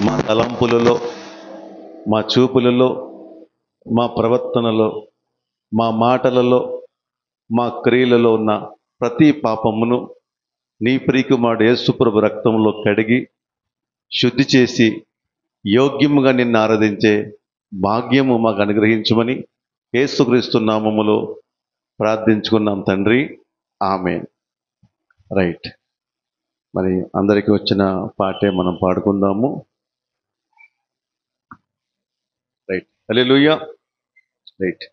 మా తలంపులలో, మా చూపులలో, మా ప్రవర్తనలో, మా మాటలలో, మా క్రియలలో ఉన్న ప్రతి పాపమును నీ ప్రియకుమారుడు యేసుప్రభు రక్తంలో కడిగి శుద్ధి చేసి యోగ్యముగా నిన్ను ఆరాధించే భాగ్యము మాకు అనుగ్రహించమని యేసుక్రీస్తు నామములో ప్రార్థించుకున్నాం తండ్రి. ఆమేన్. రైట్, మరి అందరికీ వచ్చిన పాటే మనం పాడుకుందాము. రైట్, హల్లెలూయా. రైట్,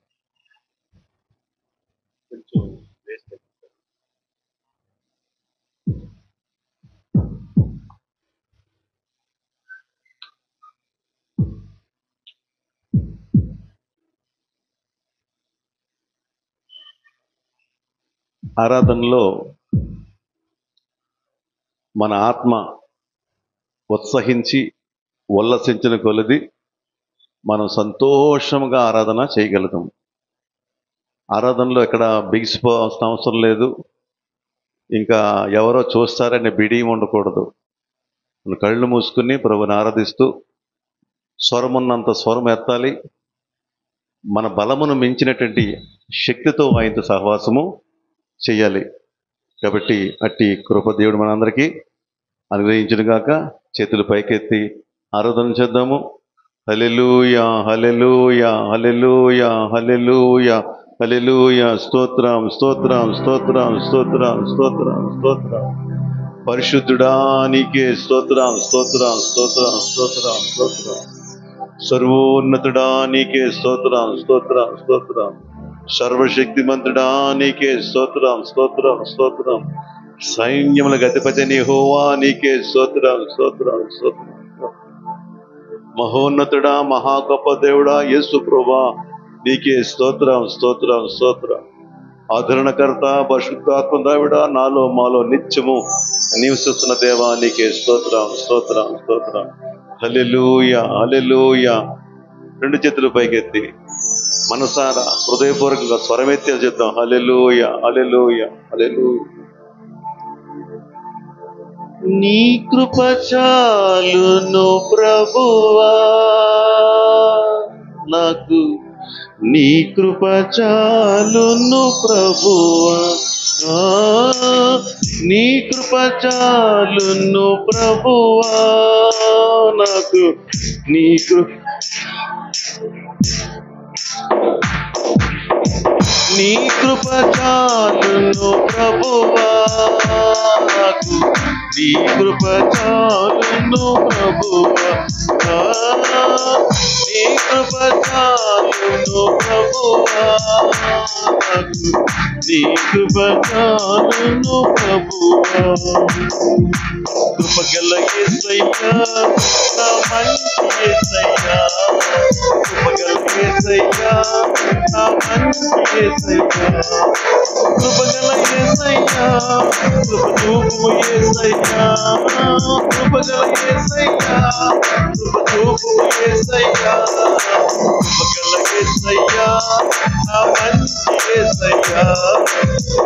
ఆరాధనలో మన ఆత్మ ఉత్సహించి ఉల్లసించిన కొలది మనం సంతోషంగా ఆరాధన చేయగలుగుతాం. ఆరాధనలో ఎక్కడ బిగిసిపోవాల్సిన అవసరం లేదు. ఇంకా ఎవరో చూస్తారనే బిడియం ఉండకూడదు. మన కళ్ళు మూసుకుని ప్రభుని ఆరాధిస్తూ స్వరమున్నంత స్వరం ఎత్తాలి. మన బలమును మించినటువంటి శక్తితో ఆయనతో సహవాసము చేయాలి. కాబట్టి అట్టి కృప దేవుడు మనందరికీ అనుగ్రహించును గాక. చేతులు పైకెత్తి ఆరాధన చేద్దాము. హల్లెలూయా, హల్లెలూయా, హల్లెలూయా, హల్లెలూయా, హల్లెలూయా. స్తోత్రం, స్తోత్రం, స్తోత్రం, స్తోత్రం, స్తోత్రం, స్తోత్రం. పరిశుద్ధుడా నీకే స్తోత్రం, స్తోత్రం, స్తోత్రం, స్తోత్రం, స్తోత్రం. సర్వోన్నతుడా నీకే స్తోత్రం, స్తోత్రం, స్తోత్రం. సర్వశక్తిమంతుడా నీకే స్తోత్రం, స్తోత్రం, స్తోత్రం. సైన్యములకు అధిపతి యెహోవా నీకే స్తోత్రం, స్తోత్రం, స్తోత్రం. మహోన్నతుడా, మహా గొప్ప దేవుడా యేసు ప్రభువా నీకే స్తోత్రం, స్తోత్రం, స్తోత్రం. ఆదరణకర్త పరిశుద్ధాత్మ దేవుడా నాలో మాలో నిత్యము నివసిస్తున్న దేవా నీకే స్తోత్రం, స్తోత్రం, స్తోత్రం. హల్లెలూయా, హల్లెలూయా. రెండు చేతులు పైకెత్తి మనసారా హృదయపూర్వకంగా స్వరమెత్తి చెప్తాం. హల్లెలూయా, హల్లెలూయా, హల్లెలూయా. నీ కృప చాలును ప్రభువా నాకు, నీ కృప చాలును ప్రభువా. నీ కృప చాలును ప్రభువా నాకు, నీ కృప నీ కృప చాలును ప్రభువా నాకు, నీ కృప చాలును ప్రభువా. నీ కృప చాలును ప్రభువా నాకు, నీ కృప చాలును ప్రభువా. కృపగల యేసయ్యా నా మంచి యేసయ్యా, కృపగల యేసయ్యా నా మంచి యేసయ్యా, కృపగల యేసయ్యా, కృప చూపు యేసయ్యా, కృపగల యేసయ్యా, కృప చూపు యేసయ్యా, కృపగల యేసయ్యా నా మంచి యేసయ్యా,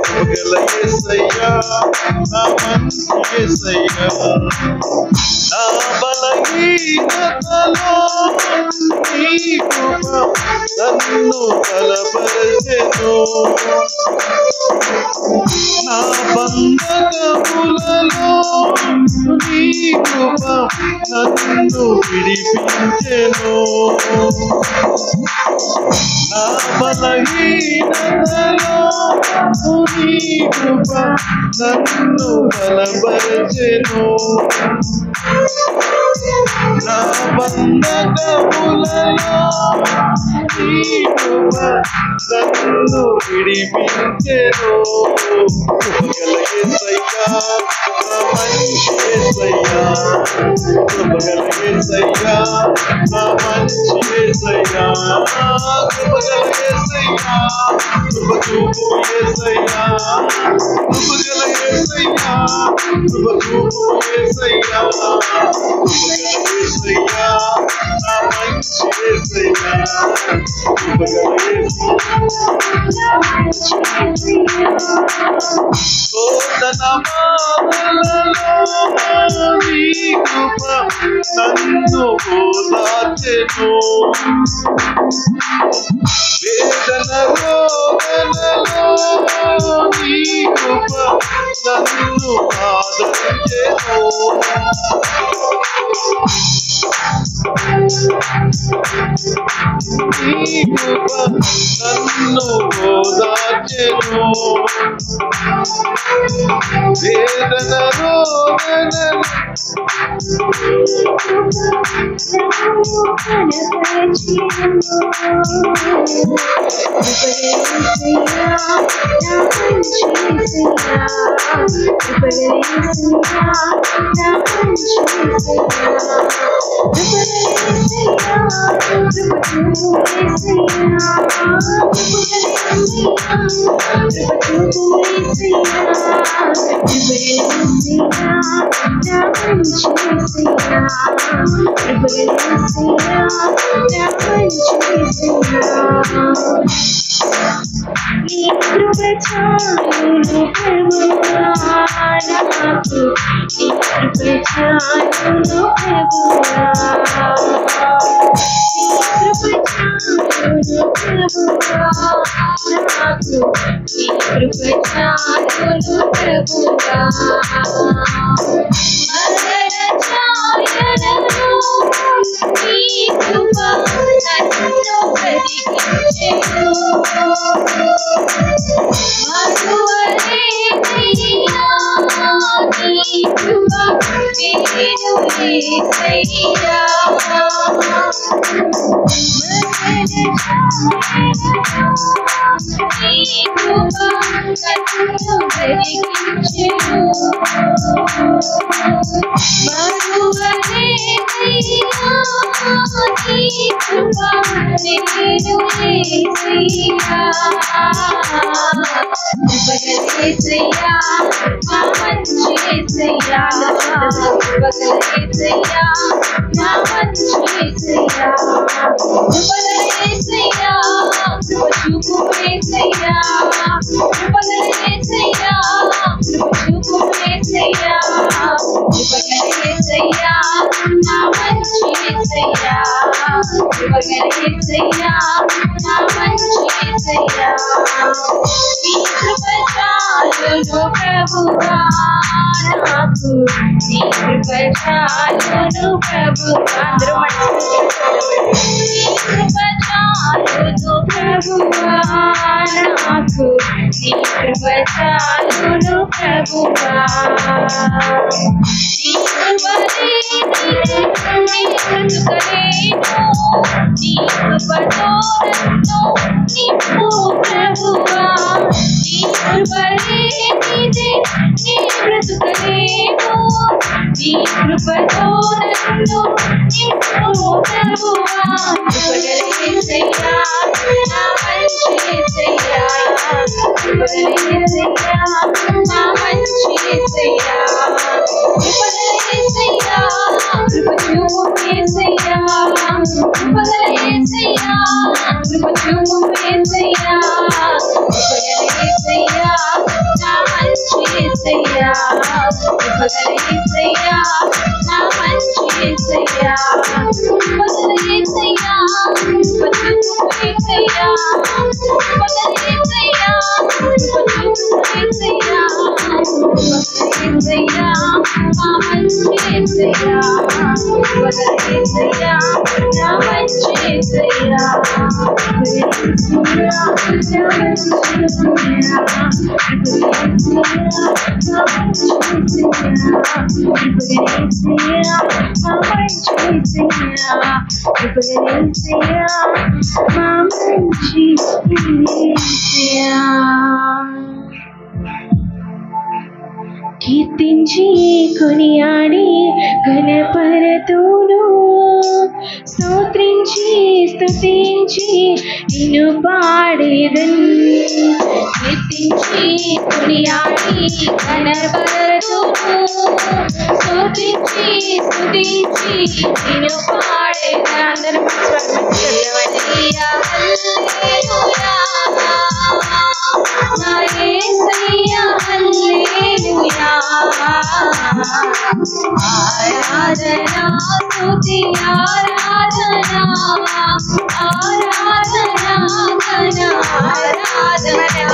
కృపగల యేసయ్యా నా మంచి యేసయ్యా. నా బలహీనతలో నీ కృప నన్ను బలపరచెను, నా బంధకములలో నీ కృప నన్ను విడిపించెను, నా బలహీనతలో నీ కృప నన్ను బలపరచెను, నా బంధకములలో నీ కృప నన్ను విడిపించెను. కృపగల యేసయ్యా నా మంచి యేసయ్యా, కృపగల యేసయ్యా నా మంచి యేసయ్యా, కృపగల యేసయ్యా, కృప చూపు యేసయ్యా, కృపగల యేసయ్యా, కృప చూపు యేసయ్యా, కృప యేసయ్యా నా మంచి యేసయ్యా శోధన బాధలలో నీ కృప నన్ను ఓదార్చెను వేదన రోదనలో నీ కృప నన్ను ఆదరించెను నీ కృప నన్ను ఓదార్చెను వేదన రోదనలో కీర్తించి కొనియాడి ఘనపరతును, స్తోత్రించి స్తుతించి నిన్ను పాడేదన్. కీర్తించి కొనియాడి ఘనపరతును, స్తోత్రించి స్తుతించి నిన్ను పాడేదన్. అందరూ హల్లెలూయా హల్లెలూయా నా యేసయ్యా హల్లెలూయా. ఆరాధనా స్తుతి ఆరాధనా ఆరాధనా ఘన ఆరాధనా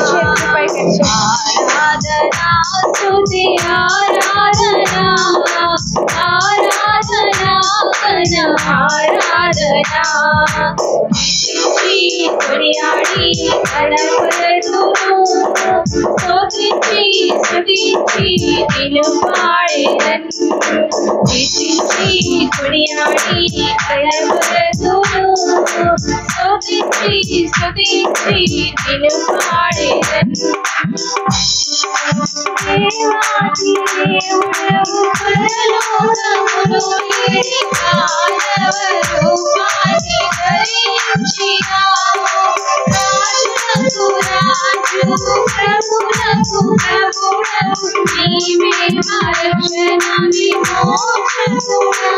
ఆరాధనా స్తుతి ఆరాధనా ఆరాధనా ఘన ఆరాధనా. కొనియాడి కనపరచును స్తుతించి స్తుతించి నిన్ను పాడేదన్. కొనియాడి కనపరచును స్తుతించి స్తుతించి నిన్ను పాడేదన్. దేవాది దేవుడవు పరలోకమును ఏడి మానవ రూపాన్ని ధరించినావు. రాజులకు రాజు ప్రభులకు ప్రభుడవు నీవే మా రక్షణ విమోచకుడా.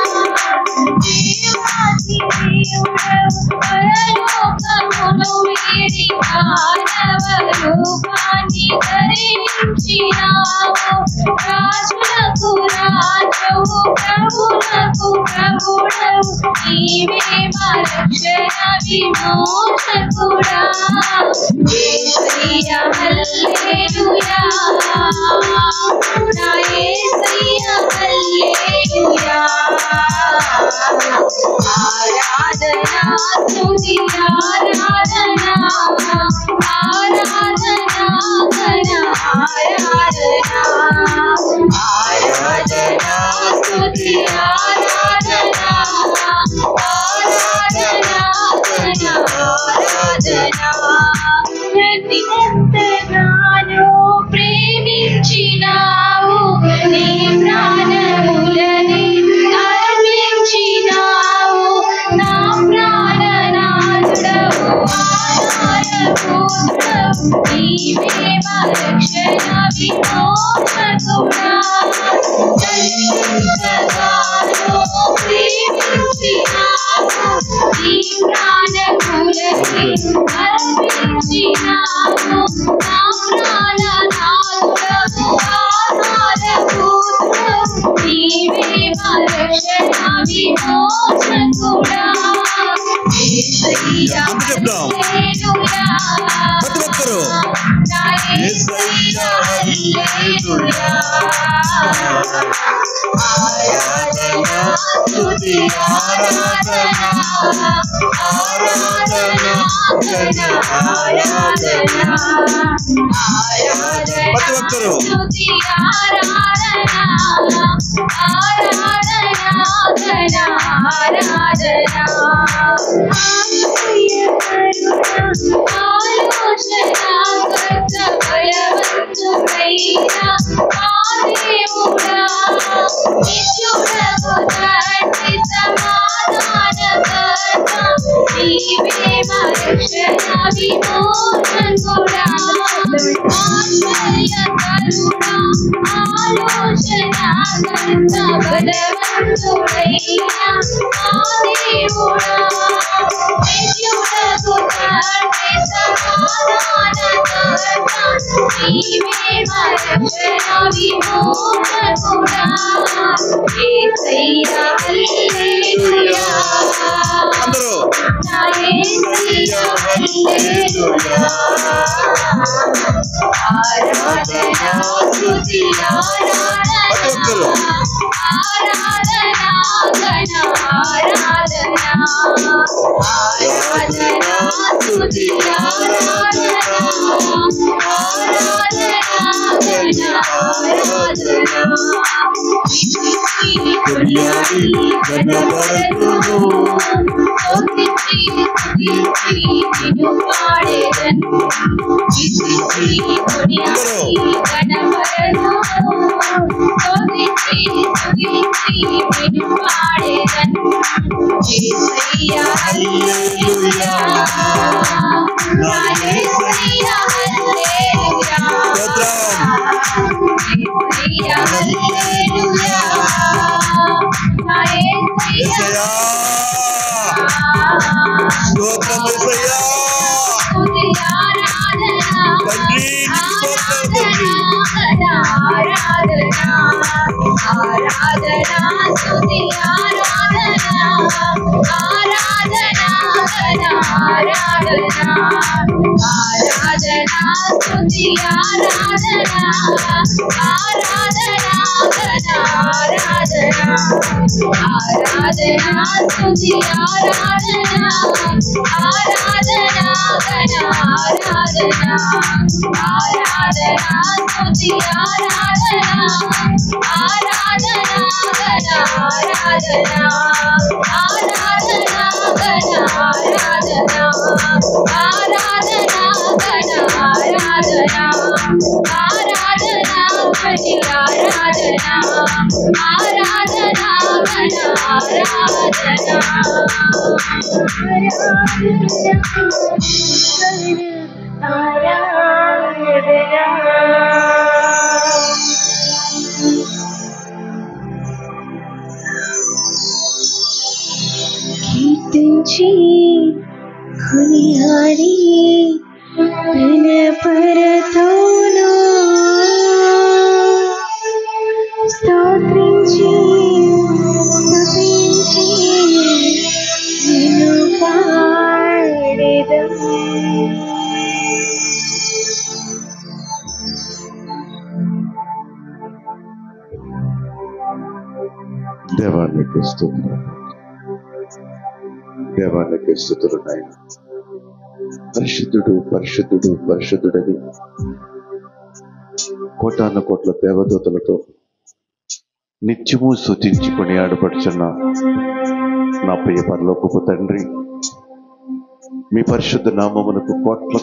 దేవాది దేవుడవు పరలోకమును ఏడి మానవ రూపాన్ని ధరించినావు. రాజులకు రాజువు ప్రభులకు ప్రభుడవు నీవే మా రక్షణ విమోచకుడా. యేసయ్యా హల్లెలూయా నా యేసయ్యా హల్లెలూయా. ఆరాధనా స్తుతి ఆరాధనా ఆరాధనా ఘన ఆరాధనా ఆరాధనా స్తుతి ఆరాధనా ఆరాధనా ఘన ఆరాధనా. ఎంతగానో ప్రేమించినావు నీ ప్రాణములని అర్పించినావు. నా ప్రాణనాథుడవు ఆధారభూతుడవు నీవే మా రక్షణ విమోచకుడా. ఎంతగానో ప్రేమించినావు నీ ప్రాణములని అర్పించినావు. నా ప్రాణనాథుడవు ఆధారభూతుడవు నీవే మా రక్షణ విమోచకుడా. యేసయ్యా హల్లెలూయా నా యేసయ్యా హల్లెలూయా. ఆరాధనా స్తుతి ఆరాధనా ఆరాధనా ఘన ఆరాధనా ఆరాధనా స్తుతి ఆరాధనా ఆరాధనా ఘన ఆరాధనా. ఆలోచనాకర్త బలవంతుడైన మా దేవుడా నిత్యుడగు తండ్రి సమాధానకర్త నీవే మా రక్షణ విమోచకుడా. ఆశ్చర్యకరుడా ఆలోచనాకర్త బలవంతుడైన మా దేవుడా నిత్యుడగు తండ్రి సమాధానకర్త నీవే మా రక్షణ విమోచకుడా. యేసయ్యా హల్లెలూయా నా యేసయ్యా హల్లెలూయా. ఆరాధనా స్తుతి ఆరాధనా ఆరాధనా ఘన ఆరాధనా ఆరాధనా స్తుతి ఆరాధనా ఆరాధనా ఘన ఆరాధనా. కొనియాడి కనపరచును స్తుతించి స్తుతించి నిన్ను పాడేదన్. కొనియాడి కనపరచును స్తుతించి స్తుతించి నిన్ను పాడేదన్. యేసయ్యా హల్లెలూయా నా యేసయ్యా హల్లెలూయా. యేసయ్యా హల్లెలూయా నా యేసయ్యా యేసయ్యా స్తోత్రం యేసయ్యా తండ్రి స్తోత్రం తండ్రి కీర్తించి కొనియాడి వినపరతోను స్తోత్రించి స్తుతించి నిన్ను పాడెదం. దేవానికి స్తుతులు, దేవానికి స్తుతులు నాయన. పరిశుద్ధుడు పరిశుద్ధుడు పరిశుద్ధుడని కోటాను కోట్ల దేవదూతలతో నిత్యము స్తుతించుకొని ఆడపడుచున్న నా ప్రియ పరలోకపు తండ్రి, మీ పరిశుద్ధ నామమునకు కోట్ల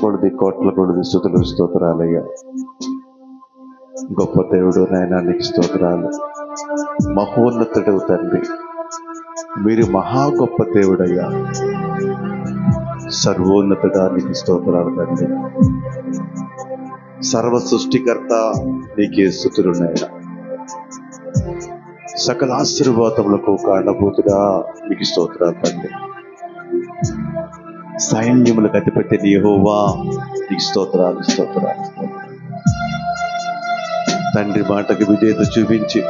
కొలది స్తుతులు స్తోత్రాలయ్యా. గొప్ప దేవుడు నాయన, నీకు స్తోత్రాలు. మహోన్నతుడు తండ్రి, మీరు మహా గొప్ప దేవుడయ్యా. సర్వోన్నతుడా నీకు స్తోత్రాలు తండ్రి. సర్వ సృష్టికర్త నీకే స్తుతులున్నాయన. సకల ఆశీర్వాదములకు కారణభూతుడా నీకు స్తోత్రాలు తండ్రి. సైన్యములకు అధిపతి యెహోవా నీకు స్తోత్రాలు స్తోత్రాలు స్తోత్రాలు. తండ్రి మాటకు విధేయత చూపించి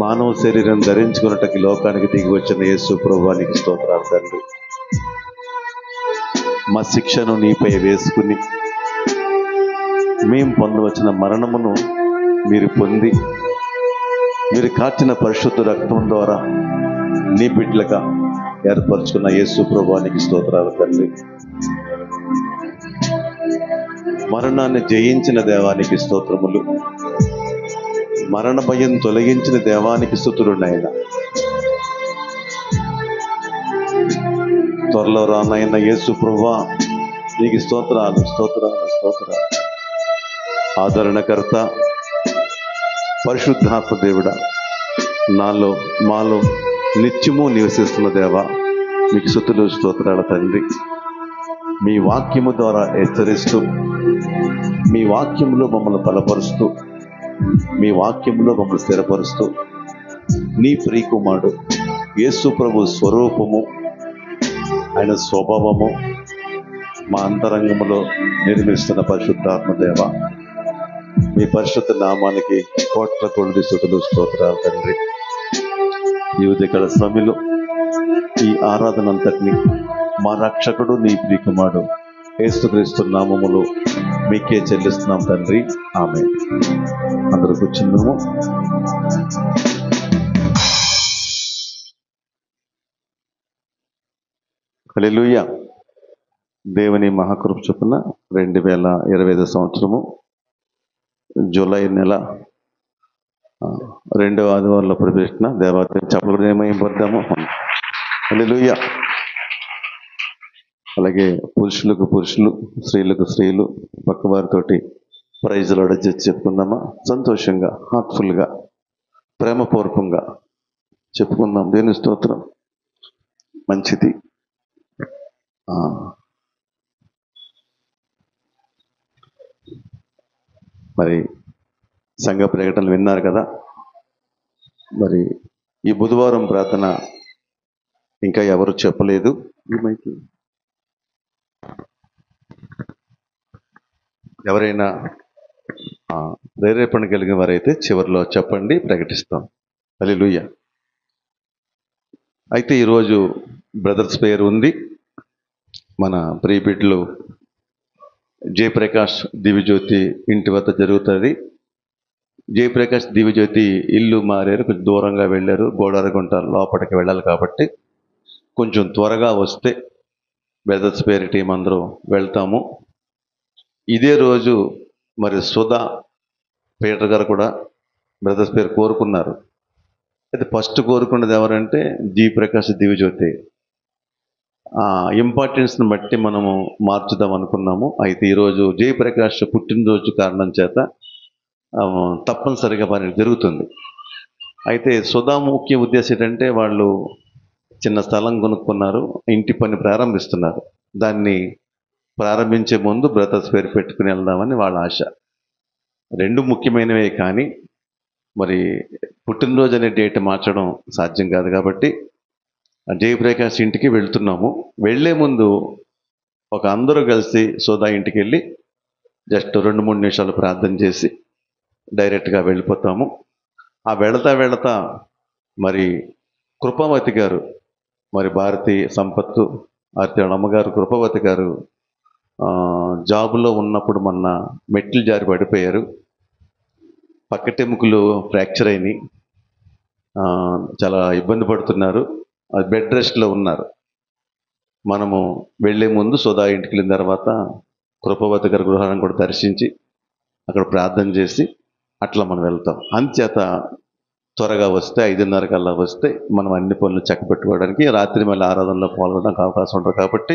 మానవ శరీరం ధరించుకున్నట్టుకి లోకానికి దిగి వచ్చిన యేసు ప్రభువానికి స్తోత్రాలు తండ్రి. మా శిక్షను నీపై వేసుకుని మేము పొందవచ్చిన మరణమును మీరు పొంది, మీరు కార్చిన పరిశుద్ధ రక్తం ద్వారా నీ బిడ్డలుగా ఏర్పరచుకున్న యేసు ప్రభువానికి స్తోత్రాలు తండ్రి. మరణాన్ని జయించిన దేవానికి స్తోత్రములు. మరణ భయం తొలగించిన దేవానికి స్తుతులున్నాయన. త్వరలో రానైన యేసు ప్రభువా నీకు స్తోత్రాలు స్తోత్రాలు స్తోత్రాలు. ఆదరణకర్త పరిశుద్ధాత్మ దేవుడా, నాలో మాలో నిత్యము నివసిస్తున్న దేవా మీకు స్తుతులు స్తోత్రాల తండ్రి. మీ వాక్యము ద్వారా హెచ్చరిస్తూ, మీ వాక్యంలో మమ్మల్ని బలపరుస్తూ, మీ వాక్యంలో మమ్మల్ని స్థిరపరుస్తూ, నీ ప్రియకుమారుడు యేసు ప్రభు స్వరూపము, ఆయన స్వభావము మా అంతరంగములో నిర్మిస్తున్న పరిశుద్ధాత్మ దేవ, మీ పరిశుద్ధ నామానికి కోట్ల కొలది స్తుతులు స్తోత్రాలు తండ్రి. ఈ ఉదయకాల సమయంలో ఈ ఆరాధన అంతటిని మా రక్షకుడు నీ ప్రియకుమారుడు యేసుక్రీస్తు నామములో మీకే చెల్లిస్తున్నాం తండ్రి. ఆమేన్. అందరూ కూర్చున్నాము. హల్లెలూయా. దేవుని మహాకృప చొప్పున 2025 సంవత్సరము జూలై నెల 2వ ఆదివారంలో ప్రవేశించిన దేవాలయం చెప్పలు ఏమేమి పడతాము. హల్లెలూయా. అలాగే పురుషులకు పురుషులు, స్త్రీలకు స్త్రీలు పక్కవారితోటి ప్రైజులు అడచి చెప్పుకుందామా? సంతోషంగా, హార్ట్ఫుల్గా, ప్రేమపూర్వకంగా చెప్పుకుందాం. దేవుని స్తోత్రం. మంచిది. మరి సంఘ ప్రకటనలు విన్నారు కదా. మరి ఈ బుధవారం ప్రార్థన ఇంకా ఎవరు చెప్పలేదు. ఈ మైక్ ఎవరైనా ప్రేరేపణ కలిగిన వారైతే చివరిలో చెప్పండి, ప్రకటిస్తాం. హల్లెలూయా. అయితే ఈరోజు బ్రదర్స్ పేరు ఉంది. మన ప్రియబిడ్డలు జయప్రకాష్ దివ్యజ్యోతి ఇంటి వద్ద జరుగుతుంది. జయప్రకాష్ దివ్యజ్యోతి ఇల్లు మారారు, కొంచెం దూరంగా వెళ్ళారు, గోడారగుంట లోపలికి వెళ్ళాలి కాబట్టి కొంచెం త్వరగా వస్తే బ్రదర్స్ పేరు టీం అందరూ వెళ్తాము. ఇదే రోజు మరి సుధా పీటర్ గారు కూడా బ్రదర్స్ పేరు కోరుకున్నారు. అయితే ఫస్ట్ కోరుకున్నది ఎవరంటే జయప్రకాష్ దివ్యజ్యోతి. ఇంపార్టెన్స్ని బట్టి మనము మార్చుదాం అనుకున్నాము. అయితే ఈరోజు జయప్రకాష్ పుట్టినరోజు కారణం చేత తప్పనిసరిగా పని జరుగుతుంది. అయితే సుధా ముఖ్య ఉద్దేశం ఏంటంటే వాళ్ళు చిన్న స్థలం కొనుక్కున్నారు, ఇంటి పని ప్రారంభిస్తున్నారు. దాన్ని ప్రారంభించే ముందు బ్రదర్స్ పేరు పెట్టుకుని వెళ్దామని వాళ్ళ ఆశ. రెండు ముఖ్యమైనవే, కానీ మరి పుట్టినరోజు అనే డేట్ మార్చడం సాధ్యం కాదు కాబట్టి జయప్రకాష్ ఇంటికి వెళ్తున్నాము. వెళ్ళే ముందు అందరూ కలిసి సుధా ఇంటికి వెళ్ళి జస్ట్ 2-3 నిమిషాలు ప్రార్థన చేసి డైరెక్ట్గా వెళ్ళిపోతాము. వెళతా మరి కృపావతి గారు, మరి భారతి సంపత్తు ఆర్తి అమ్మగారు కృపావతి గారు జాబులో ఉన్నప్పుడు మొన్న మెట్లు జారి పడిపోయారు. పక్కటెముకలు ఫ్రాక్చర్ అయినాయి, చాలా ఇబ్బంది పడుతున్నారు, బెడ్ రెస్ట్లో ఉన్నారు. మనము వెళ్ళే ముందు సుధా ఇంటికి వెళ్ళిన తర్వాత కృపావతి గారి గృహాన్ని కూడా దర్శించి అక్కడ ప్రార్థన చేసి అట్లా మనం వెళ్తాం. అంచేత త్వరగా వస్తే 5:30 కల్లా వస్తే మనం అన్ని పనులు చక్కబెట్టుకోవడానికి, రాత్రి మళ్ళీ ఆరాధనలో పాల్గొనడానికి అవకాశం ఉంటుంది. కాబట్టి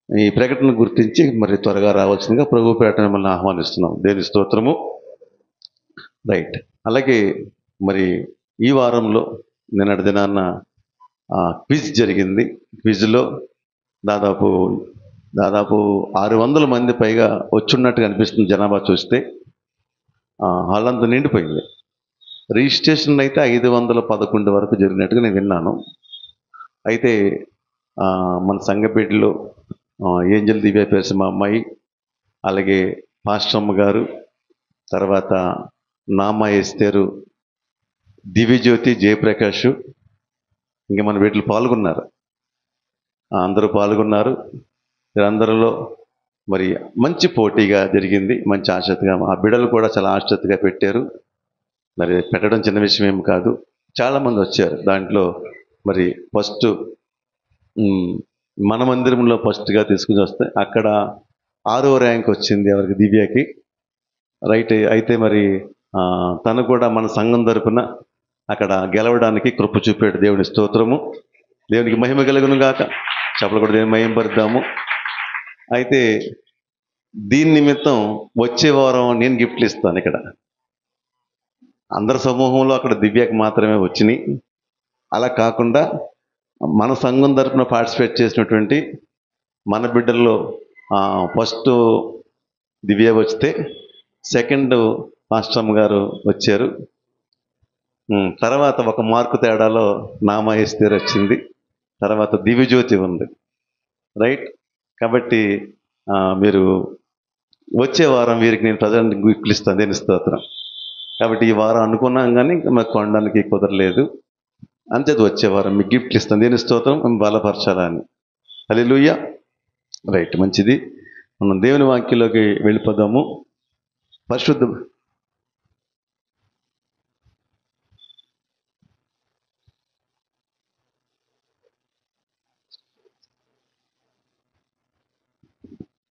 ఈ ప్రకటన గుర్తించి మరి త్వరగా రావాల్సిందిగా ప్రభు పేరట మిమ్మల్ని ఆహ్వానిస్తున్నాం. దేవుని స్తోత్రము. రైట్. అలాగే మరి ఈ వారంలో నిన్నటి దినాన్న క్విజ్ జరిగింది. క్విజ్లో దాదాపు 600 మంది పైగా వచ్చున్నట్టుగా అనిపిస్తుంది జనాభా చూస్తే. హాల్ అంతా నిండిపోయింది. రిజిస్ట్రేషన్ అయితే 511 వరకు జరిగినట్టుగా నేను విన్నాను. అయితే మన సంఘబిడ్డలో ఏంజల్ దివ్య పేరు మా అమ్మాయి, అలాగే పాస్టమ్మ గారు, తర్వాత నామ ఎస్తేరు, దివ్యజ్యోతి, జయప్రకాష్, ఇంకా మన వీటిలో పాల్గొన్నారు. అందరూ పాల్గొన్నారు. వీరందరిలో మరి మంచి పోటీగా జరిగింది, మంచి ఆసక్తిగా. ఆ బిడ్డలు కూడా చాలా ఆసక్తిగా పెట్టారు. మరి పెట్టడం చిన్న విషయం ఏం కాదు, చాలామంది వచ్చారు. దాంట్లో మరి ఫస్ట్ మన మందిరంలో ఫస్ట్గా తీసుకుని వస్తే అక్కడ 6వ ర్యాంక్ వచ్చింది ఎవరికి, దివ్యకి. రైట్. అయితే మరి తను కూడా మన సంఘం తరపున అక్కడ గెలవడానికి కృప చూపాడు. దేవుని స్తోత్రము. దేవునికి మహిమ కలుగును గాక. చెప్పలు కూడా దేవుని మహిమ పరుద్దాము. అయితే దీని నిమిత్తం వచ్చే వారం నేను గిఫ్ట్లు ఇస్తాను. ఇక్కడ అందరి సమూహంలో అక్కడ దివ్యకి మాత్రమే వచ్చినాయి. అలా కాకుండా మన సంఘం తరపున పార్టిసిపేట్ చేసినటువంటి మన బిడ్డల్లో ఫస్ట్ దివ్య వస్తే, సెకండ్ పాస్టమ్ గారు వచ్చారు, తర్వాత 1 మార్కు తేడాలో నామాయిస్తేరు వచ్చింది, తర్వాత దివ్యజ్యోతి ఉంది. రైట్. కాబట్టి మీరు వచ్చే వారం వీరికి నేను ప్రజెంట్ గిఫ్ట్లు ఇస్తాను. దేని స్తోత్రం. కాబట్టి ఈ వారం అనుకున్నాం కానీ మాకు కొనడానికి కుదరలేదు. అంతేది వచ్చే వారం మీకు గిఫ్ట్లు ఇస్తాను. దేని స్తోత్రం. మేము బలపరచాలని. హల్లెలూయా. రైట్. మంచిది. మనం దేవుని వాక్యంలోకి వెళ్ళిపోదాము. పరిశుద్ధ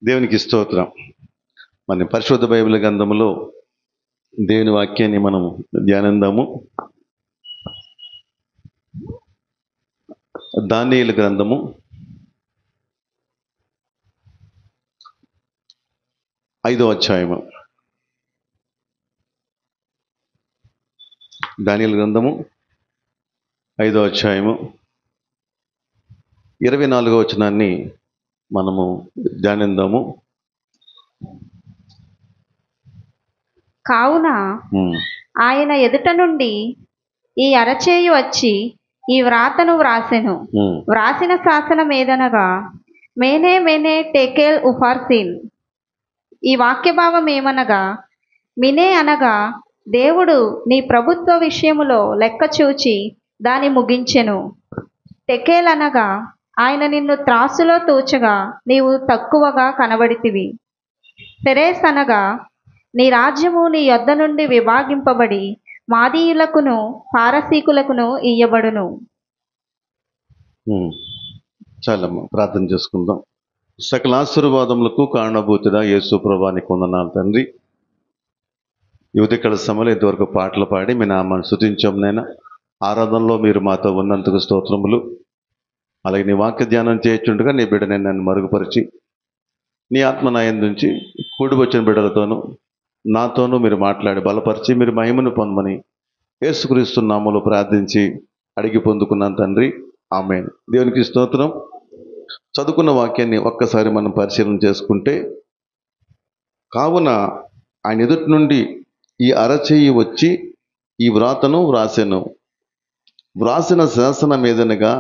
దేవునికి స్తోత్రం. మన పరిశుద్ధ బైబిల్ గ్రంథములో దేవుని వాక్యాన్ని మనం ధ్యానిద్దాము. దానియేలు గ్రంథము 5వ అధ్యాయము. దానియేలు గ్రంథము 5వ అధ్యాయము 24వ వచనాన్ని మనము ధ్యానిద్దాము. కావున ఆయన ఎదుట నుండి ఈ అరచేయి వచ్చి ఈ వ్రాతను వ్రాసెను. వ్రాసిన శాసనం ఏదనగా, మేనే మేనే టెకేల్ ఉఫార్సిన్. ఈ వాక్యభావం ఏమనగా, మినే అనగా దేవుడు నీ ప్రభుత్వ విషయములో లెక్క చూచి దాని ముగించెను. టెకేల్ అనగా ఆయన నిన్ను త్రాసులో తూచగా నీవు తక్కువగా కనబడితివి. పెరేస్ అనగా నీ రాజ్యము నీ యొద్ద నుండి విభాగింపబడి మాదీయులకును పారసీకులకును ఇయ్యబడును. చాలమ్మా, ప్రార్థన చేసుకుందాం. సకల ఆశీర్వాదములకు కారణభూతుడా యేసు ప్రభువానికి వందనాలు తండ్రి. ఈ ఉదయకాల సమయంలో ఇంతవరకు పాటలు పాడి మీ నామాన్ని స్తుతించాం నైనా. ఆరాధనలో మీరు మాతో ఉన్నందుకు స్తోత్రములు. అలాగే నీ వాక్య ధ్యానం చేయుచుండగా నీ బిడ్డని నన్ను మరుగుపరిచి నీ ఆత్మ నా యందుంచి కూడి వచ్చిన బిడ్డలతోనూ నాతోనూ మీరు మాట్లాడి బలపరిచి మీరు మహిమను పొందమని యేసుక్రీస్తు నామములో ప్రార్థించి అడిగి పొందుకున్నాను తండ్రి. ఆమేన్. దేవునికి స్తోత్రం. చదువుకున్న వాక్యాన్ని ఒక్కసారి మనం పరిశీలన చేసుకుంటే, కావున ఆయన ఎదుటి నుండి ఈ అరచేయి వచ్చి ఈ వ్రాతను వ్రాసెను. వ్రాసిన శాసనం ఏదనగా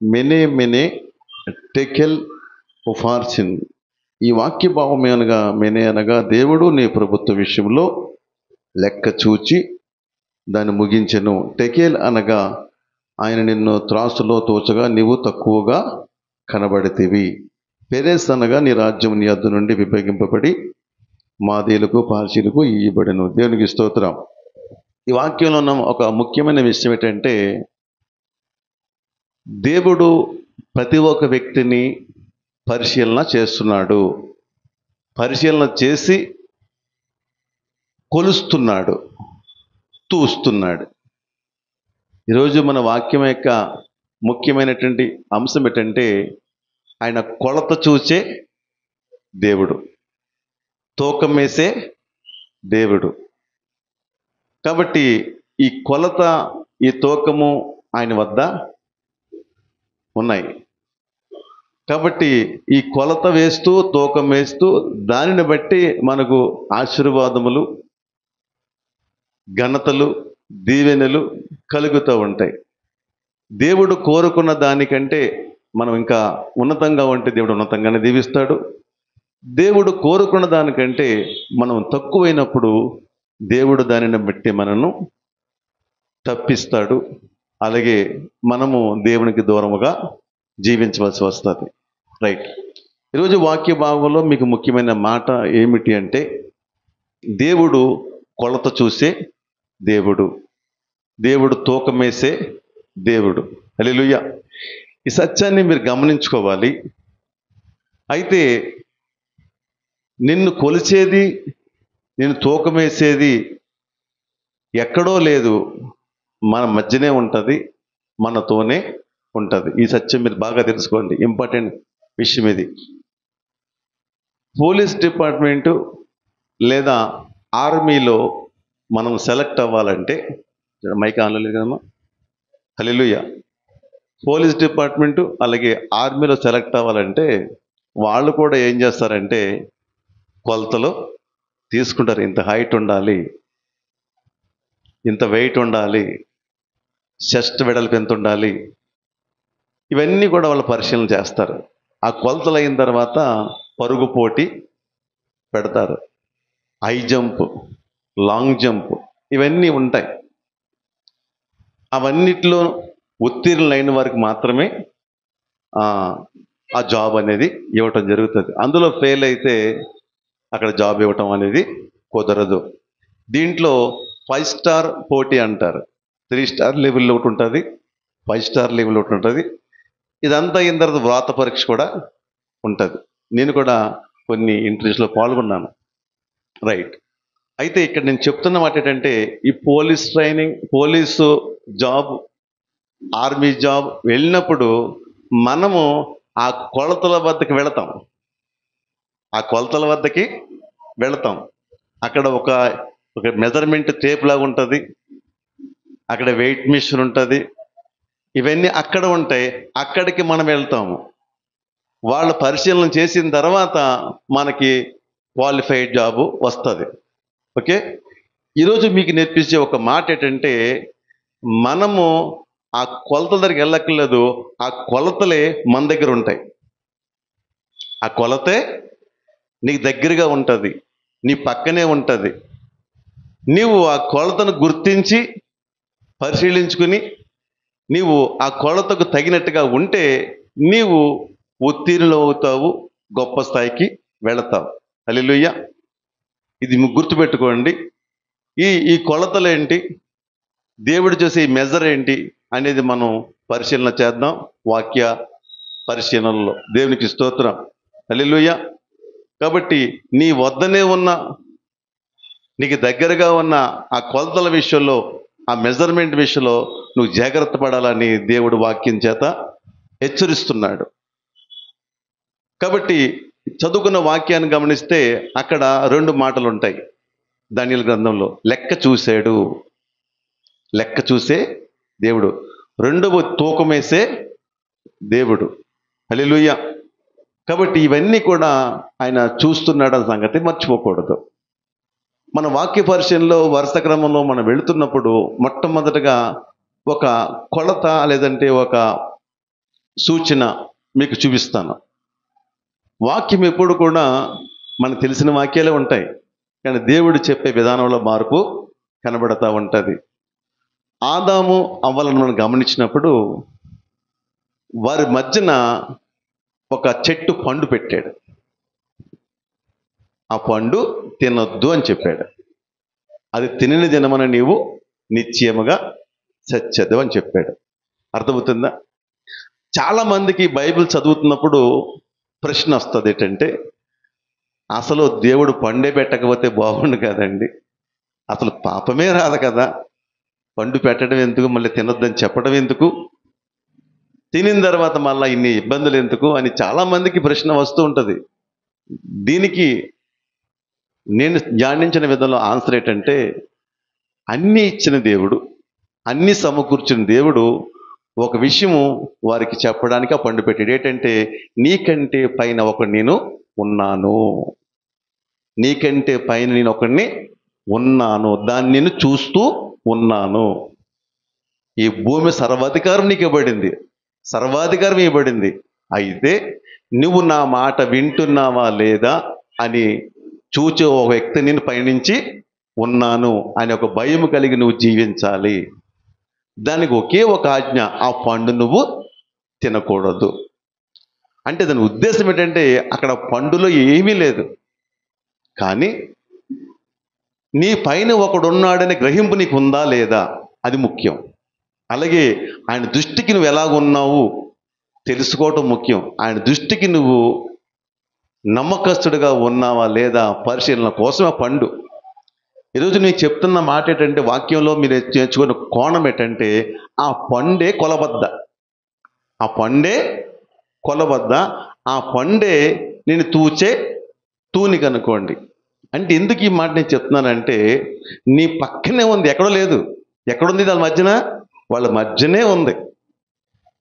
మెనే మెనే టెకెల్ ఉఫార్సిన్. ఈ వాక్య భావం అనగా మెనే అనగా దేవుడు నీ ప్రభుత్వ విషయంలో లెక్క చూచి దాన్ని ముగించెను. టెకేల్ అనగా ఆయన నిన్ను త్రాసులో తోచగా నీవు తక్కువగా కనబడితివి. పెరేస్ అనగా నీ రాజ్యం నీ యొద్ద నుండి విభజింపబడి మాదీయులకు పార్సీలకు ఇయ్యబడెను. దేవునికి స్తోత్రం. ఈ వాక్యంలో ఉన్న ఒక ముఖ్యమైన విషయం ఏంటంటే, దేవుడు ప్రతి ఒక్క వ్యక్తిని పరిశీలన చేస్తున్నాడు. పరిశీలన చేసి కొలుస్తున్నాడు, తూస్తున్నాడు. ఈరోజు మన వాక్యం యొక్క ముఖ్యమైనటువంటి అంశం ఏంటంటే, ఆయన కొలత చూసే దేవుడు, తూకం వేసే దేవుడు. కాబట్టి ఈ కొలత, ఈ తూకము ఆయన వద్ద ఉన్నాయి. కాబట్టి ఈ కొలత వేస్తూ తూకం వేస్తూ దానిని బట్టి మనకు ఆశీర్వాదములు, ఘనతలు, దీవెనలు కలుగుతూ ఉంటాయి. దేవుడు కోరుకున్న దానికంటే మనం ఇంకా ఉన్నతంగా ఉంటే దేవుడు ఉన్నతంగానే దీవిస్తాడు. దేవుడు కోరుకున్న దానికంటే మనం తక్కువైనప్పుడు దేవుడు దానిని బట్టి మనను తప్పిస్తాడు. అలాగే మనము దేవునికి దూరముగా జీవించవలసి వస్తుంది. రైట్. ఈరోజు వాక్య భాగంలో మీకు ముఖ్యమైన మాట ఏమిటి అంటే, దేవుడు కొలత చూసే దేవుడు, దేవుడు తూకం వేసే దేవుడు. హల్లెలూయా. ఈ సత్యాన్ని మీరు గమనించుకోవాలి. అయితే నిన్ను కొలిచేది, నిన్ను తూకం వేసేది ఎక్కడో లేదు, మన మధ్యనే ఉంటుంది, మనతోనే ఉంటుంది. ఈ సత్యం మీరు బాగా తెలుసుకోండి. ఇంపార్టెంట్ విషయం ఇది. పోలీస్ డిపార్ట్మెంటు లేదా ఆర్మీలో మనం సెలెక్ట్ అవ్వాలంటే, మైక్ ఆన్లో లేదు కదమ్మా, హల్లెలూయా. పోలీస్ డిపార్ట్మెంటు అలాగే ఆర్మీలో సెలెక్ట్ అవ్వాలంటే వాళ్ళు కూడా ఏం చేస్తారంటే కొలతలు తీసుకుంటారు. ఇంత హైట్ ఉండాలి, ఇంత వెయిట్ ఉండాలి, చెస్ట్ వెడల్పు ఎంత ఉండాలి, ఇవన్నీ కూడా వాళ్ళు పరిశీలన చేస్తారు. ఆ కొలతలు అయిన తర్వాత పరుగు పోటీ పెడతారు. హై జంప్, లాంగ్ జంప్, ఇవన్నీ ఉంటాయి. అవన్నిటిలో ఉత్తీర్ణులైన వారికి మాత్రమే ఆ జాబ్ అనేది ఇవ్వటం జరుగుతుంది. అందులో ఫెయిల్ అయితే అక్కడ జాబ్ ఇవ్వటం అనేది కుదరదు. దీంట్లో 5 స్టార్ పోటీ అంటారు. 3 స్టార్ లెవెల్ ఒకటి ఉంటుంది, 5 స్టార్ లెవెల్ ఒకటి ఉంటుంది. ఇదంతా అయిన తర్వాత వ్రాత పరీక్ష కూడా ఉంటుంది. నేను కూడా కొన్ని ఇంటర్వ్యూస్లో పాల్గొన్నాను. రైట్. అయితే ఇక్కడ నేను చెప్తున్న మాట ఏంటంటే, ఈ police training, police job, army job వెళ్ళినప్పుడు మనము ఆ కొలతల వద్దకు వెళతాం. ఆ కొలతల వద్దకి వెళతాం. అక్కడ ఒక మెజర్మెంట్ టేప్ లాగా ఉంటుంది, అక్కడ వెయిట్ మిషన్ ఉంటుంది, ఇవన్నీ అక్కడ ఉంటాయి. అక్కడికి మనం వెళ్తాము. వాళ్ళు పరిశీలన చేసిన తర్వాత మనకి క్వాలిఫైడ్ జాబు వస్తుంది. ఓకే. ఈరోజు మీకు నేర్పించే ఒక మాట ఏంటంటే, మనము ఆ కొలతల దగ్గరికి వెళ్ళక్కర్లేదు, ఆ కొలతలే మన దగ్గర ఉంటాయి. ఆ కొలతే నీకు దగ్గరగా ఉంటుంది, నీ పక్కనే ఉంటుంది. నీవు ఆ కొలతను గుర్తించి పరిశీలించుకుని నీవు ఆ కొలతకు తగినట్టుగా ఉంటే నీవు ఉత్తీర్ణులు అవుతావు, గొప్ప స్థాయికి వెళతావు. హల్లెలూయా. ఇది గుర్తుపెట్టుకోండి. ఈ కొలతలేంటి, దేవుడు చేసే ఈ మెజర్ ఏంటి అనేది మనం పరిశీలన చేద్దాం వాక్య పరిశీలనలో. దేవునికి స్తోత్రం. హల్లెలూయా. కాబట్టి నీ వద్దనే ఉన్న, నీకు దగ్గరగా ఉన్న ఆ కొలతల విషయంలో, ఆ మెజర్మెంట్ విషయంలో నువ్వు జాగ్రత్త పడాలని దేవుడు వాక్యం చేత హెచ్చరిస్తున్నాడు. కాబట్టి చదువుకున్న వాక్యాన్ని గమనిస్తే అక్కడ 2 మాటలు ఉంటాయి దానియేలు గ్రంథంలో. లెక్క చూశాడు, లెక్క చూసే దేవుడు. రెండవ తూకం వేసే దేవుడు. హల్లెలూయా. కాబట్టి ఇవన్నీ కూడా ఆయన చూస్తున్నాడు అన్న సంగతి మర్చిపోకూడదు. మన వాక్య పరిశీలనలో వరుస క్రమంలో మనం వెళుతున్నప్పుడు మొట్టమొదటగా ఒక కొలత లేదంటే ఒక సూచన మీకు చూపిస్తాను. వాక్యం ఎప్పుడు కూడా మనకు తెలిసిన వాక్యాలే ఉంటాయి, కానీ దేవుడు చెప్పే విధానంలో మార్పు కనబడతా ఉంటుంది. ఆదాము అవ్వలను మనం గమనించినప్పుడు వారి మధ్యన ఒక చెట్టు పండు పెట్టాడు. ఆ పండు తినొద్దు అని చెప్పాడు. అది తినని దినమన నీవు నిశ్చయముగా చచ్చెదవు అని చెప్పాడు. అర్థమవుతుందా? చాలా మందికి బైబిల్ చదువుతున్నప్పుడు ప్రశ్న వస్తుంది ఏంటంటే, అసలు దేవుడు పండే పెట్టకపోతే బాగుండు కదండి, అసలు పాపమే రాదు కదా, పండు పెట్టడం ఎందుకు, మళ్ళీ తినొద్దని చెప్పడం ఎందుకు, తినిన తర్వాత మళ్ళీ ఇన్ని ఇబ్బందులు ఎందుకు అని చాలా మందికి ప్రశ్న వస్తూ ఉంటుంది. దీనికి నేను ధ్యానించిన విధంలో ఆన్సర్ ఏంటంటే, అన్నీ ఇచ్చిన దేవుడు, అన్నీ సమకూర్చిన దేవుడు ఒక విషయము వారికి చెప్పడానికి ఆ పండు పెట్టాడు. ఏంటంటే, నీకంటే పైన ఒకడు నేను ఉన్నాను, నీకంటే పైన నేను ఒకడిని ఉన్నాను, దాన్ని నేను చూస్తూ ఉన్నాను. ఈ భూమి సర్వాధికారం నీకు ఇవ్వబడింది, సర్వాధికారం ఇవ్వబడింది. అయితే నువ్వు నా మాట వింటున్నావా లేదా అని చూచే ఒక వ్యక్తి నేను పయనించి ఉన్నాను అని ఒక భయం కలిగి నువ్వు జీవించాలి. దానికి ఒకే ఒక ఆజ్ఞ, ఆ పండు నువ్వు తినకూడదు. అంటే దాని ఉద్దేశం ఏంటంటే, అక్కడ పండులో ఏమీ లేదు, కానీ నీ పైన ఒకడు ఉన్నాడనే గ్రహింపు నీకు ఉందా లేదా, అది ముఖ్యం. అలాగే ఆయన దృష్టికి నువ్వు ఎలాగున్నావు తెలుసుకోవటం ముఖ్యం. ఆయన దృష్టికి నువ్వు నమ్మకస్తుడిగా ఉన్నావా లేదా పరిశీలన కోసం ఆ పండు. ఈరోజు నేను చెప్తున్న మాట ఏంటంటే, వాక్యంలో మీరు నేర్చుకున్న కోణం ఏంటంటే, ఆ పండే కొలబద్ద, ఆ పండే కొలబద్ద, ఆ పండే నేను తూచే తూనిక అనుకోండి. అంటే ఎందుకు ఈ మాట నేను చెప్తున్నానంటే, నీ పక్కనే ఉంది, ఎక్కడో లేదు. ఎక్కడుంది? దాని మధ్యన, వాళ్ళ మధ్యనే ఉంది.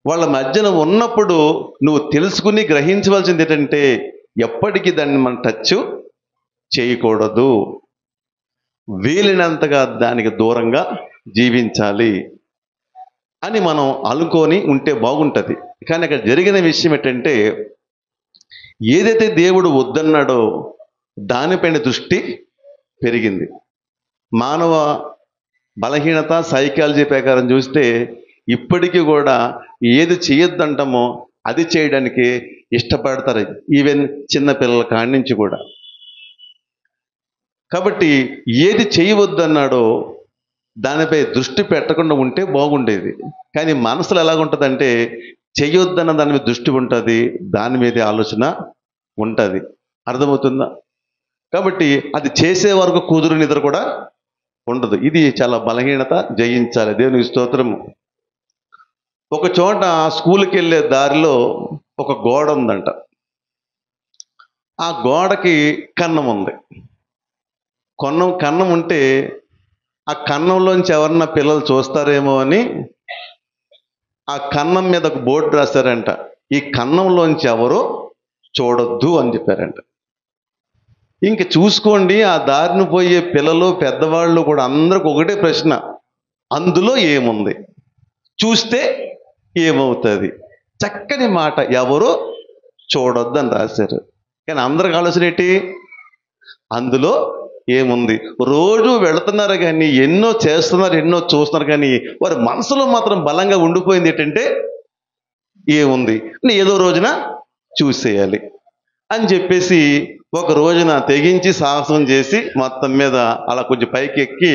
వాళ్ళ మధ్యన ఉన్నప్పుడు నువ్వు తెలుసుకుని గ్రహించవలసింది ఏంటంటే, ఎప్పటికీ దాన్ని మనం టచ్ చేయకూడదు, వీలైనంతగా దానికి దూరంగా జీవించాలి అని మనం అనుకొని ఉంటే బాగుంటుంది. కానీ అక్కడ జరిగిన విషయం ఏంటంటే, ఏదైతే దేవుడు వద్దన్నాడో దానిపైన దృష్టి పెరిగింది. మానవ బలహీనత సైకాలజీ ప్రకారం చూస్తే ఇప్పటికీ కూడా ఏది చేయొద్దంటామో అది చేయడానికి ఇష్టపడతారు, ఈవెన్ చిన్నపిల్లల కాడి నుంచి కూడా. కాబట్టి ఏది చేయవద్దన్నాడో దానిపై దృష్టి పెట్టకుండా ఉంటే బాగుండేది. కానీ మనసులో ఎలాగుంటుందంటే, చేయొద్దన్న దాని మీద దృష్టి ఉంటుంది, దాని మీదే ఆలోచన ఉంటుంది. అర్థమవుతుందా? కాబట్టి అది చేసే వరకు కుదురు నిద్ర కూడా ఉండదు. ఇది చాలా బలహీనత, జయించాలి. దేవునికి స్తోత్రము. ఒక చోట స్కూల్కి వెళ్ళే దారిలో ఒక గోడ ఉందంట. ఆ గోడకి కన్నం ఉంది. కన్నం ఉంటే ఆ కన్నంలోంచి ఎవరన్నా పిల్లలు చూస్తారేమో అని ఆ కన్నం మీద ఒక బోర్డు రాశారంట, ఈ కన్నంలోంచి ఎవరో చూడొద్దు అని చెప్పారంట. ఇంక చూసుకోండి, ఆ దారిని పోయే పిల్లలు పెద్దవాళ్ళు కూడా అందరికి ఒకటే ప్రశ్న, అందులో ఏముంది, చూస్తే ఏమవుతుంది. చక్కని మాట, ఎవరు చూడొద్దు అని రాశారు. కానీ అందరికి ఆలోచన ఏంటి? అందులో ఏముంది. రోజు వెళుతున్నారు కానీ, ఎన్నో చేస్తున్నారు, ఎన్నో చూస్తున్నారు కానీ వారి మనసులో మాత్రం బలంగా ఉండిపోయింది ఏంటంటే ఏముంది, ఏదో రోజున చూసేయాలి అని చెప్పేసి ఒక రోజున తెగించి సాహసం చేసి మొత్తం మీద అలా కొంచెం పైకి ఎక్కి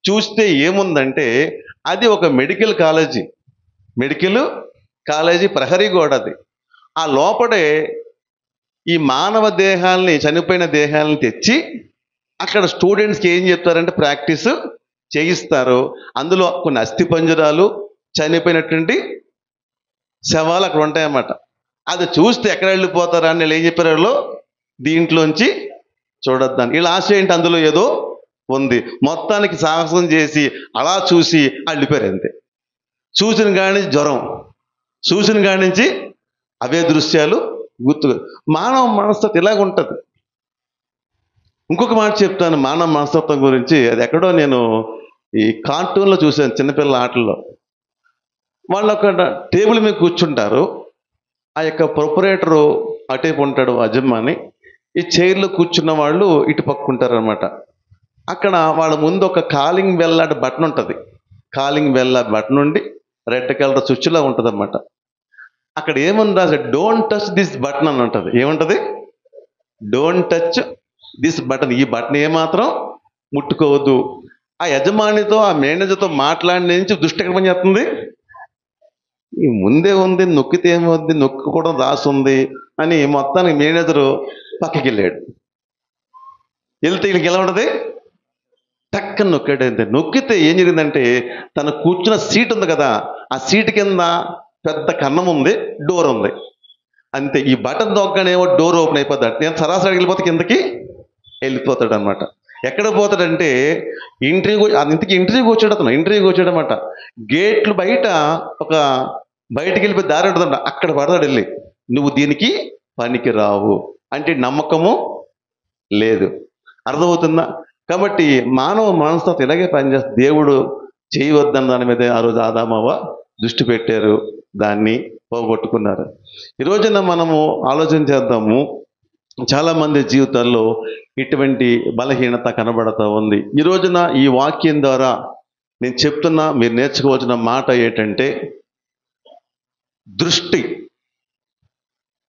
చూస్తే ఏముందంటే అది ఒక మెడికల్ కాలేజీ ప్రహరీ గోడ. అది ఆ లోపడే ఈ మానవ దేహాల్ని, చనిపోయిన దేహాలని తెచ్చి అక్కడ స్టూడెంట్స్కి ఏం చెప్తారంటే ప్రాక్టీస్ చేయిస్తారు. అందులో కొన్ని అస్థిపంజరాలు, చనిపోయినటువంటి శవాలు అక్కడ ఉంటాయన్నమాట. అది చూస్తే ఎక్కడ వెళ్ళిపోతారా అని ఏం చెప్పారు వాళ్ళు, దీంట్లోంచి చూడొద్దాన్ని. వీళ్ళ ఆశ ఏంటి, అందులో ఏదో ఉంది. మొత్తానికి సాహసం చేసి అలా చూసి వెళ్ళిపోయారు అంతే. చూసిన కాడి నుంచి జ్వరం, చూసిన కాడి నుంచి అవే దృశ్యాలు గుర్తు. మానవ మనస్తత్వం ఇలాగ ఉంటుంది. ఇంకొక మాట చెప్తాను మానవ మనస్తత్వం గురించి. అది ఎక్కడో నేను ఈ కార్టూన్లో చూశాను, చిన్నపిల్లల ఆటల్లో. వాళ్ళు ఒక టేబుల్ మీద కూర్చుంటారు. ఆ యొక్క ప్రొపరేటరు అటేపు ఉంటాడు, అజమ్మాని. ఈ చైర్లో కూర్చున్న వాళ్ళు ఇటు పక్కుంటారు అనమాట. అక్కడ వాళ్ళ ముందు ఒక కాలింగ్ బెల్ లాంటి బటన్ ఉంటుంది. కాలింగ్ బెల్ బటన్ ఉండి రెడ్ కలర్ స్విచ్లా ఉంటుంది అన్నమాట. అక్కడ ఏముంది రాసి, డోంట్ టచ్ దిస్ బటన్ అని ఉంటుంది. ఏముంటుంది? Don't touch this button. ఈ బటన్ ఏమాత్రం ముట్టుకోవద్దు. ఆ యజమానితో, ఆ మేనేజర్తో మాట్లాడిన నుంచి దృష్టి ఎక్కడ పని చేస్తుంది, ఈ ముందే ఉంది, నొక్కితే ఏమవుద్ది, నొక్కి కూడా రాసి ఉంది అని మొత్తానికి మేనేజరు పక్కకి వెళ్ళాడు. వెళ్తే వీళ్ళకి ఎలా ఉంటుంది, టక్కన నొక్కాడు. అంతే. నొక్కితే ఏం జరిగిందంటే తను కూర్చున్న సీట్ ఉంది కదా, ఆ సీట్ కింద పెద్ద కన్నం ఉంది, డోర్ ఉంది. అంతే. ఈ బటన్ దొక్కనేమో డోర్ ఓపెన్ అయిపోతాడు. నేను సరాసరి వెళ్ళిపోతే కిందకి వెళ్ళిపోతాడు అనమాట. ఎక్కడ పోతాడంటే ఇంటర్వ్యూకి వచ్చాడు అతను. ఇంటర్వ్యూకి వచ్చాడనమాట. గేట్లు బయట ఒక బయటికి వెళ్ళిపోయి దారి ఉంటుందంట, అక్కడ పడతాడు వెళ్ళి. నువ్వు దీనికి పనికి రావు అంటే నమ్మకము లేదు. అర్థమవుతుందా? కాబట్టి మానవ మనస్తత్వం ఇలాగే పనిచేస్తుంది. దేవుడు చేయవద్దన్న దాని మీద ఆ రోజు ఆదామవ్వ దృష్టి పెట్టారు, దాన్ని పోగొట్టుకున్నారు. ఈ రోజున మనము ఆలోచన చేద్దాము. చాలామంది జీవితాల్లో ఇటువంటి బలహీనత కనబడతా ఉంది. ఈ రోజున ఈ వాక్యం ద్వారా నేను చెప్తున్నా, మీరు నేర్చుకోవాల్సిన మాట ఏంటంటే, దృష్టి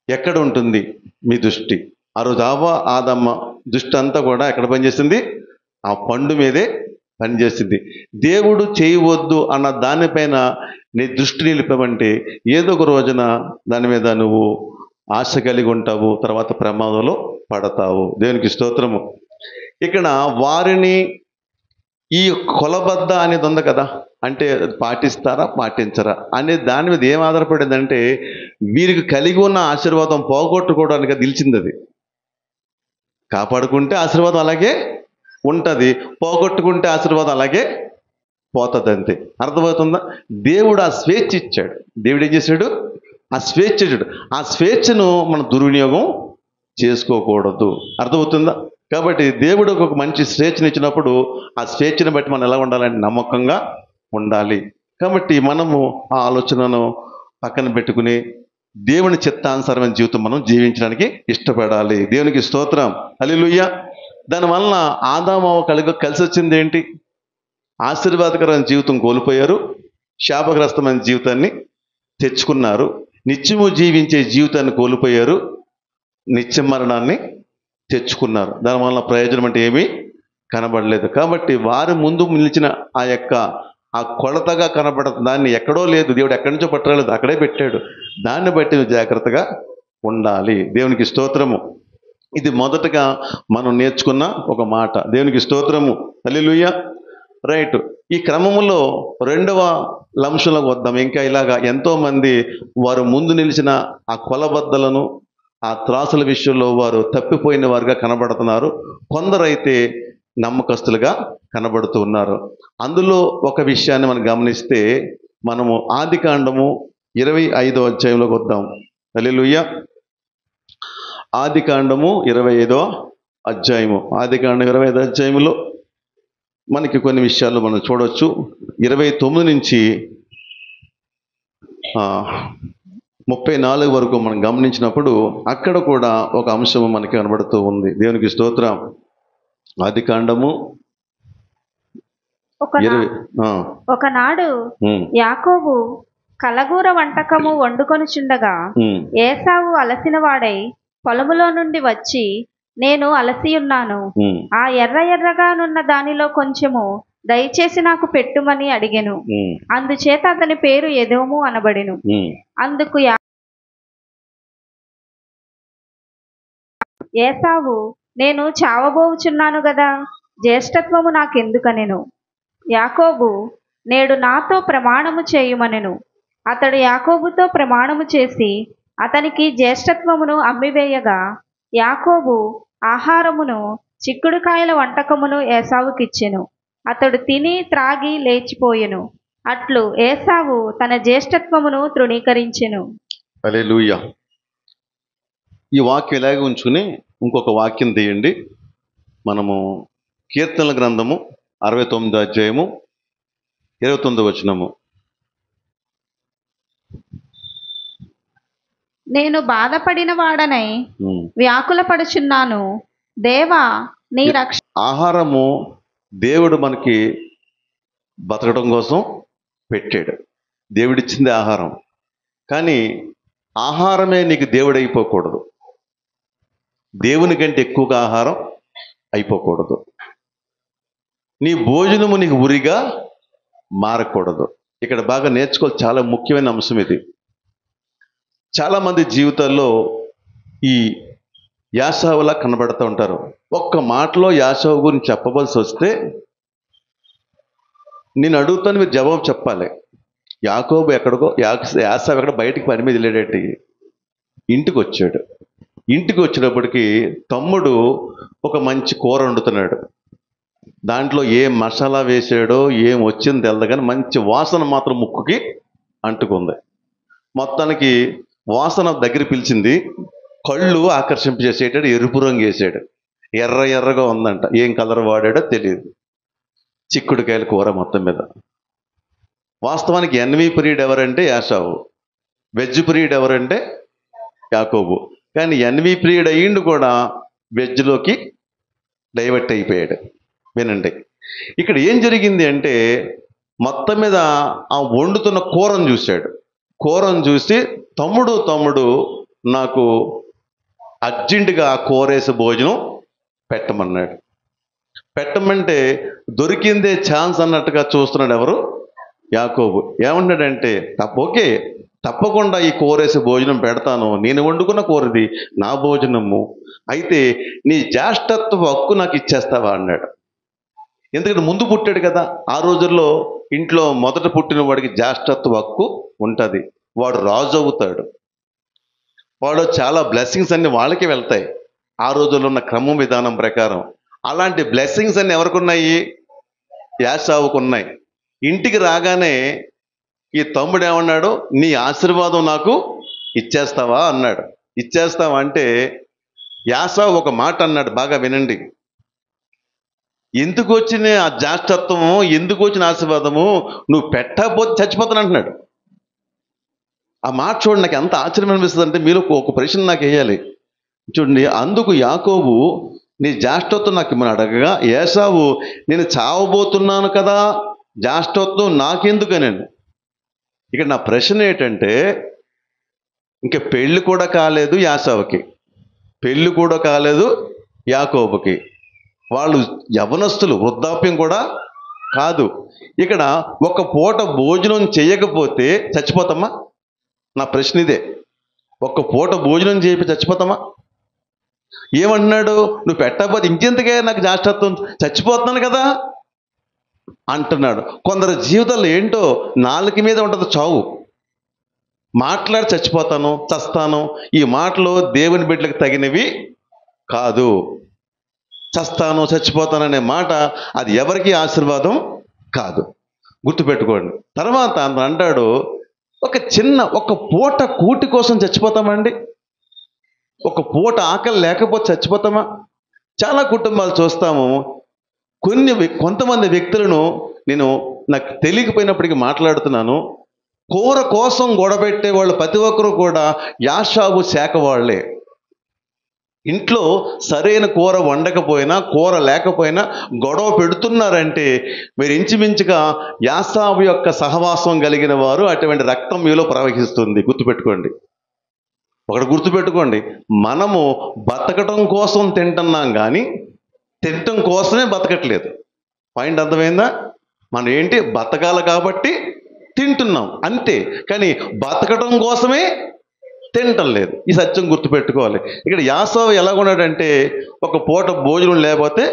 ఎక్కడ ఉంటుంది? మీ దృష్టి. ఆ రోజు ఆదమ్మ దృష్టి అంతా కూడా ఎక్కడ పనిచేసింది? ఆ పండు మీదే పనిచేసింది. దేవుడు చేయవద్దు అన్న దానిపైన నీ దృష్టి నిలిపమంటే ఏదో ఒక రోజున దాని మీద నువ్వు ఆశ కలిగి ఉంటావు, తర్వాత ప్రమాదంలో పడతావు. దేవునికి స్తోత్రము. ఇక్కడ వారిని ఈ కొలబద్ద అనేది ఉంది కదా, అంటే పాటిస్తారా పాటించరా అనే దాని మీద ఏం ఆధారపడిందంటే వీరికి కలిగి ఉన్న ఆశీర్వాదం పోగొట్టుకోవడానికి నిలిచింది. అది కాపాడుకుంటే ఆశీర్వాదం అలాగే ఉంటుంది, పోగొట్టుకుంటే ఆశీర్వాదం అలాగే పోతుంది. అంతే. అర్థమవుతుందా? దేవుడు ఆ స్వేచ్ఛ ఇచ్చాడు. దేవుడు ఏం చేశాడు? ఆ స్వేచ్ఛ ఇచ్చాడు. ఆ స్వేచ్ఛను మనం దుర్వినియోగం చేసుకోకూడదు. అర్థమవుతుందా? కాబట్టి దేవుడు ఒక మంచి స్వేచ్ఛను ఇచ్చినప్పుడు ఆ స్వేచ్ఛను బట్టి మనం ఎలా ఉండాలంటే నమ్మకంగా ఉండాలి. కాబట్టి మనము ఆ ఆలోచనను పక్కన పెట్టుకుని దేవుని చిత్తానుసారమైన జీవితం మనం జీవించడానికి ఇష్టపడాలి. దేవునికి స్తోత్రం. హల్లెలూయా. దానివలన ఆదామవ్వ కలిసి వచ్చింది ఏంటి? ఆశీర్వాదకరమైన జీవితం కోల్పోయారు, శాపగ్రస్తమైన జీవితాన్ని తెచ్చుకున్నారు. నిత్యము జీవించే జీవితాన్ని కోల్పోయారు, నిత్య మరణాన్ని తెచ్చుకున్నారు. దానివల్ల ప్రయోజనం అంటే ఏమీ కనబడలేదు. కాబట్టి వారి ముందు నిలిచిన ఆ కొలతగా కనబడదు, దాన్ని ఎక్కడో లేదు, దేవుడు ఎక్కడి నుంచో పట్టలేదు, అక్కడే పెట్టాడు. దాన్ని బట్టి నువ్వు జాగ్రత్తగా ఉండాలి. దేవునికి స్తోత్రము. ఇది మొదటగా మనం నేర్చుకున్న ఒక మాట. దేవునికి స్తోత్రము. హల్లెలూయా. రైట్. ఈ క్రమములో రెండవ అంశంలోకి వద్దాం. ఇంకా ఇలాగా ఎంతోమంది వారు ముందు నిలిచిన ఆ కొలబద్దలను, ఆ త్రాసుల విషయంలో వారు తప్పిపోయిన వారుగా కనబడుతున్నారు. కొందరైతే నమ్మకస్తులుగా కనబడుతూ ఉన్నారు. అందులో ఒక విషయాన్ని మనం గమనిస్తే, మనము ఆదికాండము 25వ అధ్యాయంలోకి వద్దాం. హల్లెలూయా. ఆదికాండము 25వ అధ్యాయము. ఆదికాండం 25వ అధ్యాయంలో మనకి కొన్ని విషయాలు మనం చూడవచ్చు. 29 నుంచి 34 వరకు మనం గమనించినప్పుడు అక్కడ కూడా ఒక అంశం మనకి కనబడుతూ ఉంది. దేవునికి స్తోత్రం. ఆదికాండము ఒకనా- 20 ఒకనాడు యాకోబు కలగూర వంటకము వండుకొనుచుండగా ఏసావు అలసిన వాడై పొలములో నుండి వచ్చి, నేను అలసియున్నాను, ఆ ఎర్ర ఎర్రగానున్న దానిలో కొంచెము దయచేసి నాకు పెట్టుమని అడిగెను. అందుచేత అతని పేరు ఎదోము అనబడెను. అందుకు ఏసావు, నేను చావబోచున్నాను గదా, జ్యేష్ఠత్వము నాకెందుకనెను. యాకోబు, నేడు నాతో ప్రమాణము చేయుమనెను. అతడు యాకోబుతో ప్రమాణము చేసి అతనికి జ్యేష్ఠత్వమును అమ్మివేయగా, యాకోబు ఆహారమును చిక్కుడుకాయల వంటకమును ఏసావుకిచ్చెను. అతడు తిని త్రాగి లేచిపోయెను. అట్లు ఏసావు తన జ్యేష్ఠత్వమును తృణీకరించెను. హల్లెలూయా. ఈ వాక్యం ఇలాగే ఉంచుకుని ఇంకొక వాక్యం తీయండి. మనము కీర్తనల గ్రంథము 69 అధ్యాయము 29 వచనము. నేను బాధపడిన వాడనై వ్యాకులపడుచున్నాను. దేవా, నీ రక్ష ఆహారము దేవుడు మనకి బతకడం కోసం పెట్టాడు. దేవుడిచ్చింది ఆహారం. కానీ ఆహారమే నీకు దేవుడు అయిపోకూడదు. దేవుని కంటే ఎక్కువగా ఆహారం అయిపోకూడదు. నీ భోజనము నీకు ఉరిగా మారకూడదు. ఇక్కడ బాగా నేర్చుకోవాలి, చాలా ముఖ్యమైన అంశం ఇది. చాలామంది జీవితాల్లో ఈ యాసావులా కనబడుతూ ఉంటారు. ఒక్క మాటలో యాసావు గురించి చెప్పవలసి వస్తే నేను అడుగుతాను, మీరు జవాబు చెప్పాలి. యాకోబు ఎక్కడికో యాసావు ఎక్కడ బయటికి పని మీద వెళ్ళేటట్టు ఇంటికి వచ్చాడు. ఇంటికి వచ్చినప్పటికీ తమ్ముడు ఒక మంచి కూర వండుతున్నాడు. దాంట్లో ఏం మసాలా వేసాడో ఏం వచ్చింది తెలదు, కానీ మంచి వాసన మాత్రం ముక్కుకి అంటుకుంది. మొత్తానికి వాసన దగ్గర పిలిచింది. కళ్ళు ఆకర్షింపజేసేటాడు. ఎరుపు రంగు వేసాడు. ఎర్ర ఎర్రగా ఉందంట. ఏం కలర్ వాడాడో తెలియదు. చిక్కుడుకాయల కూర మొత్తం మీద. వాస్తవానికి ఎన్వి పీరియడ్ ఎవరంటే యాసావు, వెజ్ పీరియడ్ ఎవరంటే యాకోబు. కానీ ఎన్వి పీరియడ్ అయ్యిండు కూడా వెజ్లోకి డైవర్ట్ అయిపోయాడు. వినండి, ఇక్కడ ఏం జరిగింది అంటే మొత్తం మీద ఆ వండుతున్న కూరను చూశాడు. కూరను చూసి తమ్ముడు నాకు అర్జెంటుగా ఆ కూరేసి భోజనం పెట్టమన్నాడు. పెట్టమంటే దొరికిందే ఛాన్స్ అన్నట్టుగా చూస్తున్నాడు ఎవరు? యాకోబు. ఏమన్నాడంటే, ఓకే, తప్పకుండా ఈ కూరేసి భోజనం పెడతాను, నేను వండుకున్న కూరది, నా భోజనము, అయితే నీ జ్యేష్ఠత్వ హక్కు నాకు ఇచ్చేస్తావా అన్నాడు. ఎందుకంటే ముందు పుట్టాడు కదా. ఆ రోజుల్లో ఇంట్లో మొదట పుట్టిన వాడికి జ్యేష్ఠత్వ హక్కు ఉంటుంది. వాడు రాజు అవుతాడు. వాడు చాలా బ్లెస్సింగ్స్ అన్ని వాళ్ళకి వెళ్తాయి ఆ రోజుల్లో ఉన్న క్రమం విధానం ప్రకారం. అలాంటి బ్లెస్సింగ్స్ అన్ని ఎవరికి ఉన్నాయి? యాసావుకు ఉన్నాయి. ఇంటికి రాగానే ఈ తమ్ముడు ఏమన్నాడు? నీ ఆశీర్వాదం నాకు ఇచ్చేస్తావా అన్నాడు. ఇచ్చేస్తావా అంటే యాసావు ఒక మాట అన్నాడు, బాగా వినండి. ఎందుకు వచ్చిన ఆ జ్యేష్ఠత్వము, ఎందుకు వచ్చిన ఆశీర్వాదము, నువ్వు పెట్టకపోతే చచ్చిపోతాను అంటున్నాడు. ఆ మాట చూడండి, నాకు ఎంత ఆశ్చర్యం అనిపిస్తుంది అంటే, మీరు ఒక ప్రశ్న నాకు వేయాలి చూడండి. అందుకు యాకోబు నీ జ్యేష్ఠత్వం నాకు ఇమ్మని అడగగా, ఏసావు నేను చావబోతున్నాను కదా, జ్యేష్ఠత్వం నాకెందుకనండి. ఇక్కడ నా ప్రశ్న ఏంటంటే, ఇంకా పెళ్ళి కూడా కాలేదు యాసావుకి, పెళ్ళి కూడా కాలేదు యాకోబుకి. వాళ్ళు యవనస్తులు, వృద్ధాప్యం కూడా కాదు. ఇక్కడ ఒక పూట భోజనం చేయకపోతే చచ్చిపోతామా? నా ప్రశ్న ఇదే. ఒక్క పూట భోజనం చేయి చచ్చిపోతామా? ఏమంటున్నాడు? నువ్వు పెట్టకపోతే ఇంకెందుకే నాకు జ్యేష్ఠత్వం, చచ్చిపోతున్నాను కదా అంటున్నాడు. కొందరు జీవితాలు ఏంటో నాలుక మీద ఉంటుంది చావు. మాట్లాడి చచ్చిపోతాను, చస్తాను, ఈ మాటలు దేవుని బిడ్డలకు తగినవి కాదు. చస్తాను, చచ్చిపోతాననే మాట అది ఎవరికి ఆశీర్వాదం కాదు. గుర్తుపెట్టుకోండి. తర్వాత అంటాడు, ఒక పూట కూటి కోసం చచ్చిపోతామండి? ఒక పూట ఆకలి లేకపోతే చచ్చిపోతామా? చాలా కుటుంబాలు చూస్తాము, కొంతమంది వ్యక్తులను నేను నాకు తెలియకపోయినప్పటికీ మాట్లాడుతున్నాను. కూర కోసం గొడబెట్టే వాళ్ళు ప్రతి ఒక్కరూ కూడా యాషావు శాఖ వాళ్ళే. ఇంట్లో సరైన కూర వండకపోయినా, కూర లేకపోయినా గొడవ పెడుతున్నారంటే మీరు ఇంచుమించుగా యాసావు యొక్క సహవాసం కలిగిన వారు, అటువంటి రక్తం మీలో ప్రవహిస్తుంది. గుర్తుపెట్టుకోండి, ఒకటి గుర్తుపెట్టుకోండి, మనము బతకటం కోసం తింటున్నాం కానీ తినటం కోసమే బతకట్లేదు. పాయింట్ అర్థమైందా? మనం ఏంటి, బతకాలి కాబట్టి తింటున్నాం అంతే, కానీ బతకటం కోసమే తినటం లేదు. ఈ సత్యం గుర్తుపెట్టుకోవాలి. ఇక్కడ యాసావు ఎలాగున్నాడంటే, ఒక పూట భోజనం లేకపోతే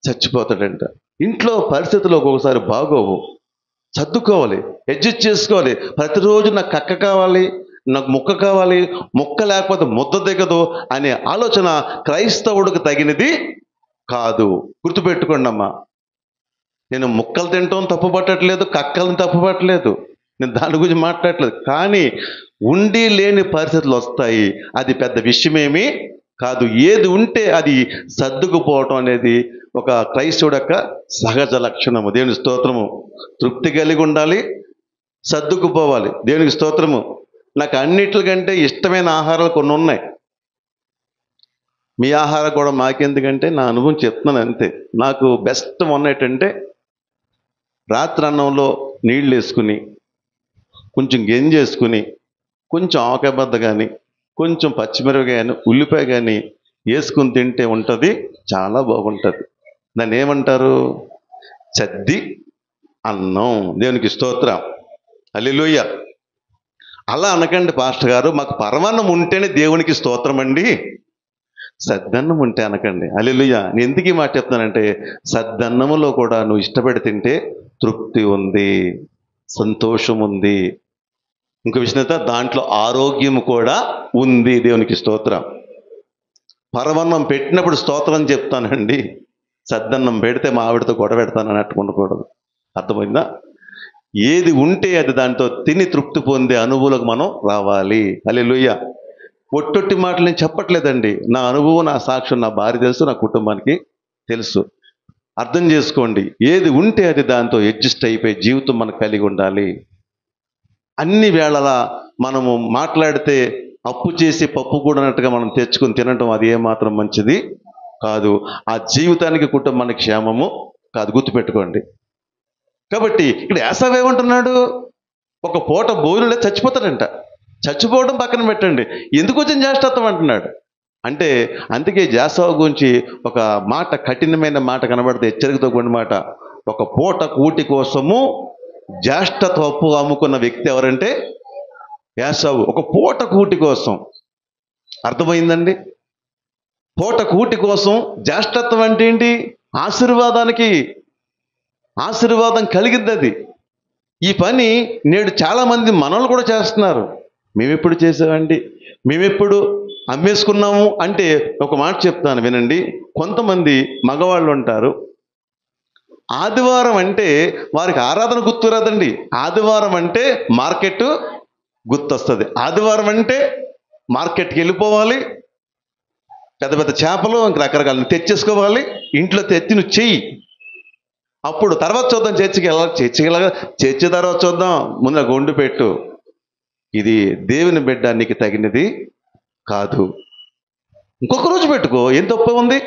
చచ్చిపోతాడంట. ఇంట్లో పరిస్థితులు ఒక్కొక్కసారి బాగోవు, సర్దుకోవాలి, అడ్జస్ట్ చేసుకోవాలి. ప్రతిరోజు నాకు కక్క కావాలి, నాకు ముక్క కావాలి, ముక్క లేకపోతే ముద్ద దిగదు అనే ఆలోచన క్రైస్తవుడికి తగినది కాదు. గుర్తుపెట్టుకోండి అమ్మా. నేను ముక్కలు తినటం తప్పు పట్టట్లేదు, కక్కలను తప్పు పట్టలేదు, నేను దాని గురించి మాట్లాడట్లేదు. కానీ ఉండి లేని పరిస్థితులు వస్తాయి, అది పెద్ద విషయమేమీ కాదు. ఏది ఉంటే అది సర్దుకుపోవటం అనేది ఒక క్రైస్తవుడు యొక్క సహజ లక్షణము. దేవుని స్తోత్రము. తృప్తి కలిగి ఉండాలి, సర్దుకుపోవాలి. దేవునికి స్తోత్రము. నాకు అన్నిటికంటే ఇష్టమైన ఆహారాలు కొన్ని ఉన్నాయి. మీ ఆహారం కూడా మాకెందుకంటే నా అనుభవం చెప్తున్నాను అంతే. నాకు బెస్ట్ వన్ ఏంటంటే, రాత్రి అన్నంలో నీళ్ళు వేసుకుని, కొంచెం గెంజేసుకుని, కొంచెం ఆవకాయ బద్ద కానీ, కొంచెం పచ్చిమిరపకాయ కానీ, ఉల్లిపాయ కానీ వేసుకుని తింటే ఉంటుంది, చాలా బాగుంటుంది. దాన్ని ఏమంటారు? చద్ది అన్నం. దేవునికి స్తోత్రం. హల్లెలూయా. అలా అనకండి పాస్టర్ గారు, మాకు పరమాన్నం ఉంటేనే దేవునికి స్తోత్రం అండి, సద్దన్నం ఉంటే అనకండి. హల్లెలూయా. నేను ఎందుకు ఈ మాట చెప్తానంటే, సద్దన్నములో కూడా నువ్వు ఇష్టపడి తింటే తృప్తి ఉంది, సంతోషం ఉంది. ఇంకో విషయం, దాంట్లో ఆరోగ్యం కూడా ఉంది. దేవునికి స్తోత్రం. పరమన్నం పెట్టినప్పుడు స్తోత్రం చెప్తానండి, సద్దన్నం పెడితే మా ఆవిడతో గొడవ పెడతానని అట్టుకుండకూడదు. అర్థమైందా? ఏది ఉంటే అది దాంతో తిని తృప్తి పొందే అనుభూలకు మనం రావాలి. హల్లెలూయా. ఒట్టొట్టి మాటలు నేను చెప్పట్లేదండి, నా అనుభవం, నా సాక్ష్యం నా భార్య తెలుసు, నా కుటుంబానికి తెలుసు. అర్థం చేసుకోండి. ఏది ఉంటే అది దాంతో అడ్జస్ట్ అయిపోయి జీవితం మనకు కలిగి ఉండాలి. అన్ని వేళలా మనము మాట్లాడితే అప్పు చేసి పప్పు కూడనట్టుగా మనం తెచ్చుకొని తినటం అది ఏమాత్రం మంచిది కాదు. ఆ జీవితానికి కుటుంబానికి క్షేమము కాదు. గుర్తుపెట్టుకోండి. కాబట్టి ఇక్కడ యాసావు ఏమంటున్నాడు? ఒక పూట భోజనం చచ్చిపోతాడంట. చచ్చిపోవడం పక్కన పెట్టండి, ఎందుకు వచ్చిన జ్యేష్ఠత్వం అంటున్నాడు. అంటే అందుకే యాసావు గురించి ఒక మాట, కఠినమైన మాట కనబడితే హెచ్చరికతో కూడిన మాట. ఒక పూట కూటి కోసము జ్యేష్ఠత్వపు అమ్ముకున్న వ్యక్తి ఎవరంటే యాసావు. ఒక పూట కూటి కోసం. అర్థమైందండి? పూట కూటి కోసం జ్యేష్ఠత్వం అంటే ఏంటి? ఆశీర్వాదం కలిగిద్ది అది. ఈ పని నేడు చాలామంది మనల్ని కూడా చేస్తున్నారు. మేమెప్పుడు చేసామండి, మేమెప్పుడు అమ్మేసుకున్నాము అంటే, ఒక మాట చెప్తాను వినండి. కొంతమంది మగవాళ్ళు ఉంటారు, ఆదివారం అంటే వారికి ఆరాధన గుర్తు రాదండి. ఆదివారం అంటే మార్కెట్ గుర్తొస్తుంది. ఆదివారం అంటే మార్కెట్కి వెళ్ళిపోవాలి, పెద్ద పెద్ద చేపలు ఇంక రకరకాల తెచ్చేసుకోవాలి, ఇంట్లో తెచ్చి నువ్వు చెయ్యి, అప్పుడు తర్వాత చూద్దాం, చర్చికి చర్చి తర్వాత చూద్దాం, ముందు నాకు వండి పెట్టు. ఇది దేవుని బిడ్డ నీకు తగినది కాదు. ఇంకొక రోజు పెట్టుకో, ఏం తప్ప ఉంది?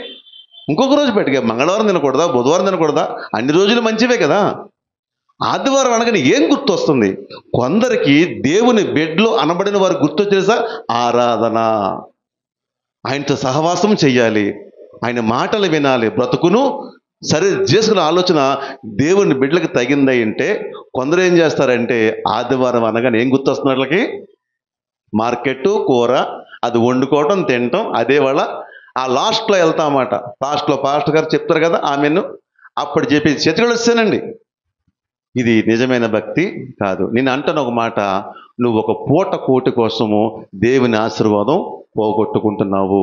ఇంకొక రోజు పెట్టుకో. మంగళవారం తినకూడదా? బుధవారం తినకూడదా? అన్ని రోజులు మంచివే కదా. ఆదివారం అనగానే ఏం గుర్తు వస్తుంది? కొందరికి దేవుని బిడ్డలో అనబడిన వారు గుర్తు తెలుసా? ఆరాధన. ఆయనతో సహవాసం చెయ్యాలి, ఆయన మాటలు వినాలి, బ్రతుకును సరే చేసుకున్న ఆలోచన దేవుని బిడ్డలకు తగింది. అంటే కొందరు ఏం చేస్తారంటే, ఆదివారం అనగానే ఏం గుర్తొస్తుంది వాళ్ళకి? మార్కెట్, కూర, అది వండుకోవటం, తినటం. అదే వాళ్ళ ఆ లాస్ట్లో వెళ్తామన్నమాట. లాస్ట్లో పాస్టర్ గారు చెప్తారు కదా ఆమెను, అప్పుడు చెప్పి చేతికి వస్తానండి. ఇది నిజమైన భక్తి కాదు. నేను అంటాను ఒక మాట, నువ్వు ఒక పూట కూటి కోసము దేవుని ఆశీర్వాదం పోగొట్టుకుంటున్నావు.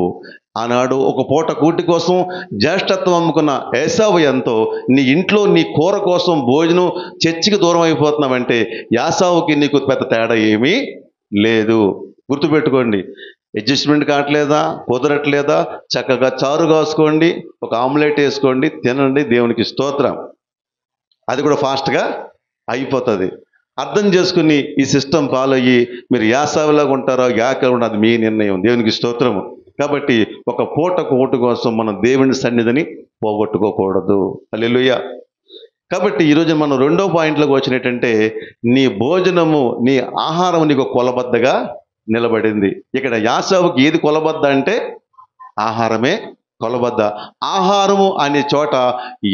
ఆనాడు ఒక పూట కూటి కోసం జ్యేష్ఠత్వం అమ్ముకున్న ఏసావు ఎంతో, నీ ఇంట్లో నీ కూర కోసం భోజనం చర్చికి దూరం అయిపోతున్నావంటే యాసావుకి నీకు పెద్ద తేడా ఏమీ లేదు. గుర్తుపెట్టుకోండి. అడ్జస్ట్మెంట్ కావట్లేదా, కుదరట్లేదా, చక్కగా చారు కాసుకోండి, ఒక ఆమ్లెట్ వేసుకోండి, తినండి, దేవునికి స్తోత్రం. అది కూడా ఫాస్ట్గా అయిపోతుంది. అర్థం చేసుకుని ఈ సిస్టమ్ ఫాలో అయ్యి మీరు యాసావులాగా ఉంటారో యాకలు ఉంటారో అది మీ నిర్ణయం. దేవునికి స్తోత్రము. కాబట్టి ఒక పూట కోటు కోసం మనం దేవుని సన్నిధిని పోగొట్టుకోకూడదు. హల్లెలూయా. కాబట్టి ఈరోజు మనం రెండో పాయింట్లోకి వచ్చినట్టంటే నీ భోజనము, నీ ఆహారం నీకు కొలబద్దగా నిలబడింది. ఇక్కడ యాసావుకి ఏది కొలబద్ద అంటే ఆహారమే కొలబద్ద. ఆహారము అనే చోట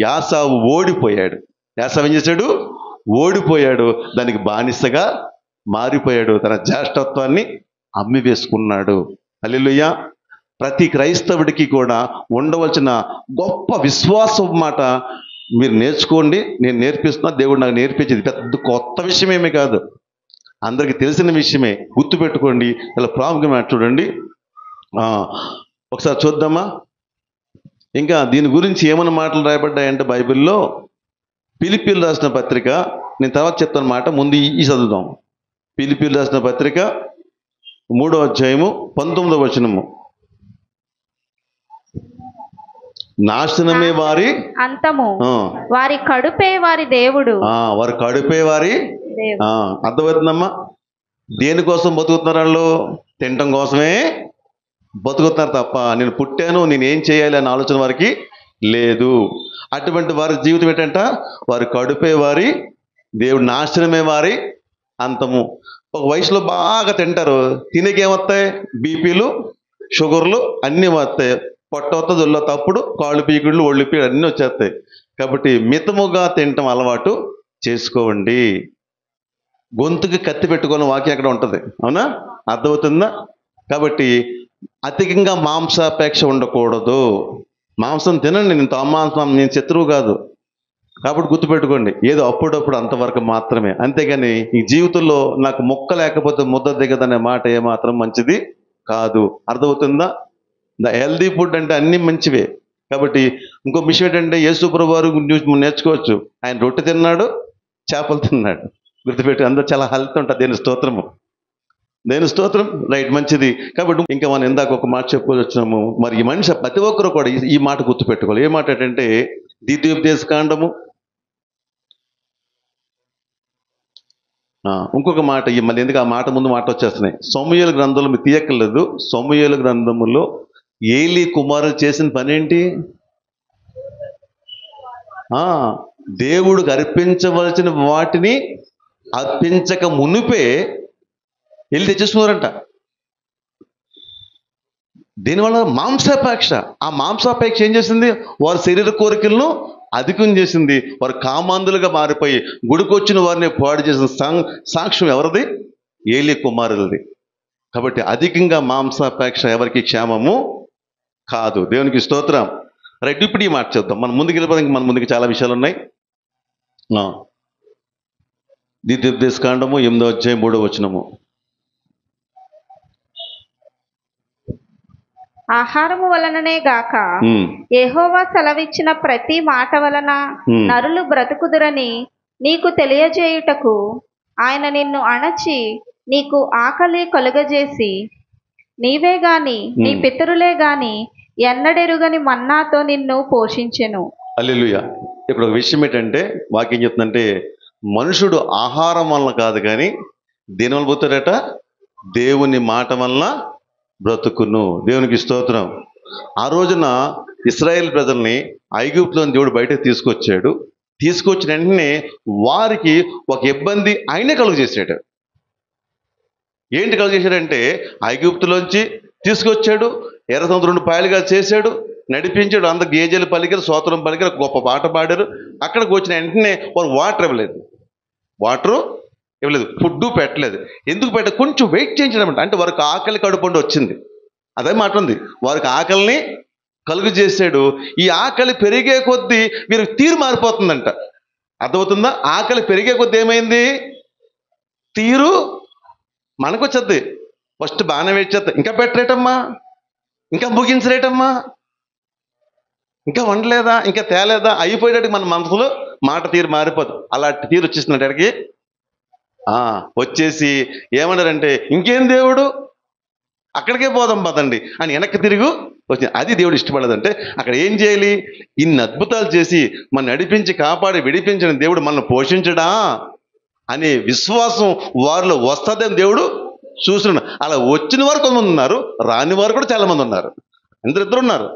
యాసావు ఓడిపోయాడు. యాసావు ఏం చేశాడు? ఓడిపోయాడు. దానికి బానిసగా మారిపోయాడు. తన జ్యేష్ఠత్వాన్ని అమ్మి వేసుకున్నాడు. హల్లెలూయా. ప్రతి క్రైస్తవుడికి కూడా ఉండవలసిన గొప్ప విశ్వాసం మాట మీరు నేర్చుకోండి. నేను నేర్పిస్తున్నా, దేవుడు నాకు నేర్పించేది పెద్ద కొత్త విషయమేమీ కాదు, అందరికీ తెలిసిన విషయమే. గుర్తుపెట్టుకోండి. ఇలా ప్రాముఖ్యమైన చూడండి. ఒకసారి చూద్దామా. ఇంకా దీని గురించి ఏమైనా మాటలు రాయబడ్డాయంటే బైబిల్లో ఫిలిప్పీయులు రాసిన పత్రిక, నేను తర్వాత చెప్తాను మాట, ముందు ఈ చదువుదాం. ఫిలిప్పీయులు రాసిన పత్రిక 3వ అధ్యాయము 19వ వచనము. నాశనమే వారి అంతము, వారి కడుపే వారి దేవుడు. వారి కడుపే వారి అర్థమవుతుందమ్మా. దేనికోసం బతుకుతున్నారు వాళ్ళు? తినటం కోసమే బతుకుతున్నారు తప్ప నేను పుట్టాను, నేను ఏం చేయాలి అనే ఆలోచన వారికి లేదు. అటువంటి వారి జీవితం ఏంటంట? వారి కడుపే వారి దేవుడు, నాశనమే వారి అంతము. ఒక వయసులో బాగా తింటారు, తినేకేమొస్తాయి? బీపీలు, షుగర్లు అన్నీ వస్తాయి. పొట్ట జొల్ల తప్పుడు, కాళ్ళు పీకుళ్ళు, ఒళ్ళు పీకులు అన్నీ వచ్చేస్తాయి. కాబట్టి మితముగా తినటం అలవాటు చేసుకోండి. గొంతుకి కత్తి పెట్టుకున్న వాక్యం అక్కడ ఉంటుంది, అవునా? అర్థమవుతుందా? కాబట్టి అధికంగా మాంసాపేక్ష ఉండకూడదు. మాంసం తినండి, నేను మాంసం, నేను శత్రువు కాదు. కాబట్టి గుర్తుపెట్టుకోండి, ఏదో అప్పుడప్పుడు అంతవరకు మాత్రమే. అంతేగాని ఈ జీవితంలో నాకు మొక్క లేకపోతే ముద్ద దిగదనే మాట ఏమాత్రం మంచిది కాదు. అర్థమవుతుందా? హెల్దీ ఫుడ్ అంటే అన్నీ మంచివే. కాబట్టి ఇంకో విషయం ఏంటంటే యేసు ప్రభువు వారు నేర్చుకోవచ్చు. ఆయన రొట్టె తిన్నాడు, చేపలు తిన్నాడు. గుర్తుపెట్టి అందరూ చాలా హెల్త్ ఉంటుంది. దేని స్తోత్రము, దేని స్తోత్రం. రైట్, మంచిది. కాబట్టి ఇంకా మనం ఇందాక ఒక మాట చెప్పుకొచ్చినాము. మరి ఈ మనిషి ప్రతి ఒక్కరు కూడా ఈ మాట గుర్తుపెట్టుకోవాలి. ఏ మాట ఏంటంటే ద్వితీయోపదేశ కాండము, ఇంకొక మాట, మళ్ళీ ఎందుకు ఆ మాట ముందు మాట వచ్చేస్తున్నాయి. సమూయేలు గ్రంథంలో మీరు తీయక్కర్లేదు. సమూయేలు గ్రంథములో ఏలీ కుమారులు చేసిన పని ఏంటి? దేవుడికి అర్పించవలసిన వాటిని అర్పించక మునిపే వెళ్ళి తెచ్చేస్తున్నారంట. దీనివల్ల మాంసాపేక్ష, ఆ మాంసాపేక్ష ఏం చేసింది? వారి శరీర కోరికలను అధికం చేసింది. వారు కామాంధులుగా మారిపోయి గుడికొచ్చిన వారిని పాడు చేసిన సాక్ష్యం ఎవరిది? ఏలీ కుమారులది. కాబట్టి అధికంగా మాంసాపేక్ష ఎవరికి క్షేమము కాదు. దేవునికి స్తోత్రం. రైట్, ఇప్పుడు ఈ మాట చెప్తాం. మనం ముందుకు వెళ్ళిపోవడానికి మన ముందుకు చాలా విషయాలు ఉన్నాయి. ద్వితీయోపదేశ కాండము 8వ అధ్యాయం 3వ వచనము. ఆహారము వలననే గాక యెహోవా సెలవిచ్చిన ప్రతి మాట వలన నరులు బ్రతుకుదురని నీకు తెలియజేయుటకు ఆయన నిన్ను అణచి నీకు ఆకలి కలుగజేసి నీవే గాని నీ పితరులే గాని ఎన్నడెరుగని మన్నాతో నిన్ను పోషించెను. హల్లెలూయా. ఇప్పుడు ఒక విషయం ఏంటంటే వాక్యం చెప్తుందంటే మనుషుడు ఆహారం వలన కాదు కానీ దేని వల్ల పోతాడట? దేవుని మాట వలన బ్రతుకును. దేవునికి స్తోత్రం. ఆ రోజున ఇశ్రాయేల్ ప్రజల్ని ఐగుప్తులోని దేవుడు బయటకు తీసుకొచ్చాడు. తీసుకొచ్చిన వెంటనే వారికి ఒక ఇబ్బంది ఆయనే కలుగు చేశాడు. ఏంటి కలుగు చేశాడంటే ఐగుప్తులోంచి తీసుకొచ్చాడు, ఎర్ర సముద్రం 2 పాయలుగా చేశాడు, నడిపించాడు. అందరు గేజలు పలికారు, స్తోత్రం పలికారు, గొప్ప పాట పాడారు. అక్కడికి వచ్చిన వెంటనే వారు వాటర్ ఇవ్వలేదు, ఫుడ్ పెట్టలేదు. ఎందుకు పెట్టలేదు? కొంచెం వెయిట్ చేయించడం. అంటే వారికి ఆకలి కడుపుండి వచ్చింది. అదే మాట ఉంది, వారికి ఆకలిని కలుగు చేశాడు. ఈ ఆకలి పెరిగే కొద్దీ వీరికి తీరు మారిపోతుందంట. అర్థమవుతుందా? ఆకలి పెరిగే కొద్దీ ఏమైంది? తీరు మనకు వచ్చేది. ఫస్ట్ బాగానే వెయిట్ చేస్తా, ఇంకా పెట్టరేటమ్మా, ఇంకా ముగించరేటమ్మా, ఇంకా వండలేదా, ఇంకా తేలేదా, అయిపోయేటట్టు మన మనసులో మాట తీరు మారిపోదు. అలాంటి తీరు వచ్చేసినట్టు ఎక్కడికి వచ్చేసి ఏమన్నారంటే ఇంకేం దేవుడు, అక్కడికే పోదాం పదండి అని వెనక్కి తిరిగి వచ్చింది. అది దేవుడు ఇష్టపడదంటే అక్కడ ఏం చేయాలి? ఇన్ని అద్భుతాలు చేసి మన నడిపించి కాపాడి విడిపించిన దేవుడు మనల్ని పోషించడా అనే విశ్వాసం వారిలో వస్తుందని దేవుడు చూస్తున్నాడు. అలా వచ్చిన వారు కొంతమంది ఉన్నారు, రాని వారు కూడా చాలా మంది ఉన్నారు. ఇద్దరు ఉన్నారు.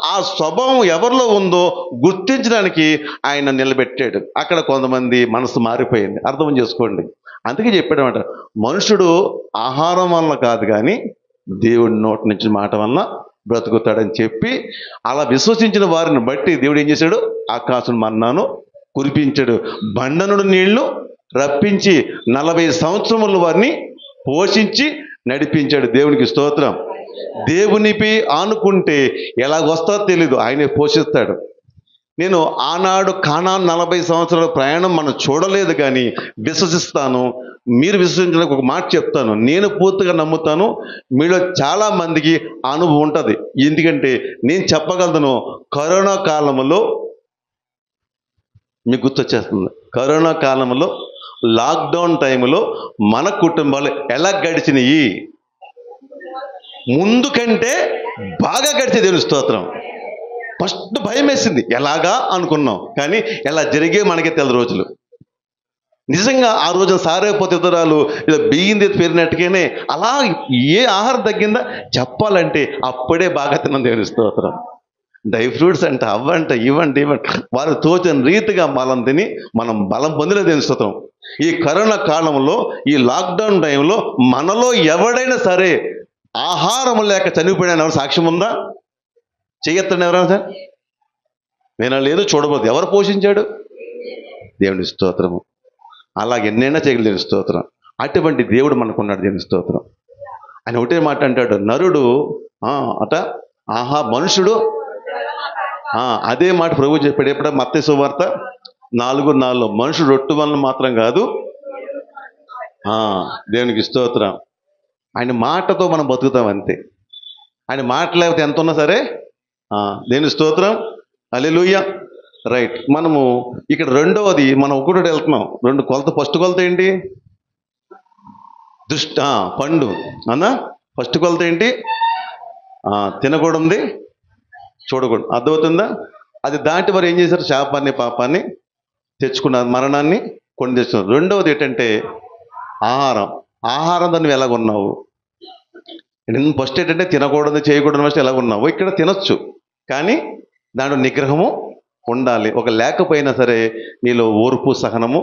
ఆ స్వభావం ఎవరిలో ఉందో గుర్తించడానికి ఆయన నిలబెట్టాడు. అక్కడ కొంతమంది మనసు మారిపోయింది. అర్థం చేసుకోండి. అందుకే చెప్పాడనమాట, మనుషుడు ఆహారం వల్ల కాదు కానీ దేవుడి నోటి నుంచి మాట వల్ల బ్రతుకుతాడని చెప్పి అలా విశ్వసించిన వారిని బట్టి దేవుడు ఏం చేశాడు? ఆకాశం మన్నాను కురిపించాడు, బండనుడు నీళ్లు రప్పించి 40 సంవత్సరములు వారిని పోషించి నడిపించాడు. దేవునికి స్తోత్రం. దేవునిపై ఆనుకుంటే ఎలాగొస్తా తెలీదు, ఆయనే పోషిస్తాడు. నేను ఆనాడు కానాను 40 సంవత్సరాల ప్రయాణం మనం చూడలేదు కానీ విశ్వసిస్తాను. మీరు విశ్వసించడానికి ఒక మాట చెప్తాను, నేను పూర్తిగా నమ్ముతాను. మీలో చాలా మందికి అనుభవం ఉంటుంది. ఎందుకంటే నేను చెప్పగలను, కరోనా కాలంలో మీకు గుర్తొచ్చేస్తుంది. కరోనా కాలంలో లాక్డౌన్ టైంలో మన కుటుంబాలు ఎలా గడిచినాయి? ముందు కంటే బాగా గడిచే దేవుని స్తోత్రం. ఫస్ట్ భయం వేసింది, ఎలాగా అనుకున్నాం, కానీ ఎలా జరిగే మనకే తెలు రోజులు. నిజంగా ఆ రోజున సారైపోతే ఇతరాలు ఇలా బియ్యింది పెరిగినట్టుగానే అలా ఏ ఆహారం తగ్గిందా చెప్పాలంటే అప్పుడే బాగా తిన్నాం దేవుని స్తోత్రం. డ్రై ఫ్రూట్స్ అంట, అవ్వంట, ఇవ్వండి వారు తోచిన రీతిగా బలం తిని మనం బలం పొందలేదు దేవుని స్తోత్రం. ఈ కరోనా కాలంలో, ఈ లాక్డౌన్ టైంలో మనలో ఎవడైనా సరే ఆహారం లేక చనిపోయిన ఎవరు సాక్ష్యం ఉందా? చెయ్యొద్దండి ఎవరైనా సార్. నేను లేదు చూడబోదు. ఎవరు పోషించాడు? దేవుని స్తోత్రము. అలాగే ఎన్నైనా చేయగలి దేవుని స్తోత్రం. అటువంటి దేవుడు మనకున్నాడు దేవుని స్తోత్రం. ఆయన ఒకటే మాట అంటాడు, నరుడు మనుషుడు అదే మాట ప్రభు చెప్పాడు. ఎప్పుడ మత్తయి సువార్త 4:4 మనుషుడు రొట్టె వలన మాత్రం కాదు. దేవునికి స్తోత్రం. ఆయన మాటతో మనం బతుకుతాం అంతే. ఆయన మాట లేకపోతే ఎంత ఉన్నా సరే దేవుని స్తోత్రం. హల్లెలూయా. రైట్. మనము ఇక్కడ రెండవది మనం ఒకటి వెళ్తున్నాం. 2 కొలత. ఫస్ట్ కొలత ఏంటి? పండు అన్నా. ఫస్ట్ కొలత ఏంటి? తినకూడదు, చూడకూడదు. అర్థమవుతుందా? అది దాటి వారు ఏం చేశారు? శాపాన్ని పాపాన్ని తెచ్చుకున్నారు, మరణాన్ని కొని తెచ్చుకున్నారు. రెండవది ఏంటంటే ఆహారం దాన్ని ఎలాగున్నావు? ఫస్ట్ ఏంటంటే తినకూడదు చేయకూడదు ఫస్ట్ ఎలాగున్నావు. ఇక్కడ తినొచ్చు కానీ దాంట్లో నిగ్రహము ఉండాలి. ఒక లేకపోయినా సరే నీలో ఓర్పు సహనము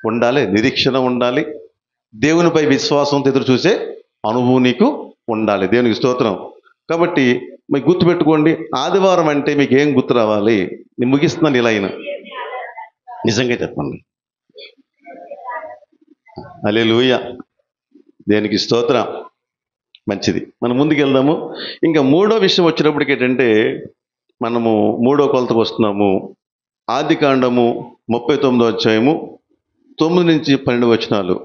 ఉండాలి, నిరీక్షణ ఉండాలి, దేవునిపై విశ్వాసంతో ఎదురు చూసే అనుభవం నీకు ఉండాలి. దేవునికి స్తోత్రం. కాబట్టి మీకు గుర్తుపెట్టుకోండి, ఆదివారం అంటే మీకు ఏం గుర్తు రావాలి? నేను ముగిస్తున్నాను ఇలా అయినా. నిజంగా చెప్పండి. హల్లెలూయా. దేనికి స్తోత్రం. మంచిది. మనం ముందుకు వెళ్దాము. ఇంకా మూడో విషయం వచ్చినప్పటికి ఏంటంటే మనము మూడో కొలతకు వస్తున్నాము. ఆదికాండము 39వ అధ్యాయము 9 నుంచి 12 వచనాలు.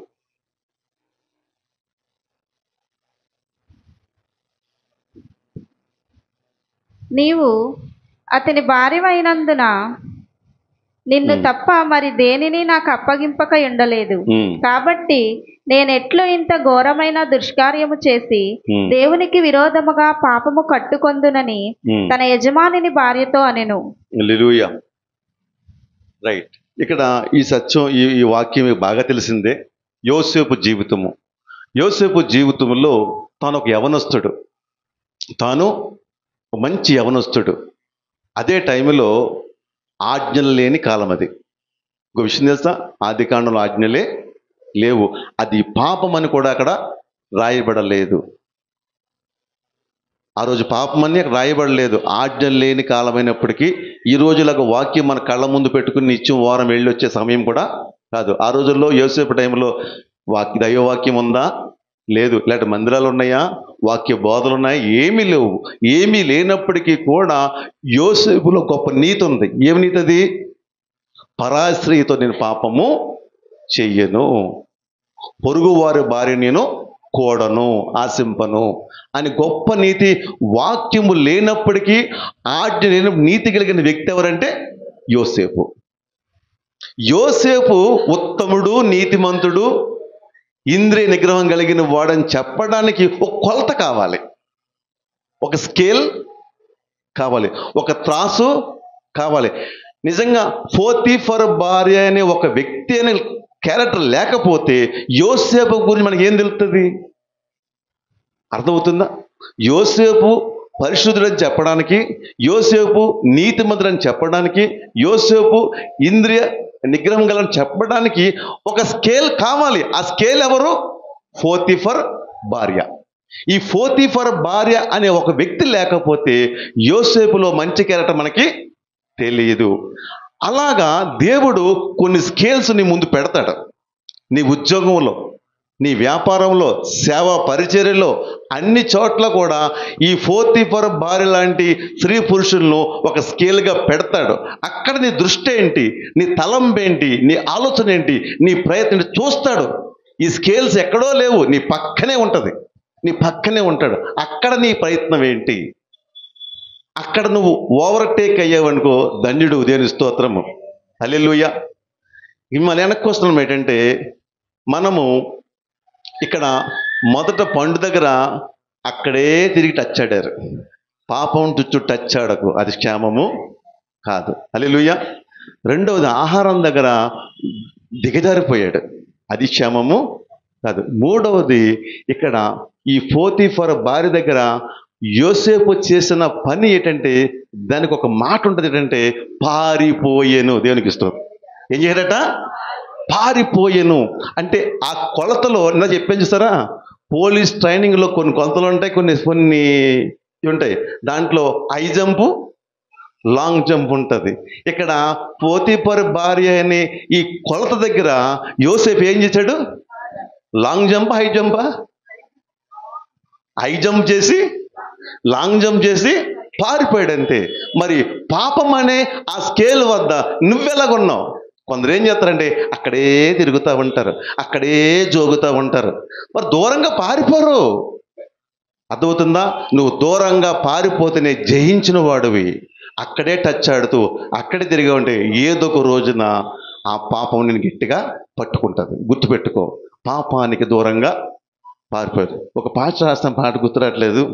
నీవు అతని భార్యమైనందున నిన్ను తప్ప మరి దేనిని నాకు అప్పగింపక ఉండలేదు. కాబట్టి నేనెట్లు ఇంత ఘోరమైన దుష్కార్యము చేసి దేవునికి విరోధముగా పాపము కట్టుకొందునని తన యజమానిని భార్యతో అనెను. హల్లెలూయా. రైట్. ఇక్కడ ఈ సత్యం, ఈ వాక్యం బాగా తెలిసిందే. యోసేపు జీవితము. యోసేపు జీవితంలో తాను ఒక యవనస్తుడు, తాను మంచి యవనస్తుడు. అదే టైంలో ఆజ్ఞలు లేని కాలం అది. ఒక విషయం తెలుసా? ఆదికాండంలో ఆజ్ఞలే లేవు. అది పాపం అని కూడా అక్కడ రాయబడలేదు. ఆ రోజు పాపం అని అక్కడ రాయబడలేదు. ఆజ్ఞలు లేని కాలమైనప్పటికీ ఈ రోజులకు వాక్యం మన కళ్ళ ముందు పెట్టుకుని నిత్యం వారం వెళ్ళి వచ్చే సమయం కూడా కాదు. ఆ రోజుల్లో యోసేపు టైంలో దైవవాక్యం ఉందా? లేదు. ఇలాంటి మందిరాలు ఉన్నాయా? వాక్య బోధలు ఉన్నాయి? ఏమీ లేవు. ఏమీ లేనప్పటికీ కూడా యోసేపులో గొప్ప నీతి ఉంది. ఏమి నీతి అది? పరాశ్రయతో నేను పాపము చెయ్యను, పొరుగువారి భార్య నేను కోడను, ఆశింపను అని గొప్ప నీతి. వాక్యము లేనప్పటికీ ఆజ్ఞ లేని నీతి కలిగిన వ్యక్తి ఎవరంటే యోసేపు. యోసేపు ఉత్తముడు, నీతిమంతుడు, ఇంద్రియ నిగ్రహం కలిగిన వాడని చెప్పడానికి ఒక కొలత కావాలి, ఒక స్కేల్ కావాలి, ఒక త్రాసు కావాలి. నిజంగా పోతీఫర్ భార్య అనే ఒక వ్యక్తి అనే క్యారెక్టర్ లేకపోతే యోసేపు గురించి మనకి ఏం తెలుస్తుంది? అర్థమవుతుందా? యోసేపు పరిశుద్ధుడని చెప్పడానికి, యోసేపు నీతిమంతుడని చెప్పడానికి, యోసేపు ఇంద్రియ నిగ్రహం గలని చెప్పడానికి ఒక స్కేల్ కావాలి. ఆ స్కేల్ ఎవరు? పోతీఫర్ భార్య. ఈ పోతీఫర్ భార్య అనే ఒక వ్యక్తి లేకపోతే యోసేపులో మంచి క్యారెక్టర్ మనకి తెలియదు. అలాగా దేవుడు కొన్ని స్కేల్స్ నీ ముందు పెడతాడు. నీ ఉద్యోగంలో, నీ వ్యాపారంలో, సేవా పరిచర్యలో, అన్ని చోట్ల కూడా ఈ పోతీఫర్ భార్య లాంటి స్త్రీ పురుషులను ఒక స్కేల్గా పెడతాడు. అక్కడ నీ దృష్టి ఏంటి, నీ తలంపేంటి, నీ ఆలోచన ఏంటి, నీ ప్రయత్నం చూస్తాడు. ఈ స్కేల్స్ ఎక్కడో లేవు, నీ పక్కనే ఉంటుంది, నీ పక్కనే ఉంటాడు. అక్కడ నీ ప్రయత్నం ఏంటి? అక్కడ నువ్వు ఓవర్టేక్ అయ్యావనుకో ధన్యుడు. దేవుని స్తోత్రము, హల్లెలూయా. మన వెనక్కి వస్తున్నాం ఏంటంటే, మనము ఇక్కడ మొదట పండు దగ్గర అక్కడే తిరిగి టచ్ ఆడారు. పాపం చుట్టూ టచ్ ఆడకు, అది క్షేమము కాదు. హల్లెలూయా. రెండవది ఆహారం దగ్గర దిగజారిపోయాడు, అది క్షేమము కాదు. మూడవది ఇక్కడ ఈ పోతీఫర్ భార్య దగ్గర యోసేపు చేసిన పని ఏంటంటే, దానికి ఒక మాట ఉంటుంది ఏంటంటే, పారిపోయేను. దేవునికి ఇష్టం. ఏం చేయడట? పారిపోయేను. అంటే ఆ కొలతలో నా చెప్పాను చూసారా, పోలీస్ ట్రైనింగ్లో కొన్ని కొలతలు ఉంటాయి, కొన్ని ఉంటాయి. దాంట్లో హై జంపు, లాంగ్ జంప్ ఉంటుంది. ఇక్కడ పోతీఫర్ భార్య అనే ఈ కొలత దగ్గర యోసేపు ఏం చేశాడు? Long jump, high Zampa? High jump చేసి, లాంగ్ జంప్ చేసి పారిపోయాడు అంతే. మరి పాపం అనే ఆ స్కేల్ వద్ద నువ్వెలాగున్నావు? కొందరు ఏం చేస్తారంటే అక్కడే తిరుగుతూ ఉంటారు, అక్కడే జోగుతూ ఉంటారు. మరి దూరంగా పారిపోరు. అర్థమవుతుందా? నువ్వు దూరంగా పారిపోతేనే జయించిన వాడివి. అక్కడే టచ్ ఆడుతూ అక్కడే తిరిగి ఉంటే ఏదో ఒక రోజున ఆ పాపం నేను గట్టిగా పట్టుకుంటుంది. గుర్తుపెట్టుకో, పాపానికి దూరంగా పారిపోయారు. ఒక పాట రాస్తాం, పాట గుర్తురాట్లేదు.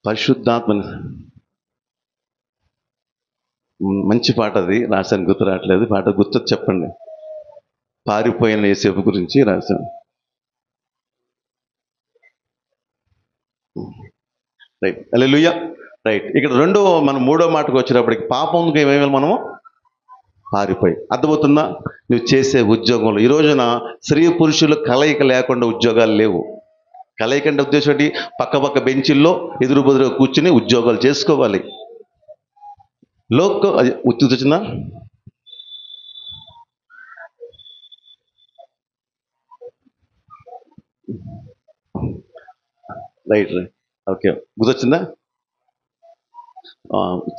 పరిశుద్ధాత్మ, మంచి పాట అది, రాశాను, గుర్తురాట్లేదు. పాట గుర్తు చెప్పండి. పారిపోయిన యేసేపు గురించి రాశాను. రైట్, హల్లెలూయా. రైట్. ఇక్కడ మనం మూడో మాటకు వచ్చేటప్పటికి పాపంకి ఏమేమి మనము పారిపోయి. అర్థమవుతుందా? నువ్వు చేసే ఉద్యోగంలో ఈ రోజున స్త్రీ పురుషులు కలయిక లేకుండా ఉద్యోగాలు లేవు. కలయిక అంటే ఉద్దేశం ఏంటి? పక్క బెంచీల్లో ఎదురు బదురుగా కూర్చుని ఉద్యోగాలు చేసుకోవాలి. అది వచ్చిందా? రైట్ రైట్, ఓకే, గుర్తొచ్చిందా?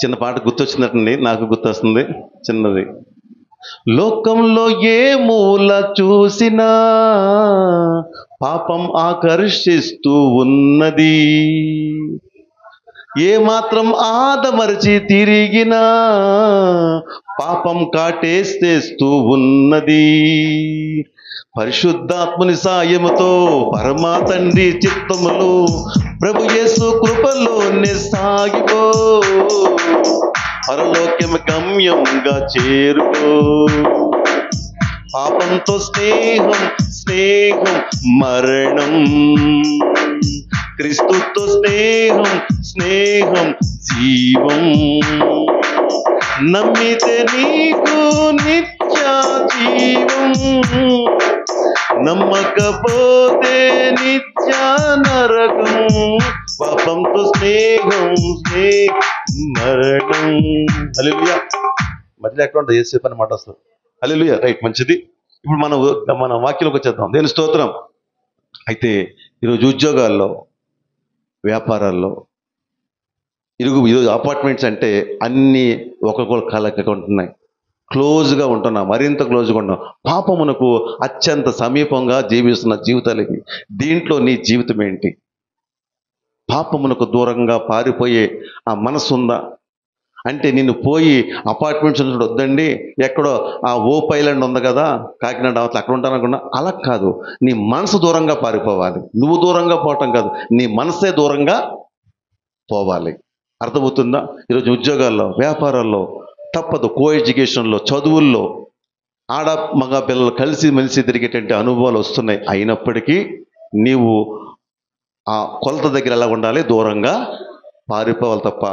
చిన్న పాట గుర్తొచ్చిందటండి, నాకు గుర్తొస్తుంది చిన్నది. లోకంలో ఏ మూల చూసినా పాపం ఆకర్షిస్తూ ఉన్నది, ఏ మాత్రం ఆదమరచి తిరిగినా పాపం కాటేస్తేస్తూ ఉన్నది. పరిశుద్ధాత్ముని సాయముతో పరమా తండ్రి చిత్తములు ప్రభు యేసు కృపలోనే సాగిపో, పరలోకం గమ్యంగా చేరుకో. పాపంతో స్నేహం మరణం, క్రీస్తుతో స్నేహం జీవం. నమ్మితే నీకు నిత్య జీవం, నమ్మకపోతే నిత్య నరకం. పాపంతో స్నేహం మరణం. హల్లెలూయా. మధ్యలో ఎక్కడ ఉంటుంది యేసు పని మాట వస్తుంది. హల్లెలూయా. రైట్, మంచిది. ఇప్పుడు మన వాక్యంలోకి వచ్చేద్దాం. దేని స్తోత్రం. అయితే ఈరోజు ఉద్యోగాల్లో, వ్యాపారాల్లో, ఈరోజు అపార్ట్మెంట్స్ అంటే అన్నీ ఒకరికొకరు కలక ఉంటున్నాయి, క్లోజ్గా ఉంటున్నాం, మరింత క్లోజ్గా ఉంటున్నాం. పాపమునకు అత్యంత సమీపంగా జీవిస్తున్న జీవితాలకి. దీంట్లో నీ జీవితం ఏంటి? పాపమునకు దూరంగా పారిపోయే ఆ మనసు ఉందా? అంటే నిన్ను పోయి అపార్ట్మెంట్స్ వద్దండి, ఎక్కడో ఆ ఓప్ ఐలాండ్ ఉంది కదా కాకినాడ అవతల అక్కడ ఉంటాను అనుకున్నా, అలా కాదు. నీ మనసు దూరంగా పారిపోవాలి. నువ్వు దూరంగా పోవటం కాదు, నీ మనసే దూరంగా పోవాలి. అర్థమవుతుందా? ఈరోజు ఉద్యోగాల్లో, వ్యాపారాల్లో తప్పదు, కో ఎడ్యుకేషన్లో, చదువుల్లో ఆడ మగ పిల్లలు కలిసి మెలిసి తిరిగేటువంటి అనుభవాలు వస్తున్నాయి. అయినప్పటికీ నీవు ఆ కొలత దగ్గర ఎలా ఉండాలి? దూరంగా పారిపోవాలి తప్ప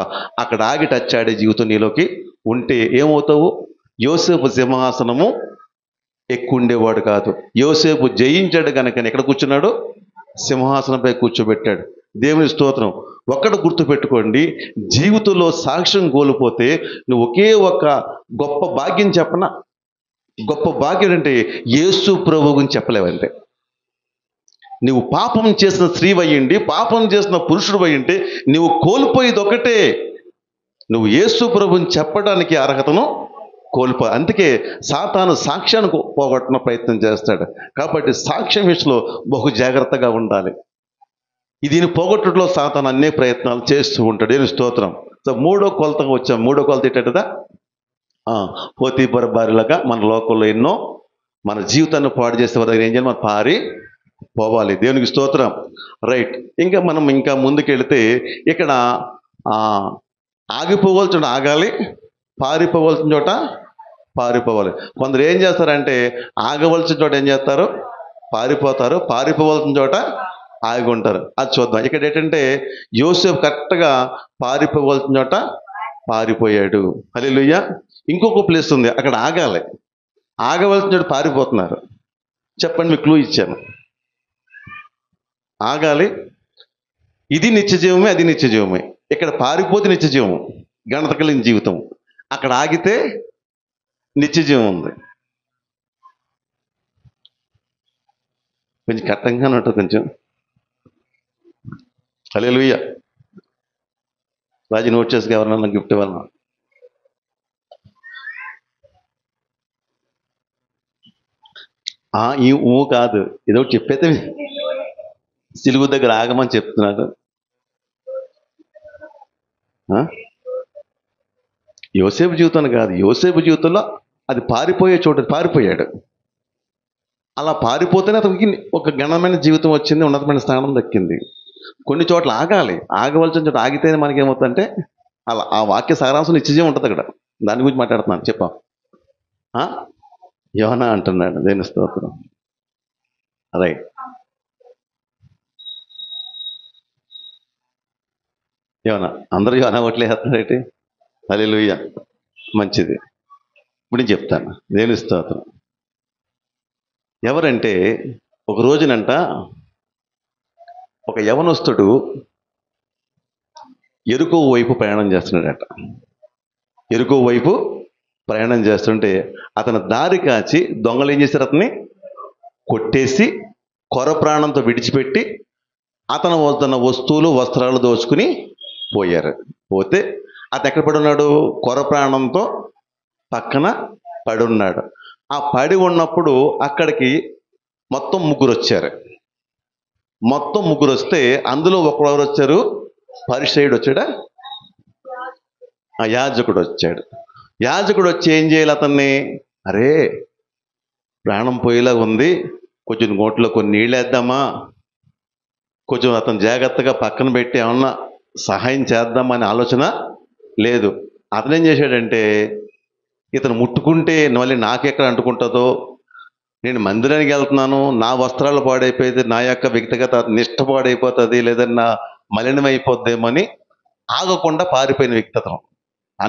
అక్కడ ఆగి టచ్ ఆడే జీవితం నీలోకి ఉంటే ఏమవుతావు? యోసేపు సింహాసనము ఎక్కువ ఉండేవాడు కాదు. యోసేపు జయించాడు కనుక ఎక్కడ కూర్చున్నాడు? సింహాసనంపై కూర్చోబెట్టాడు. దేవుని స్తోత్రం. ఒక్కడు గుర్తుపెట్టుకోండి, జీవితంలో సాక్ష్యం కోల్పోతే నువ్వు ఒకే ఒక గొప్ప భాగ్యం చెప్పనా? గొప్ప భాగ్యం అంటే యేసు ప్రభు గురించి చెప్పలేవంటే. నువ్వు పాపం చేసిన స్త్రీ అయ్యిండి, పాపం చేసిన పురుషుడు అయ్యింటే నువ్వు కోల్పోయేది ఒకటే, నువ్వు యేసు ప్రభుని చెప్పడానికి అర్హతను కోల్పో. అందుకే సాతాను సాక్ష్యాన్ని పోగొట్టిన ప్రయత్నం చేస్తాడు. కాబట్టి సాక్ష్యం విషయంలో బహు జాగ్రత్తగా ఉండాలి. దీన్ని పోగొట్టడంలో సాతాను అన్ని ప్రయత్నాలు చేస్తూ ఉంటాడు. ఏమి స్తోత్రం. సో మూడో కొలతగా వచ్చాం. మూడో కొలత ఏంటంటే పోతీఫరు భార్యలాగా మన లోకంలో ఎన్నో మన జీవితాన్ని పాడు చేసే వారి దగ్గర ఏం చేయాలి? మనం పారి పోవాలి. దేవునికి స్తోత్రం. రైట్. ఇంకా ముందుకెళ్తే ఇక్కడ ఆగిపోవలసిన చోట ఆగాలి, పారిపోవలసిన చోట పారిపోవాలి. కొందరు ఏం చేస్తారంటే ఆగవలసిన చోట ఏం చేస్తారు? పారిపోతారు. పారిపోవలసిన చోట ఆగి ఉంటారు. అది చూద్దాం. ఇక్కడ ఏంటంటే యోసేపు కరెక్ట్గా పారిపోవలసిన చోట పారిపోయాడు. హల్లెలూయా. ఇంకొక ప్లేస్ ఉంది, అక్కడ ఆగాలి. ఆగవలసిన చోట పారిపోతున్నారు. చెప్పండి, మీకు క్లూ ఇచ్చాను. ఆగాలి, ఇది నిత్యజీవమే, అది నిత్యజీవమే. ఇక్కడ పారిపోతే నిత్యజీవం, గణత కలిగిన జీవితం. అక్కడ ఆగితే నిత్యజీవం ఉంది. కొంచెం కట్టంగానే ఉంటుంది కొంచెం. హల్లెలూయా. రాజు నోట్ చేసి ఎవరన్నా గిఫ్ట్ ఇవ్వాలన్నా? ఈ ఊ కాదు, ఏదో చెప్పైతే సిలువు దగ్గర ఆగమని చెప్తున్నాడు. యోసేపు జీవితాన్ని కాదు, యోసేపు జీవితంలో అది పారిపోయే చోట పారిపోయాడు. అలా పారిపోతేనే అతనికి ఒక ఘనమైన జీవితం వచ్చింది, ఉన్నతమైన స్థానం దక్కింది. కొన్ని చోట్ల ఆగాలి. ఆగవలసిన చోట ఆగితేనే మనకి ఏమవుతుందంటే అలా ఆ వాక్య సారాంశం నిత్యజీవం ఉంటుంది అక్కడ. దాని గురించి మాట్లాడుతున్నాను. చెప్పా. యోనా అంటున్నాడు. దేని స్తోత్రం. రైట్. యోనా. అందరూ యోనా ఓట్లేస్తున్నారేంటి? హల్లెలూయా. మంచిది. ఇప్పుడు నేను చెప్తాను. దేని స్తోత్రం. ఎవరంటే ఒక రోజునంట ఒక యవనస్తుడు ఎరుకో వైపు ప్రయాణం చేస్తున్నాడట. ఎరుకో వైపు ప్రయాణం చేస్తుంటే అతను దారి కాచి దొంగలు ఏం చేశారు? అతన్ని కొట్టేసి కొర ప్రాణంతో విడిచిపెట్టి అతను వస్తున్న వస్తువులు, వస్త్రాలు దోచుకుని పోయారు. పోతే అతను ఎక్కడ పడి ఉన్నాడు? కొర ప్రాణంతో పక్కన పడి ఉన్నాడు. ఆ పడి ఉన్నప్పుడు అక్కడికి మొత్తం ముగ్గురు వచ్చారు. మొత్తం ముగ్గురు వస్తే అందులో ఒకరు వచ్చారు? పరిసయ్యుడు వచ్చాడా? యాజకుడు వచ్చాడు. యాజకుడు వచ్చి ఏం చేయాలి? అతన్ని, అరే ప్రాణం పోయేలా ఉంది, కొంచెం నోట్లో కొన్ని నీళ్ళు వేద్దామా, కొంచెం అతను జాగ్రత్తగా పక్కన పెట్టి ఏమన్నా సహాయం చేద్దామని ఆలోచన లేదు. అతను ఏం చేశాడంటే, ఇతను ముట్టుకుంటే మళ్ళీ నాకెక్కడ అంటుకుంటుందో, నేను మందిరానికి వెళ్తున్నాను, నా వస్త్రాలు పాడైపోతే నా యొక్క వ్యక్తిగత నిష్ట పాడైపోతుంది, లేదన్నా మలినమైపోద్దేమో అని ఆగకుండా పారిపోయిన వ్యక్తి అతను.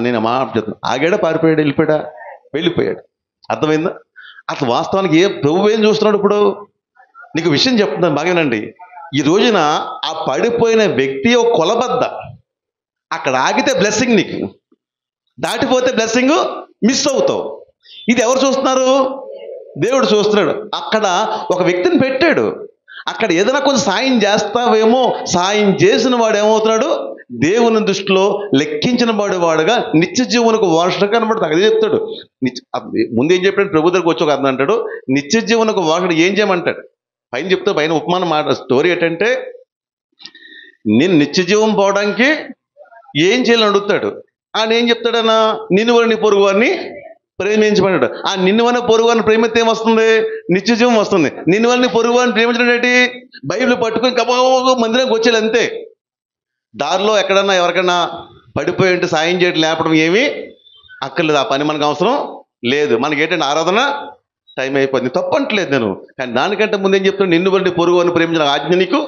నేను చెప్తాను. ఆగాడా? పారిపోయాడు? వెళ్ళిపోయాడు. అర్థమైందా? అసలు వాస్తవానికి ప్రభు ఏం చూస్తున్నాడు? ఇప్పుడు నీకు విషయం చెప్తున్నాను బాగానండి. ఈ రోజున ఆ పడిపోయిన వ్యక్తి ఒక కొలబద్ద. అక్కడ ఆగితే బ్లెస్సింగ్ నీకు, దాటిపోతే బ్లెస్సింగ్ మిస్ అవుతావు. ఇది ఎవరు చూస్తున్నారు? దేవుడు చూస్తున్నాడు. అక్కడ ఒక వ్యక్తిని పెట్టాడు. అక్కడ ఏదైనా కొంచెం సాయం చేస్తావేమో, సాయం చేసిన వాడు ఏమవుతున్నాడు? దేవుని దృష్టిలో లెక్కించిన వాడుగా నిత్య జీవనకు వారసుడు కనబడుతుంది. అదే చెప్తాడు. ముందు ఏం చెప్పాడు? ప్రభు దగ్గరకు వచ్చి ఒక అర్థం అంటాడు, నిత్య జీవనకు వారసుడు ఏం చేయమంటాడు? పైన చెప్తే పైన ఉపమానం మాట స్టోరీ ఏంటంటే, నేను నిత్య జీవం పోవడానికి ఏం చేయాలని అడుగుతాడు. ఆయన ఏం చెప్తాడన్నా, నిన్ను వల్ల నీ పొరుగు వారిని ప్రేమించబడ్డాడు. ఆ నిన్ను వల్ల పొరుగు వారిని ప్రేమిస్తే ఏమొస్తుంది? నిత్య జీవం వస్తుంది. నిన్ను వల్ల నీ పొరుగు వారిని ప్రేమించడం ఏంటి? బైబిల్ పట్టుకొని కబాబు మందిరానికి వచ్చేది అంతే. దారిలో ఎక్కడన్నా ఎవరికన్నా పడిపోయి ఉంటే సాయం చేయడం లేపడం ఏమీ అక్కర్లేదు. ఆ పని మనకు అవసరం లేదు. మనకి ఏంటంటే ఆరాధన టైం అయిపోయింది. తప్పంటలేదు నేను, కానీ దానికంటే ముందు ఏం చెప్తున్నాను? నిన్ను బట్టి పొరుగు అని ప్రేమించిన ఆజ్ఞ నీకు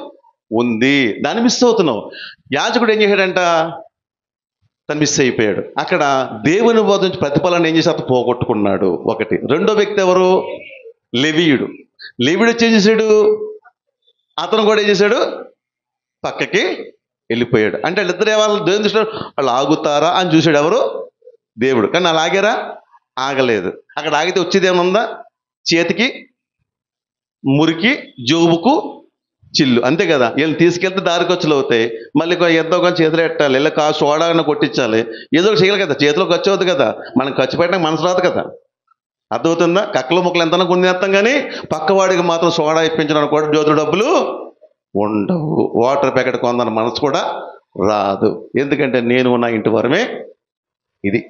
ఉంది. దాన్ని మిస్ అవుతున్నావు. యాజకుడు ఏం చేశాడంట? తను మిస్ అయిపోయాడు. అక్కడ దేవుని బోధ నుంచి ప్రతిఫలాన్ని ఏం చేసి అతను పోగొట్టుకున్నాడు. ఒకటి. రెండో వ్యక్తి ఎవరు? లెవీయుడు. లెవీయుడు వచ్చి ఏం చేశాడు? అతను కూడా ఏం చేశాడు? పక్కకి వెళ్ళిపోయాడు. అంటే వాళ్ళిద్దరు వాళ్ళు దేవుని దృష్టిలో వాళ్ళు ఆగుతారా అని చూశాడు ఎవరు? దేవుడు. కానీ వాళ్ళు ఆగారా? ఆగలేదు. అక్కడ ఆగితే వచ్చేది ఏమైనా ఉందా? చేతికి మురికి, జోబుకు చిల్లు, అంతే కదా. వీళ్ళని తీసుకెళ్తే దారి ఖర్చులు అవుతాయి. మళ్ళీ ఎంతో కొంచెం చేతిలో పెట్టాలి, ఇలా సోడాగా కొట్టించాలి, ఏదో ఒకటి చేయాలి కదా. చేతిలో ఖర్చు అవుతుంది కదా, మనం ఖర్చు పెట్టడానికి మనసు రాదు కదా. అర్థమవుతుందా? కక్కలు ముక్కలు ఎంత కొనేస్తాం, కానీ పక్కవాడికి మాత్రం సోడా ఇప్పించడానికి కూడా జ్యోతుల డబ్బులు ఉండవు. వాటర్ ప్యాకెట్ కొందని మనసు కూడా రాదు. ఎందుకంటే నేను నా ఇంటి వరమే ఇది.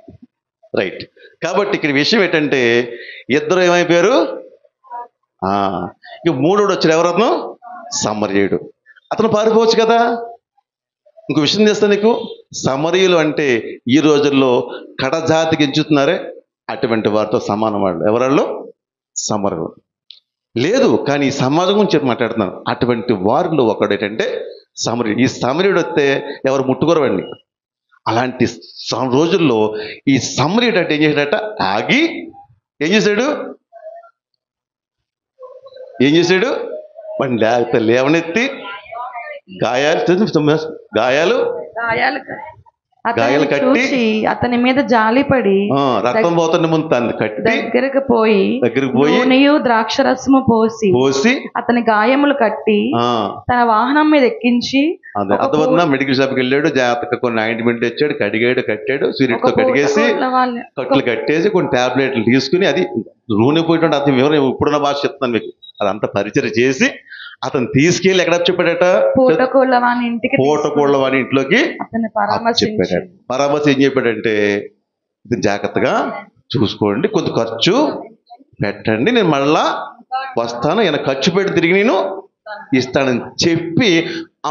రైట్. కాబట్టి ఇక్కడ విషయం ఏంటంటే ఇద్దరు ఏమైపోయారు? ఇక మూడోడు వచ్చాడు. ఎవరతను? సమరయుడు. అతను పారిపోవచ్చు కదా. ఇంకో విషయం చేస్తా నీకు. సమరయులు అంటే ఈ రోజుల్లో కడజాతికి ఎంచుతున్నారే, అటువంటి వారితో సమానం వాళ్ళు. ఎవరాళ్ళు? సమరయులు. లేదు, కానీ ఈ సమాజం గురించి చెప్పి మాట్లాడుతున్నాను. అటువంటి వారిలో ఒకడు ఏంటంటే సమరయుడు. ఈ సమరయుడు వస్తే ఎవరు ముట్టుకోరవండి. అలాంటి రోజుల్లో ఈ సమరయుడు అంటే ఏం చేశాడట? ఆగి ఏం చేశాడు? వాడిని లేవనెత్తి గాయాలు కట్టి అతని మీద జాలిపడి రక్తం పోతున్న ముందు తను కట్టి దగ్గరకు పోయి ద్రాక్షరసము పోసి అతని గాయములు కట్టి తన వాహనం మీద ఎక్కించి. అర్థమవుతుందా? మెడికల్ షాప్కి వెళ్ళాడు, జాగ్రత్తగా కొన్ని ఆయింట్మెంట్ తెచ్చాడు, కడిగాడు, కట్టాడు, సూర్యుడితో కడిగేసి కట్లు కట్టేసి కొన్ని టాబ్లెట్లు తీసుకుని, అది నూనె పోయినట్టు అతను వివరం ఇప్పుడున్న భాష చెప్తున్నాను మీకు, అదంతా పరిచయం చేసి అతను తీసుకెళ్ళి ఎక్కడ చెప్పాడట? పూటకోళ్ళ వాని ఇంట్లోకి చెప్పాడు. పరామర్శ ఏం చెప్పాడంటే, ఇది జాగ్రత్తగా చూసుకోండి, కొంత ఖర్చు పెట్టండి, నేను మళ్ళా వస్తాను, ఈయన ఖర్చు పెట్టి తిరిగి నేను ఇస్తానని చెప్పి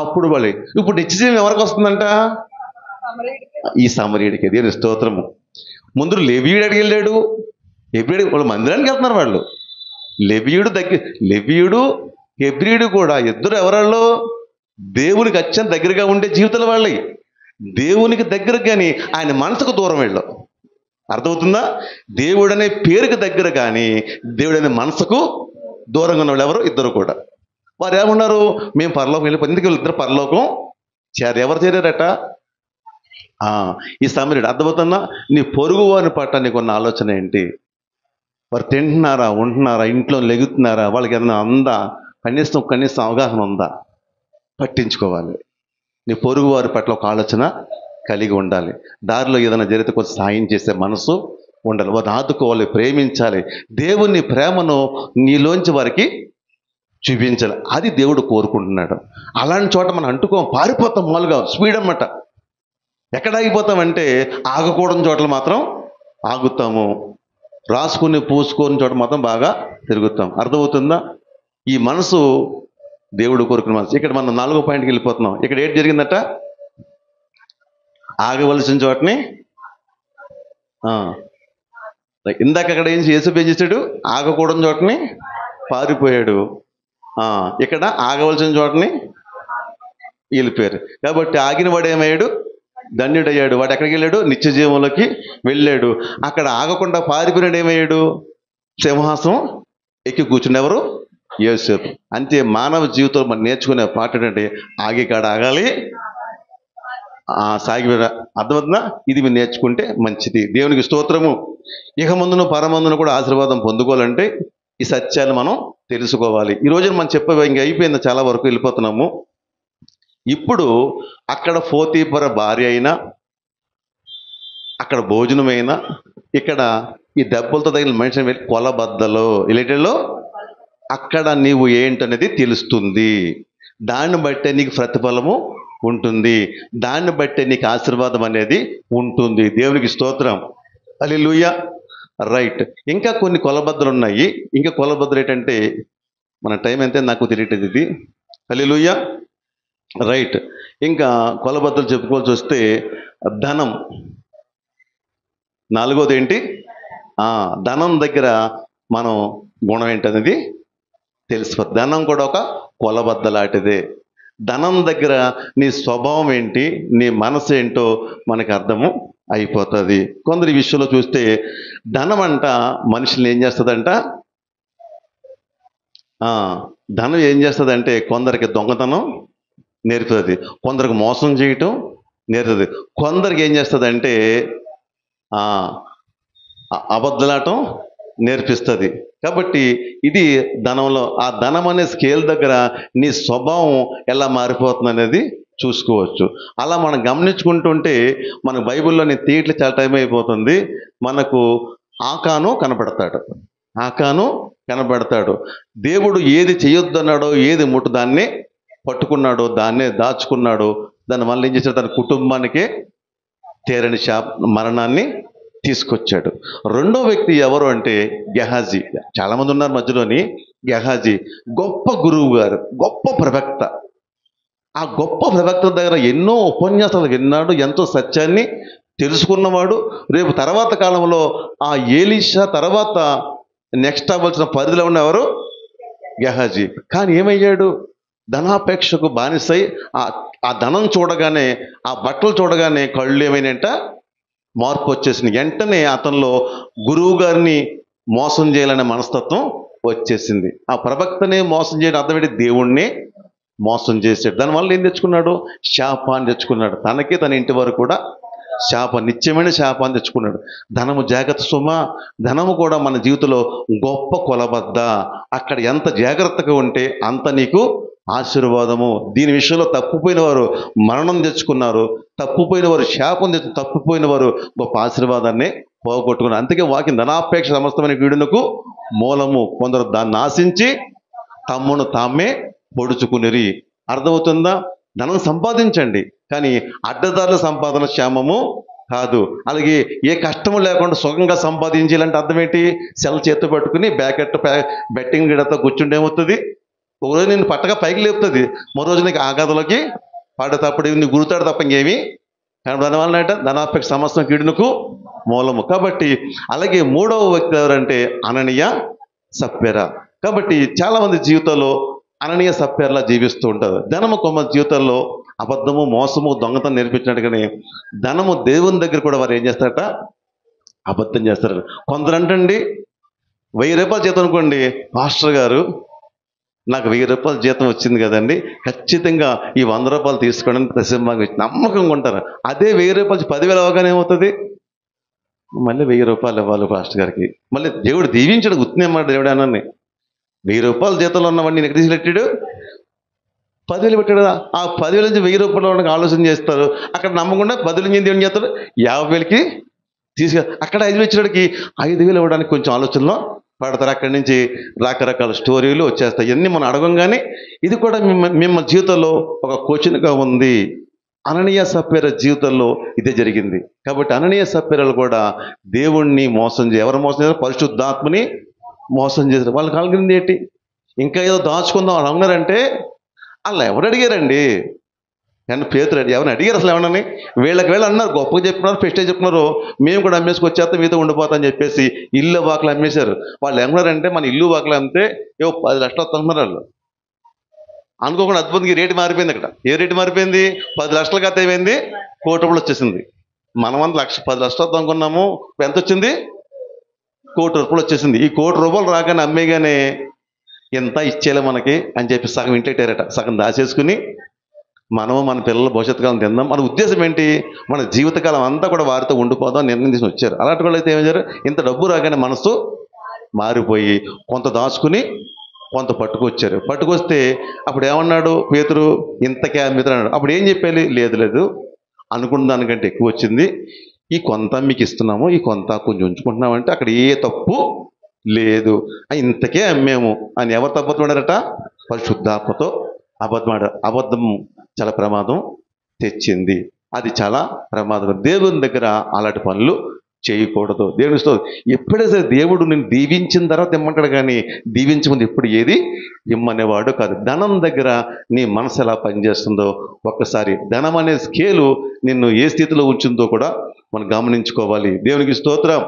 అప్పుడు వాళ్ళు. ఇప్పుడు నిత్యజీవం ఎవరికి వస్తుందంట? ఈ సమరయుడికి. దేవుని స్తోత్రము. ముందు లేవీయుడు అడిగి వెళ్ళాడు. వాళ్ళు మందిరానికి వెళ్తున్నారు వాళ్ళు. లెవీయుడు హెబ్రీయుడు కూడా ఇద్దరు ఎవరాళ్ళు? దేవునికి అత్యంత దగ్గరగా ఉండే జీవితాల వాళ్ళే. దేవునికి దగ్గర, కానీ ఆయన మనసుకు దూరం వెళ్ళాం. అర్థమవుతుందా? దేవుడనే పేరుకి దగ్గర, కానీ దేవుడనే మనసుకు దూరంగా ఉన్న వాళ్ళు ఎవరు? ఇద్దరు కూడా. వారు ఏమన్నారు? మేము పరలోకం వెళ్ళిపోయి. ఎందుకు ఇద్దరు పరలోకం చేరారు. ఎవరు చేరారట? ఈ సమరయుడు. అర్థమవుతుందా? నీ పొరుగు వారిని పట్ల నీకున్న ఆలోచన ఏంటి? వారు తింటున్నారా, ఉంటున్నారా, ఇంట్లో లెగుతున్నారా, వాళ్ళకి ఏదైనా ఉందా, కనీసం అవగాహన ఉందా? పట్టించుకోవాలి. నీ పొరుగు వారి పట్ల ఒక ఆలోచన కలిగి ఉండాలి. దారిలో ఏదైనా జరిగితే కొంచెం సాయం చేసే మనసు ఉండాలి. వారిని ఆదుకోవాలి, ప్రేమించాలి. దేవుని ప్రేమను నీలోంచి వారికి చూపించాలి. అది దేవుడు కోరుకుంటున్నాడు. అలాంటి చోట మనం పారిపోతాం. మామూలుగా స్పీడ్ అన్నమాట. ఎక్కడ ఆగిపోతామంటే ఆగకూడని చోట్ల మాత్రం ఆగుతాము, రాసుకుని పూసుకొని చోట మాత్రం బాగా తిరుగుతాం. అర్థమవుతుందా? ఈ మనసు దేవుడు కోరుకున్న మనసు. ఇక్కడ మనం 4వ పాయింట్కి వెళ్ళిపోతున్నాం. ఇక్కడ ఏంటి జరిగిందట? ఆగవలసిన చోటని ఇందాక అక్కడ యేసు ఏం చేశాడు? ఆగకూడని చోటని పారిపోయాడు. ఇక్కడ ఆగవలసిన చోటని వెళ్ళిపోయారు. కాబట్టి ఆగిన వాడు ఏమయ్యాడు? ధన్యుడయ్యాడు. వాడు ఎక్కడికి వెళ్ళాడు? నిత్య జీవంలోకి వెళ్ళాడు. అక్కడ ఆగకుండా పారిపోయినాడు ఏమయ్యాడు? సింహాసనం ఎక్కి కూర్చున్నెవరు? యోసేపు. అంతే. మానవ జీవితంలో మనం నేర్చుకునే పాట ఏంటంటే ఆగి కాడ ఆగాలి, సాగి. అర్థమవుతుందా? ఇది మీరు నేర్చుకుంటే మంచిది. దేవునికి స్తోత్రము. ఇక ముందును పరమందును కూడా ఆశీర్వాదం పొందుకోవాలంటే ఈ సత్యాన్ని మనం తెలుసుకోవాలి. ఈ రోజున మనం చెప్పే ఇంక అయిపోయింది, చాలా వరకు వెళ్ళిపోతున్నాము. ఇప్పుడు అక్కడ పోతీఫర భార్య అయినా, అక్కడ భోజనమైనా, ఇక్కడ ఈ దెబ్బలతో తగిన మనిషిని వెళ్ళి కొలబద్దలో ఇలాంటిలో అక్కడ నీవు ఏంటనేది తెలుస్తుంది. దాన్ని బట్టే నీకు ప్రతిఫలము ఉంటుంది. దాన్ని బట్టే నీకు ఆశీర్వాదం అనేది ఉంటుంది. దేవునికి స్తోత్రం. హల్లెలూయా. రైట్. ఇంకా కొన్ని కొలబద్దలు ఉన్నాయి. ఇంకా కొలబద్దలు ఏంటంటే, మన టైం ఎంత నాకు తెలియట్లేదు ఇది. హల్లెలూయా. రైట్. ఇంకా కొలబద్దలు చెప్పుకోవాల్సి వస్తే ధనం. నాలుగోది ఏంటి? ధనం దగ్గర మనం గుణం ఏంటనేది తెలుసుకో. ధనం కూడా ఒక కొలబద్దలాంటిదే. ధనం దగ్గర నీ స్వభావం ఏంటి, నీ మనసు ఏంటో మనకు అర్థము అయిపోతుంది. కొందరు ఈ విషయంలో చూస్తే ధనం అంట మనుషుల్ని ఏం చేస్తుందంట, ధనం ఏం చేస్తుందంటే కొందరికి దొంగతనం నేర్పుతుంది, కొందరికి మోసం చేయటం నేర్పుతుంది, కొందరికి ఏం చేస్తుందంటే అబద్ధలాటం నేర్పిస్తుంది. కాబట్టి ఇది ధనంలో, ఆ ధనం అనే స్కేల్ దగ్గర నీ స్వభావం ఎలా మారిపోతుంది అనేది చూసుకోవచ్చు. అలా మనం గమనించుకుంటుంటే మన బైబిల్లోని తీట్లు చాలా టైం అయిపోతుంది. మనకు ఆకాను కనపడతాడు. ఆకాను కనబడతాడు. దేవుడు ఏది చేయొద్దన్నాడో, ఏది ముట్టు దాన్ని పట్టుకున్నాడో, దాన్నే దాచుకున్నాడు. దానివల్ల ఏం చేశాడు, తన కుటుంబానికే తీరని మరణాన్ని తీసుకొచ్చాడు. రెండో వ్యక్తి ఎవరు అంటే గెహాజీ. చాలామంది ఉన్నారు మధ్యలోని. గెహాజీ గొప్ప గురువు గారు, గొప్ప ప్రవక్త. ఆ గొప్ప ప్రవక్త దగ్గర ఎన్నో ఉపన్యాసాలు విన్నాడు, ఎంతో సత్యాన్ని తెలుసుకున్నవాడు. రేపు తర్వాత కాలంలో ఆ ఏలీషా తర్వాత నెక్స్ట్ అవ్వాల్సిన పరిధిలో ఉన్నవారు గెహాజీ. కానీ ఏమయ్యాడు, ధనాపేక్షకు బానిసై ఆ ధనం చూడగానే, ఆ బట్టలు చూడగానే కళ్ళు ఏమైనాయంట, మార్పు వచ్చేసింది. వెంటనే అతనిలో గురువు గారిని మోసం చేయాలనే మనస్తత్వం వచ్చేసింది. ఆ ప్రవక్తనే మోసం చేయడం అర్థమేంటి, దేవుణ్ణి మోసం చేశాడు. దానివల్ల ఏం తెచ్చుకున్నాడు, శాపాన్ని తెచ్చుకున్నాడు. తనకి తన ఇంటి వారు కూడా నిత్యమైన శాపాన్ని తెచ్చుకున్నాడు. ధనము జాగ్రత్త సుమ. ధనము కూడా మన జీవితంలో గొప్ప కొలబద్ద. అక్కడ ఎంత జాగ్రత్తగా ఉంటే అంత నీకు ఆశీర్వాదము. దీని విషయంలో తప్పిపోయిన వారు మరణం తెచ్చుకున్నారు, తప్పిపోయిన వారు శాపం తెచ్చు, తప్పిపోయిన వారు గొప్ప ఆశీర్వాదాన్ని పోగొట్టుకున్నారు. అందుకే వాకింగ్ ధనాపేక్ష సమస్తమైన వీడునకు మూలము. కొందరు దాన్ని ఆశించి తమ్మును తామే పొడుచుకునిరి. అర్థమవుతుందా? ధనం సంపాదించండి, కానీ అడ్డదారుల సంపాదన క్షేమము కాదు. అలాగే ఏ కష్టము లేకుండా సుఖంగా సంపాదించాలంటే అర్థం ఏంటి, సెల్ చేతి పట్టుకుని బెట్టింగ్ గిడతో కూర్చుంటే ఏమవుతుంది, ఒకరోజు నేను పట్టగా పైకి లేపుతుంది, మరో రోజు నీకు ఆఘాతంలోకి పడేటప్పుడు నీ గురుతాడు తప్ప ఇంకేమి. కానీ దానివల్ల అంటే ధనాపేక్ష సమస్తం కీడునకు మూలము. కాబట్టి అలాగే మూడవ వ్యక్తి ఎవరంటే అననీయ సప్ఫీరా. కాబట్టి చాలామంది జీవితంలో అననీయ సప్ఫీరాలా జీవిస్తూ ఉంటారు. ధనము కొమ్మ జీవితాల్లో అబద్ధము, మోసము, దొంగతనం నేర్పించినట్టుగానే ధనము దేవుని దగ్గర కూడా వారు ఏం చేస్తారట, అబద్ధం చేస్తారు. కొందరు అంటండి 1000 రూపాయలు జీతం అనుకోండి, మాస్టర్ గారు నాకు 1000 రూపాయలు జీతం వచ్చింది కదండి, ఖచ్చితంగా ఈ 100 రూపాయలు తీసుకోవడం ప్రసిద్ధంగా నమ్మకంగా ఉంటారు. అదే 1000 రూపాయలు 10,000 అవగానే ఏమవుతుంది, మళ్ళీ 1000 రూపాయలు ఇవ్వాలి మాస్టర్ గారికి. మళ్ళీ దేవుడు దీవించాడు, గుర్తునేమాట దేవుడు అన్నాన్ని. 1000 రూపాయల జీతంలో ఉన్నవాడిని నేను ఎక్కడ తీసుకెట్టాడు, 10,000 పెట్టాడు కదా. ఆ 10,000 నుంచి 1000 రూపాయలు వాళ్ళకి ఆలోచన చేస్తారు. అక్కడ నమ్మకుండా 10,000 నుంచి ఏం చేస్తాడు, 50,000కి అక్కడ 5,000 ఇచ్చినడికి 5,000 ఇవ్వడానికి కొంచెం ఆలోచనలో పడతారు. అక్కడి నుంచి రకరకాల స్టోరీలు వచ్చేస్తాయి. ఇవన్నీ మనం అడగంగానే ఇది కూడా మిమ్మల్ని జీవితంలో ఒక కోచిన్గా ఉంది. అననీయ సప్ఫీరా జీవితంలో ఇదే జరిగింది. కాబట్టి అననీయ సప్ఫీరాలు కూడా దేవుణ్ణి మోసం ఎవరు మోసం చేశారు, పరిశుద్ధాత్మని మోసం చేశారు. వాళ్ళకి కలిగింది ఏంటి, ఇంకా ఏదో దాచుకుందాం అని అన్నారంటే వాళ్ళు ఎవరు అడిగారండి, కానీ పేతురు ఎవరిని అడిగారు అసలు ఏమన్నా, వీళ్ళకి అన్నారు, గొప్పగా చెప్తున్నారు, ఫెస్టే చెప్తున్నారు, మేము కూడా అమ్మేసుకొచ్చేస్తాం మీతో ఉండిపోతాం అని చెప్పేసి ఇల్లు వాకులు అమ్మేశారు. వాళ్ళు ఏమన్నారంటే మన ఇల్లు వాకులు అమ్మితే 10 లక్షలు వస్తున్నారు. వాళ్ళు అనుకోకుండా అద్భుతంగా రేటు మారిపోయింది. అక్కడ ఏ రేటు మారిపోయింది, 10 లక్షలు కథ అయిపోయింది, 1 కోటి రూపాయలు వచ్చేసింది. మనమంతా 10 లక్షలు వద్దాం అనుకున్నాము, ఎంత వచ్చింది, 1 కోటి రూపాయలు వచ్చేసింది. ఈ 1 కోటి రూపాయలు రాగానే అమ్మేగానే ఎంత ఇచ్చేలే మనకి అని చెప్పి సగం ఇంట్లో పెట్టారట, సగం దాచేసుకుని మనము మన పిల్లల భవిష్యత్తు కాలం తిందాం. మన ఉద్దేశం ఏంటి, మన జీవితకాలం అంతా కూడా వారితో ఉండిపోదాం నిర్ణయం తీసుకుని వచ్చారు. అలాంటి వాళ్ళు అయితే ఏమయ్యారు, ఇంత డబ్బు రాగానే మనసు మారిపోయి కొంత దాచుకుని కొంత పట్టుకొచ్చారు. పట్టుకొస్తే అప్పుడు ఏమన్నాడు పేతురు, ఇంతకే అమ్మితే అన్నాడు. అప్పుడు ఏం చెప్పాలి, లేదు అనుకున్న దానికంటే ఎక్కువ వచ్చింది, ఈ కొంత మీకు ఇస్తున్నాము, ఈ కొంత కొంచెం ఉంచుకుంటున్నామంటే అక్కడ ఏ తప్పు లేదు, ఇంతకే అమ్మాము అని ఎవరు అబద్ధపడారట, పరిశుద్ధాత్మతో అబద్ధమాడారు. అబద్ధం చాలా ప్రమాదం తెచ్చింది. అది చాలా ప్రమాదకరం. దేవుని దగ్గర అలాంటి పనులు చేయకూడదు. దేవుని ఎప్పుడైతే సరే దేవుడు నిన్ను దీవించిన తర్వాత ఇమ్మంటాడు, కానీ దీవించముందు ఎప్పుడు ఏది ఇమ్మనేవాడు కాదు. ధనం దగ్గర నీ మనసు ఎలా పనిచేస్తుందో ఒక్కసారి, ధనం అనే స్కేలు నిన్ను ఏ స్థితిలో ఉంచిందో కూడా మనం గమనించుకోవాలి. దేవునికి స్తోత్రం,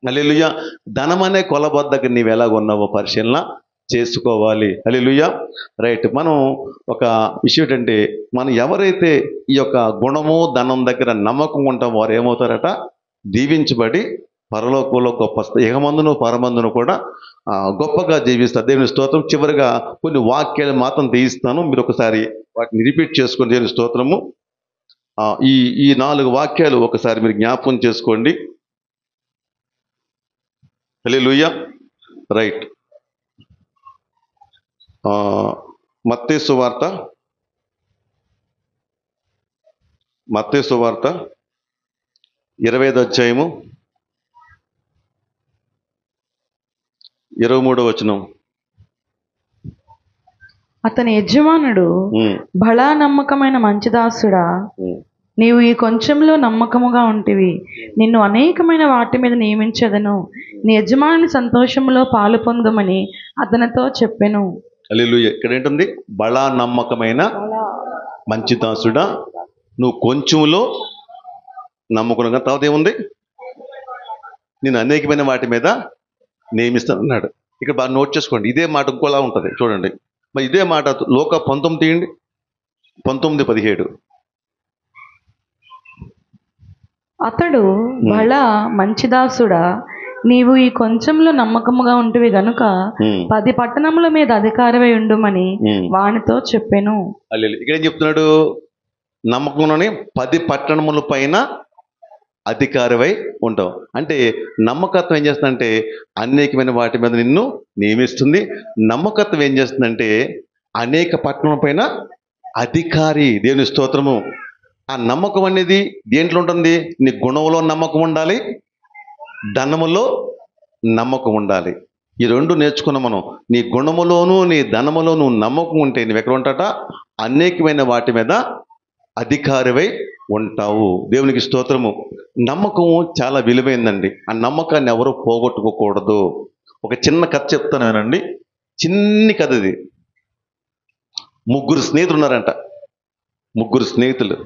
హల్లెలూయా. ధనం అనే కొలబద్ద దగ్గర నీవు ఎలాగ ఉన్నావో పరిశీలన చేసుకోవాలి. హల్లెలూయా. రైట్. మనం ఒక విషయం ఏంటంటే, మనం ఎవరైతే ఈ యొక్క గుణము ధనం దగ్గర నమ్మకం ఉంటామో వారు ఏమవుతారట, దీవించబడి పరలోకంలో గొప్ప ఇహమందును పరమందును కూడా గొప్పగా జీవిస్తారు. దేవుని స్తోత్రం. చివరిగా కొన్ని వాక్యాలు మాత్రం తీయిస్తాను, మీరు ఒకసారి వాటిని రిపీట్ చేసుకొని దేవుని స్తోత్రము. ఈ 4 వాక్యాలు ఒకసారి మీరు జ్ఞాపకం చేసుకోండి. హల్లెలూయా. రైట్. మత్తయి సువార్త 20వ అధ్యాయము 23వ వచనం. అతని యజమానుడు, బలా నమ్మకమైన మంచి దాసుడా, నీవు ఈ కొంచెంలో నమ్మకముగా ఉంటివి, నిన్ను అనేకమైన వాటి మీద నియమించదను, నీ యజమాని సంతోషంలో పాలు పొందమని అతనితో చెప్పెను. హల్లెలూయా. ఇక్కడ ఏంటుంది? బలా నమ్మకమైన మంచి దాసుడా, నువ్వు కొంచెంలో నమ్మకునగా, తర్వాత ఏముంది? నేను అనేకమైన వాటి మీద నియమిస్తాను అన్నాడు. ఇక్కడ బాగా నోట్ చేసుకోండి. ఇదే మాట ఇంకోలా ఉంటుంది చూడండి. మరి ఇదే మాట లోక 19 తీయండి, 19:17. అతడు, బలా మంచిదాసుడా, నీవు ఈ కొంచెంలో నమ్మకముగా ఉంటివి గనుక 10 పట్టణముల మీద అధికారివై ఉండుమని వానితో చెప్పెను. ఇక్కడ ఏం చెప్తున్నాడు? నమ్మకంలోనే 10 పట్టణముల పైన అధికారివై ఉంటావు. అంటే నమ్మకత్వం ఏం చేస్తుందంటే అనేకమైన వాటి మీద నిన్ను నియమిస్తుంది. నమ్మకత్వం ఏం చేస్తుందంటే అనేక పట్టణముల పైన అధికారి. దేవుని స్తోత్రము. ఆ నమ్మకం అనేది దేంట్లో ఉంటుంది? నీ గుణంలో నమ్మకం ఉండాలి, ధనములో నమ్మకం ఉండాలి. ఈ 2 నేర్చుకున్నాం మనం. నీ గుణములోను నీ ధనములోను నమ్మకం ఉంటే నువ్వు ఎక్కడ ఉంటాట? అనేకమైన వాటి మీద అధికారివై ఉంటావు. దేవునికి స్తోత్రము. నమ్మకము చాలా విలువైందండి. ఆ నమ్మకాన్ని ఎవరు పోగొట్టుకోకూడదు. ఒక చిన్న కథ చెప్తాను వినండి. చిన్ని కథ ఇది. 3 స్నేహితులు ఉన్నారంట. 3 స్నేహితులు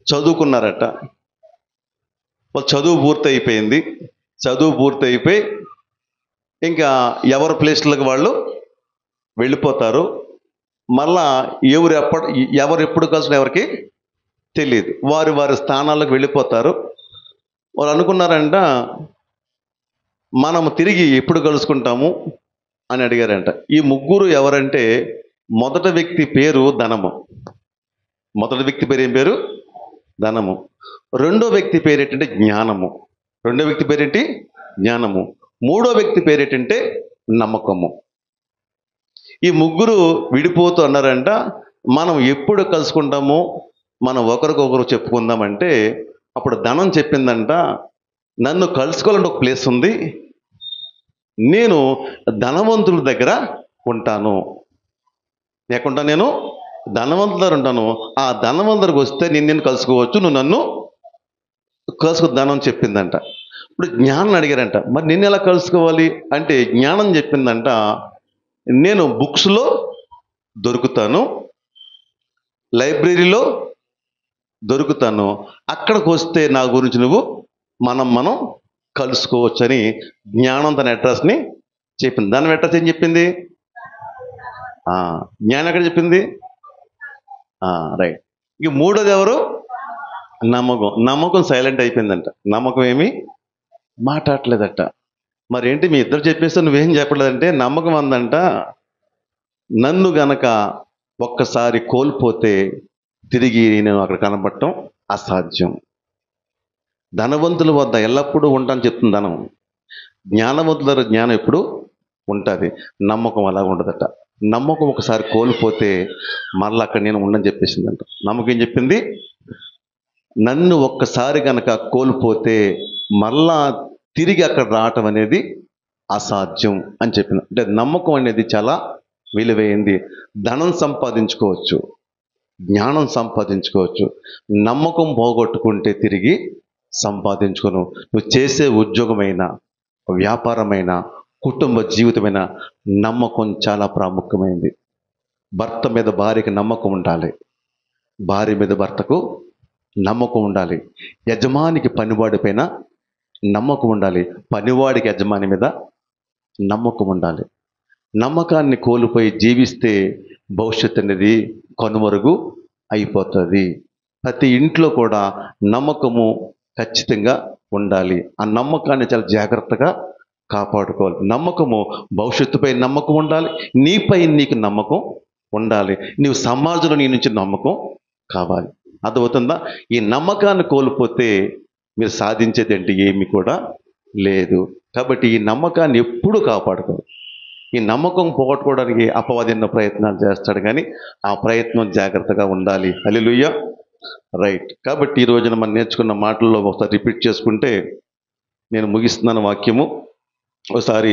చదువుకున్నారట. వాళ్ళు చదువు పూర్తయిపోయి ఇంకా ఎవరి ప్లేస్లకు వాళ్ళు వెళ్ళిపోతారు. మళ్ళా ఎవరు ఎప్పుడు కలిసిన ఎవరికి తెలియదు. వారి స్థానాలకు వెళ్ళిపోతారు. వాళ్ళు అనుకున్నారంట, మనం తిరిగి ఎప్పుడు కలుసుకుంటాము అని అడిగారంట. ఈ 3 ఎవరంటే, మొదటి వ్యక్తి పేరు ధనము. మొదటి వ్యక్తి పేరు ఏం పేరు? ధనము. రెండో వ్యక్తి పేరేంటంటే జ్ఞానము. మూడో వ్యక్తి పేరేంటంటే నమ్మకము. ఈ 3 విడిపోతూ అన్నారంట, మనం ఎప్పుడు కలుసుకుంటాము, మనం ఒకరికొకరు చెప్పుకుందామంటే అప్పుడు ధనం చెప్పిందంట, నన్ను కలుసుకోవాలంటే ఒక ప్లేస్ ఉంది, నేను ధనవంతుల దగ్గర ఉంటాను. లేకుండా నేను ధనవంతుల దగ్గర ఉంటాను. ఆ ధనవంతుడికి వస్తే నేను కలుసుకోవచ్చు, నువ్వు నన్ను కలుసుకో ధనం చెప్పిందంట. ఇప్పుడు జ్ఞానం అడిగారంట, మరి నిన్ను ఎలా కలుసుకోవాలి అంటే జ్ఞానం చెప్పిందంట, నేను బుక్స్లో దొరుకుతాను, లైబ్రరీలో దొరుకుతాను, అక్కడికి వస్తే నా గురించి నువ్వు మనం కలుసుకోవచ్చు అని జ్ఞానం తన అడ్రస్ని చెప్పింది. దాని అడ్రస్ ఏం చెప్పింది? జ్ఞానం ఎక్కడ చెప్పింది? రైట్. ఇక మూడోది ఎవరు? నమ్మకం సైలెంట్ అయిపోయిందంట. నమ్మకం ఏమి మాట్లాడలేదట. మరి ఏంటి మీ ఇద్దరు చెప్పేస్తే నువ్వేం చెప్పలేదంటే, నమ్మకం అందంట, నన్ను గనక ఒక్కసారి కోల్పోతే తిరిగి నేను అక్కడ కనబడటం అసాధ్యం. ధనవంతుల వద్ద ఎల్లప్పుడూ ఉంటాను చెప్తుంది ధనం. జ్ఞానవంతుల జ్ఞానం ఎప్పుడు ఉంటుంది. నమ్మకం అలా ఉండదట. నమ్మకం ఒకసారి కోల్పోతే మరలా అక్కడ నేను ఉండని చెప్పేసిందంట. నమ్మకం ఏం చెప్పింది? నన్ను ఒక్కసారి కనుక కోల్పోతే మరలా తిరిగి అక్కడ రావటం అనేది అసాధ్యం అని చెప్పింది. అంటే నమ్మకం అనేది చాలా విలువైంది. ధనం సంపాదించుకోవచ్చు, జ్ఞానం సంపాదించుకోవచ్చు, నమ్మకం పోగొట్టుకుంటే తిరిగి సంపాదించుకోను. నువ్వు చేసే ఉద్యోగమైన, వ్యాపారమైన, కుటుంబ జీవితమైన నమ్మకం చాలా ప్రాముఖ్యమైనది. భర్త మీద భార్యకి నమ్మకం ఉండాలి, భార్య మీద భర్తకు నమ్మకం ఉండాలి, యజమానికి పనివాడి పైన నమ్మకం ఉండాలి, పనివాడికి యజమాని మీద నమ్మకం ఉండాలి. నమ్మకాన్ని కోల్పోయి జీవిస్తే భవిష్యత్తు అనేది కనుమరుగు అయిపోతుంది. ప్రతి ఇంట్లో కూడా నమ్మకము ఖచ్చితంగా ఉండాలి. ఆ నమ్మకాన్ని చాలా జాగ్రత్తగా కాపాడుకోవాలి. నమ్మకము, భవిష్యత్తుపై నమ్మకం ఉండాలి, నీపై నీకు నమ్మకం ఉండాలి, నీవు సమాజంలో నీ నుంచి నమ్మకం కావాలి. అర్థమవుతుందా? ఈ నమ్మకాన్ని కోల్పోతే మీరు సాధించేది అంటే ఏమి కూడా లేదు. కాబట్టి ఈ నమ్మకాన్ని ఎప్పుడూ కాపాడుకోవాలి. ఈ నమ్మకం పోగొట్టుకోవడానికి అపవాది ఎన్నో ప్రయత్నాలు చేస్తాడు, కానీ ఆ ప్రయత్నం జాగ్రత్తగా ఉండాలి. హల్లెలూయా. రైట్. కాబట్టి ఈ రోజున మనం నేర్చుకున్న మాటల్లో ఒకసారి రిపీట్ చేసుకుంటే నేను ముగిస్తున్నాను వాక్యము. ఒకసారి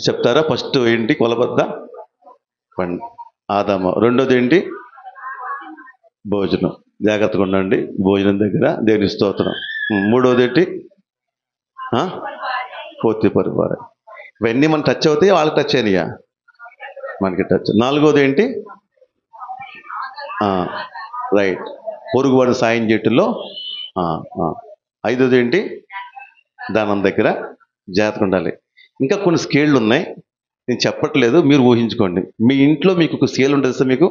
చెప్తారా? ఫస్ట్ ఏంటి? కొలబద్ద పండు ఆదాము. రెండోది ఏంటి? భోజనం. జాగ్రత్తగా ఉండండి భోజనం దగ్గర, దేవుని స్తోత్రం. మూడోది ఏంటి? పోతీఫరు భార్య. ఇవన్నీ మనం టచ్ అవుతాయి, వాళ్ళకి టచ్ అయినాయా? మనకి టచ్. నాలుగోది ఏంటి? రైట్, పొరుగువాడిని సాయం చేయటంలో. ఐదోది ఏంటి? దానం దగ్గర జాగ్రత్తగా ఉండాలి. ఇంకా కొన్ని స్కేళ్ళు ఉన్నాయి, నేను చెప్పట్లేదు, మీరు ఊహించుకోండి. మీ ఇంట్లో మీకు ఒక స్కేల్ ఉంటుంది సార్. మీకు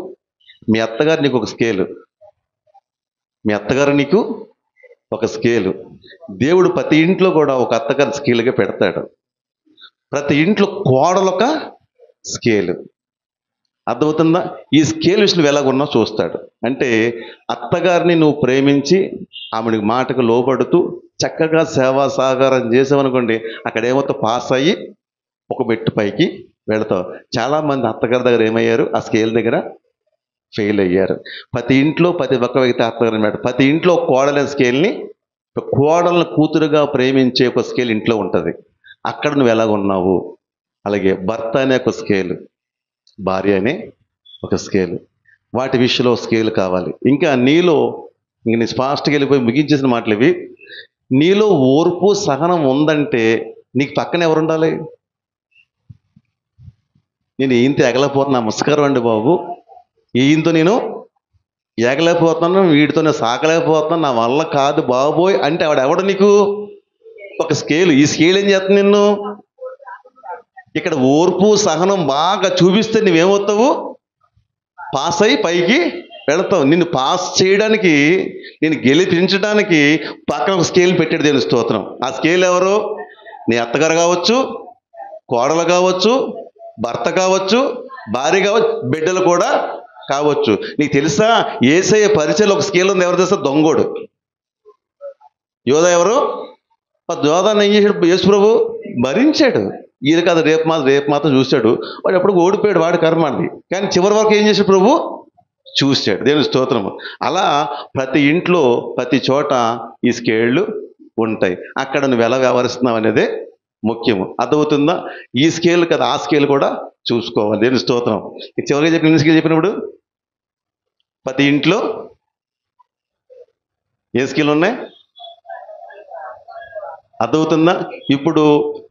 మీ అత్తగారు నీకు ఒక స్కేలు, మీ అత్తగారు నీకు ఒక స్కేలు. దేవుడు ప్రతి ఇంట్లో కూడా ఒక అత్తగారి స్కేలుగా పెడతాడు. ప్రతి ఇంట్లో కోడలొక స్కేలు. అర్థమవుతుందా? ఈ స్కేల్ విషయంలో ఎలాగున్నా చూస్తాడు. అంటే అత్తగారిని నువ్వు ప్రేమించి ఆమెకి మాటకు లోబడుతూ చక్కగా సేవా సహకారం చేసావనుకోండి, అక్కడ ఏమవుతావు? పాస్ అయ్యి ఒక మెట్టు పైకి వెళతావు. చాలామంది అత్తగారి దగ్గర ఏమయ్యారు? ఆ స్కేల్ దగ్గర ఫెయిల్ అయ్యారు. ప్రతి ఇంట్లో ప్రతి ఒక్క వ్యక్తి అత్తగారిని పెట్ట, ప్రతి ఇంట్లో కోడలైన స్కేల్ని, కోడలను కూతురుగా ప్రేమించే ఒక స్కేల్ ఇంట్లో ఉంటుంది. అక్కడ నువ్వు ఎలాగున్నావు? అలాగే భర్త అనే ఒక స్కేలు, భార్య అనే ఒక స్కేలు, వాటి విషయంలో స్కేల్ కావాలి. ఇంకా నీలో, ఇంక నీ ఫాస్ట్గా వెళ్ళిపోయి ముగించేసిన మాటలు ఇవి. నీలో ఓర్పు సహనం ఉందంటే నీకు పక్కన ఎవరు ఉండాలి? నేను ఈయంతో ఎగలేకపోతున్నా, నమస్కారం అండి బాబు, ఈయంతో నేను ఎగలేకపోతున్నాను, వీడితో నేను సాకలేకపోతున్నాను, నా వల్ల కాదు బాబోయ్ అంటే ఆవిడెవడు నీకు? ఒక స్కేలు. ఈ స్కేల్ ఏం చేస్తుంది? నిన్ను ఇక్కడ ఓర్పు సహనం బాగా చూపిస్తే నువ్వేమవుతావు? పాస్ అయి పైకి వెళతావు. నిన్ను పాస్ చేయడానికి, నేను గెలిపించడానికి పక్కన ఒక స్కేల్ పెట్టాడు దేవుని స్తోత్రం. ఆ స్కేల్ ఎవరు? నీ అత్తగారు కావచ్చు, కోడలు కావచ్చు, భర్త కావచ్చు, భార్య కావచ్చు, బిడ్డలు కూడా కావచ్చు. నీకు తెలుసా, యేసయ్య పరిచయలో ఒక స్కేల్ ఉంది. ఎవరు తెలుసా? దొంగోడు. యోధ ఎవరు? యోధాన్ని ఏం చేశాడు? యేసు ప్రభు భరించాడు. ఈయన కాదు, రేపు మాత్రం చూశాడు. వాడు ఎప్పుడు ఓడిపోయాడు, వాడి కర్మ అండి. కానీ చివరి వరకు ఏం చేశాడు? ప్రభు చూశాడు. దేవుని స్తోత్రము. అలా ప్రతి ఇంట్లో ప్రతి చోట ఈ స్కేళ్ళు ఉంటాయి. అక్కడ నువ్వు ఎలా వ్యవహరిస్తున్నావు అనేదే ముఖ్యము. అర్థమవుతుందా? ఈ స్కేల్ కదా, ఆ స్కేల్ కూడా చూసుకోవాలి. దేవుని స్తోత్రం. చివరిగా చెప్పిన స్కేల్ చెప్పినప్పుడు ప్రతి ఇంట్లో ఏ స్కేల్ ఉన్నాయి? అర్థమవుతుందా? ఇప్పుడు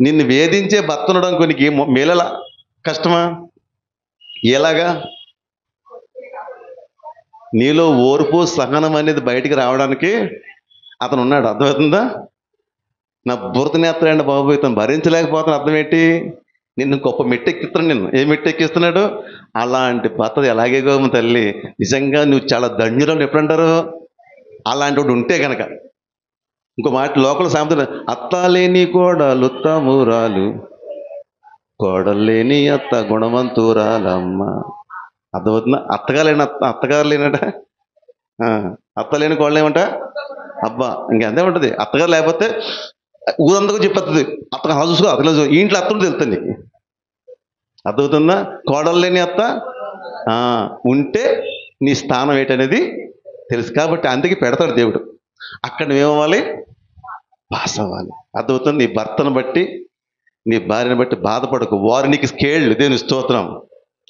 నిన్ను వేధించే భర్త ఉండడం కొన్ని మేలలా కష్టమా? ఎలాగా? నీలో ఓర్పు సహనం అనేది బయటికి రావడానికి అతను ఉన్నాడు. అర్థమవుతుందా? నా బురతనేస్తాడండి బాబు, ఇతను భరించలేకపోతాను. అర్థం ఏంటి? నిన్ను గొప్ప మెట్టెక్కిస్తున్నాడు. నిన్ను ఏ మెట్టెక్కిస్తున్నాడు? అలాంటి భర్త ఎలాగేగో తల్లి, నిజంగా నువ్వు చాలా ధన్యురాలు. ఎప్పుడంటారు? అలాంటి వాడు ఉంటే కనుక. ఇంకో మాట లోకల్ సామెత, అత్తాలేని కోడలు ఉత్తమురాలు, కోడలేని అత్త గుణవంతురాలమ్మ. అర్థమవుతుందా? అత్తగారు లేనట, అత్తలేని కోడలు ఏమంట? అబ్బా, ఇంకెంతే ఉంటుంది. అత్తగారు లేకపోతే ఊరందరూ చెప్పేస్తుంది, అత్తగారు అలా చూసుకో, అతను ఈ ఇంట్లో అత్తలు తెలుస్తుంది నీకు. అర్థమవుతుందా? కోడలు లేని అత్త ఉంటే నీ స్థానం ఏంటనేది తెలుసు. కాబట్టి అందుకే పెడతాడు దేవుడు. అక్కడ నువ్వేమవ్వాలి? పాస్ అవ్వాలి. అర్థమవుతుంది? నీ భర్తను బట్టి, నీ భార్యను బట్టి బాధపడకు. వారు నీకు స్కేళ్ళు. దేవుని స్తోత్రం.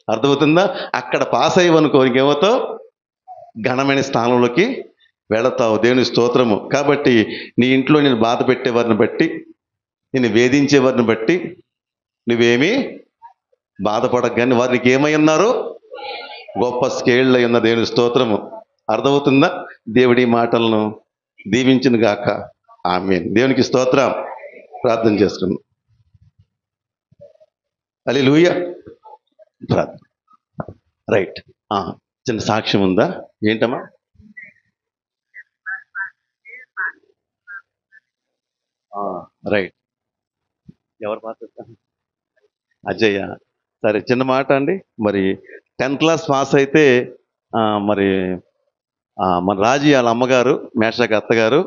అర్థమవుతుందా? అక్కడ పాస్ అయ్యవనుకో ఇంకేమవుతావు? ఘనమైన స్థానంలోకి వెళతావు. దేవుని స్తోత్రము. కాబట్టి నీ ఇంట్లో నేను బాధ పెట్టేవారిని బట్టి, నేను వేధించేవారిని బట్టి నువ్వేమీ బాధపడక, కానీ వారికి ఏమై ఉన్నారు? గొప్ప స్కేళ్ళు అయి ఉన్న దేవుని స్తోత్రము. అర్థమవుతుందా? దేవుడి మాటలను దీవించును గాక. ఆమేన్. దేవునికి స్తోత్రం. ప్రార్థన చేసుకుందాం. హల్లెలూయా. ప్రార్థన. రైట్. చిన్న సాక్ష్యం ఉందా? ఏంటమ్మా? రైట్. ఎవరు మాట్లాడతారు? అజయ్య. సరే, చిన్న మాట అండి. మరి 10th క్లాస్ పాస్ అయితే మరి మన రాజీ వాళ్ళ అమ్మగారు, మేషాకి అత్తగారు,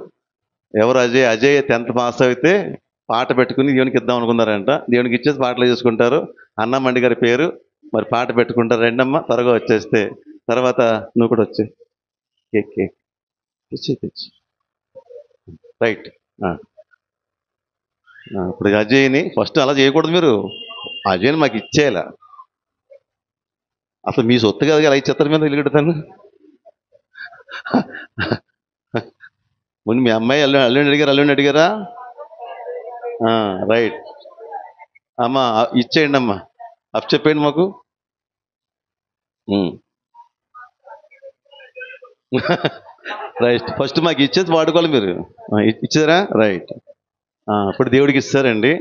ఎవరు అజయ్ 10th పాస్ అయితే పాట పెట్టుకుని దేవునికి ఇద్దాం అనుకున్నారంట. దేవునికి ఇచ్చేసి పాటలు చేసుకుంటారు. అన్నమ్మండి గారి పేరు, మరి పాట పెట్టుకుంటారు. రెండమ్మ త్వరగా వచ్చేస్తే, తర్వాత నువ్వు కూడా వచ్చే కేక్ కేక్ తెచ్చి రైట్. ఇప్పుడు అజయ్ని ఫస్ట్ అలా చేయకూడదు. మీరు అజయ్ని మాకు ఇచ్చేయాల. అసలు మీ సొత్తు కాదు, అలా ఇచ్చేస్తారు మీద ఇల్లు కడతాను. ముందు మీ అమ్మాయి అల్లుని అడిగారా? రైట్ అమ్మా, ఇచ్చేయండి అమ్మా. అప్ చెప్పండి మాకు. రైట్. ఫస్ట్ మాకు ఇచ్చేది వాడుకోవాలి. మీరు ఇచ్చారా? రైట్. ఇప్పుడు దేవుడికి ఇస్తారండి.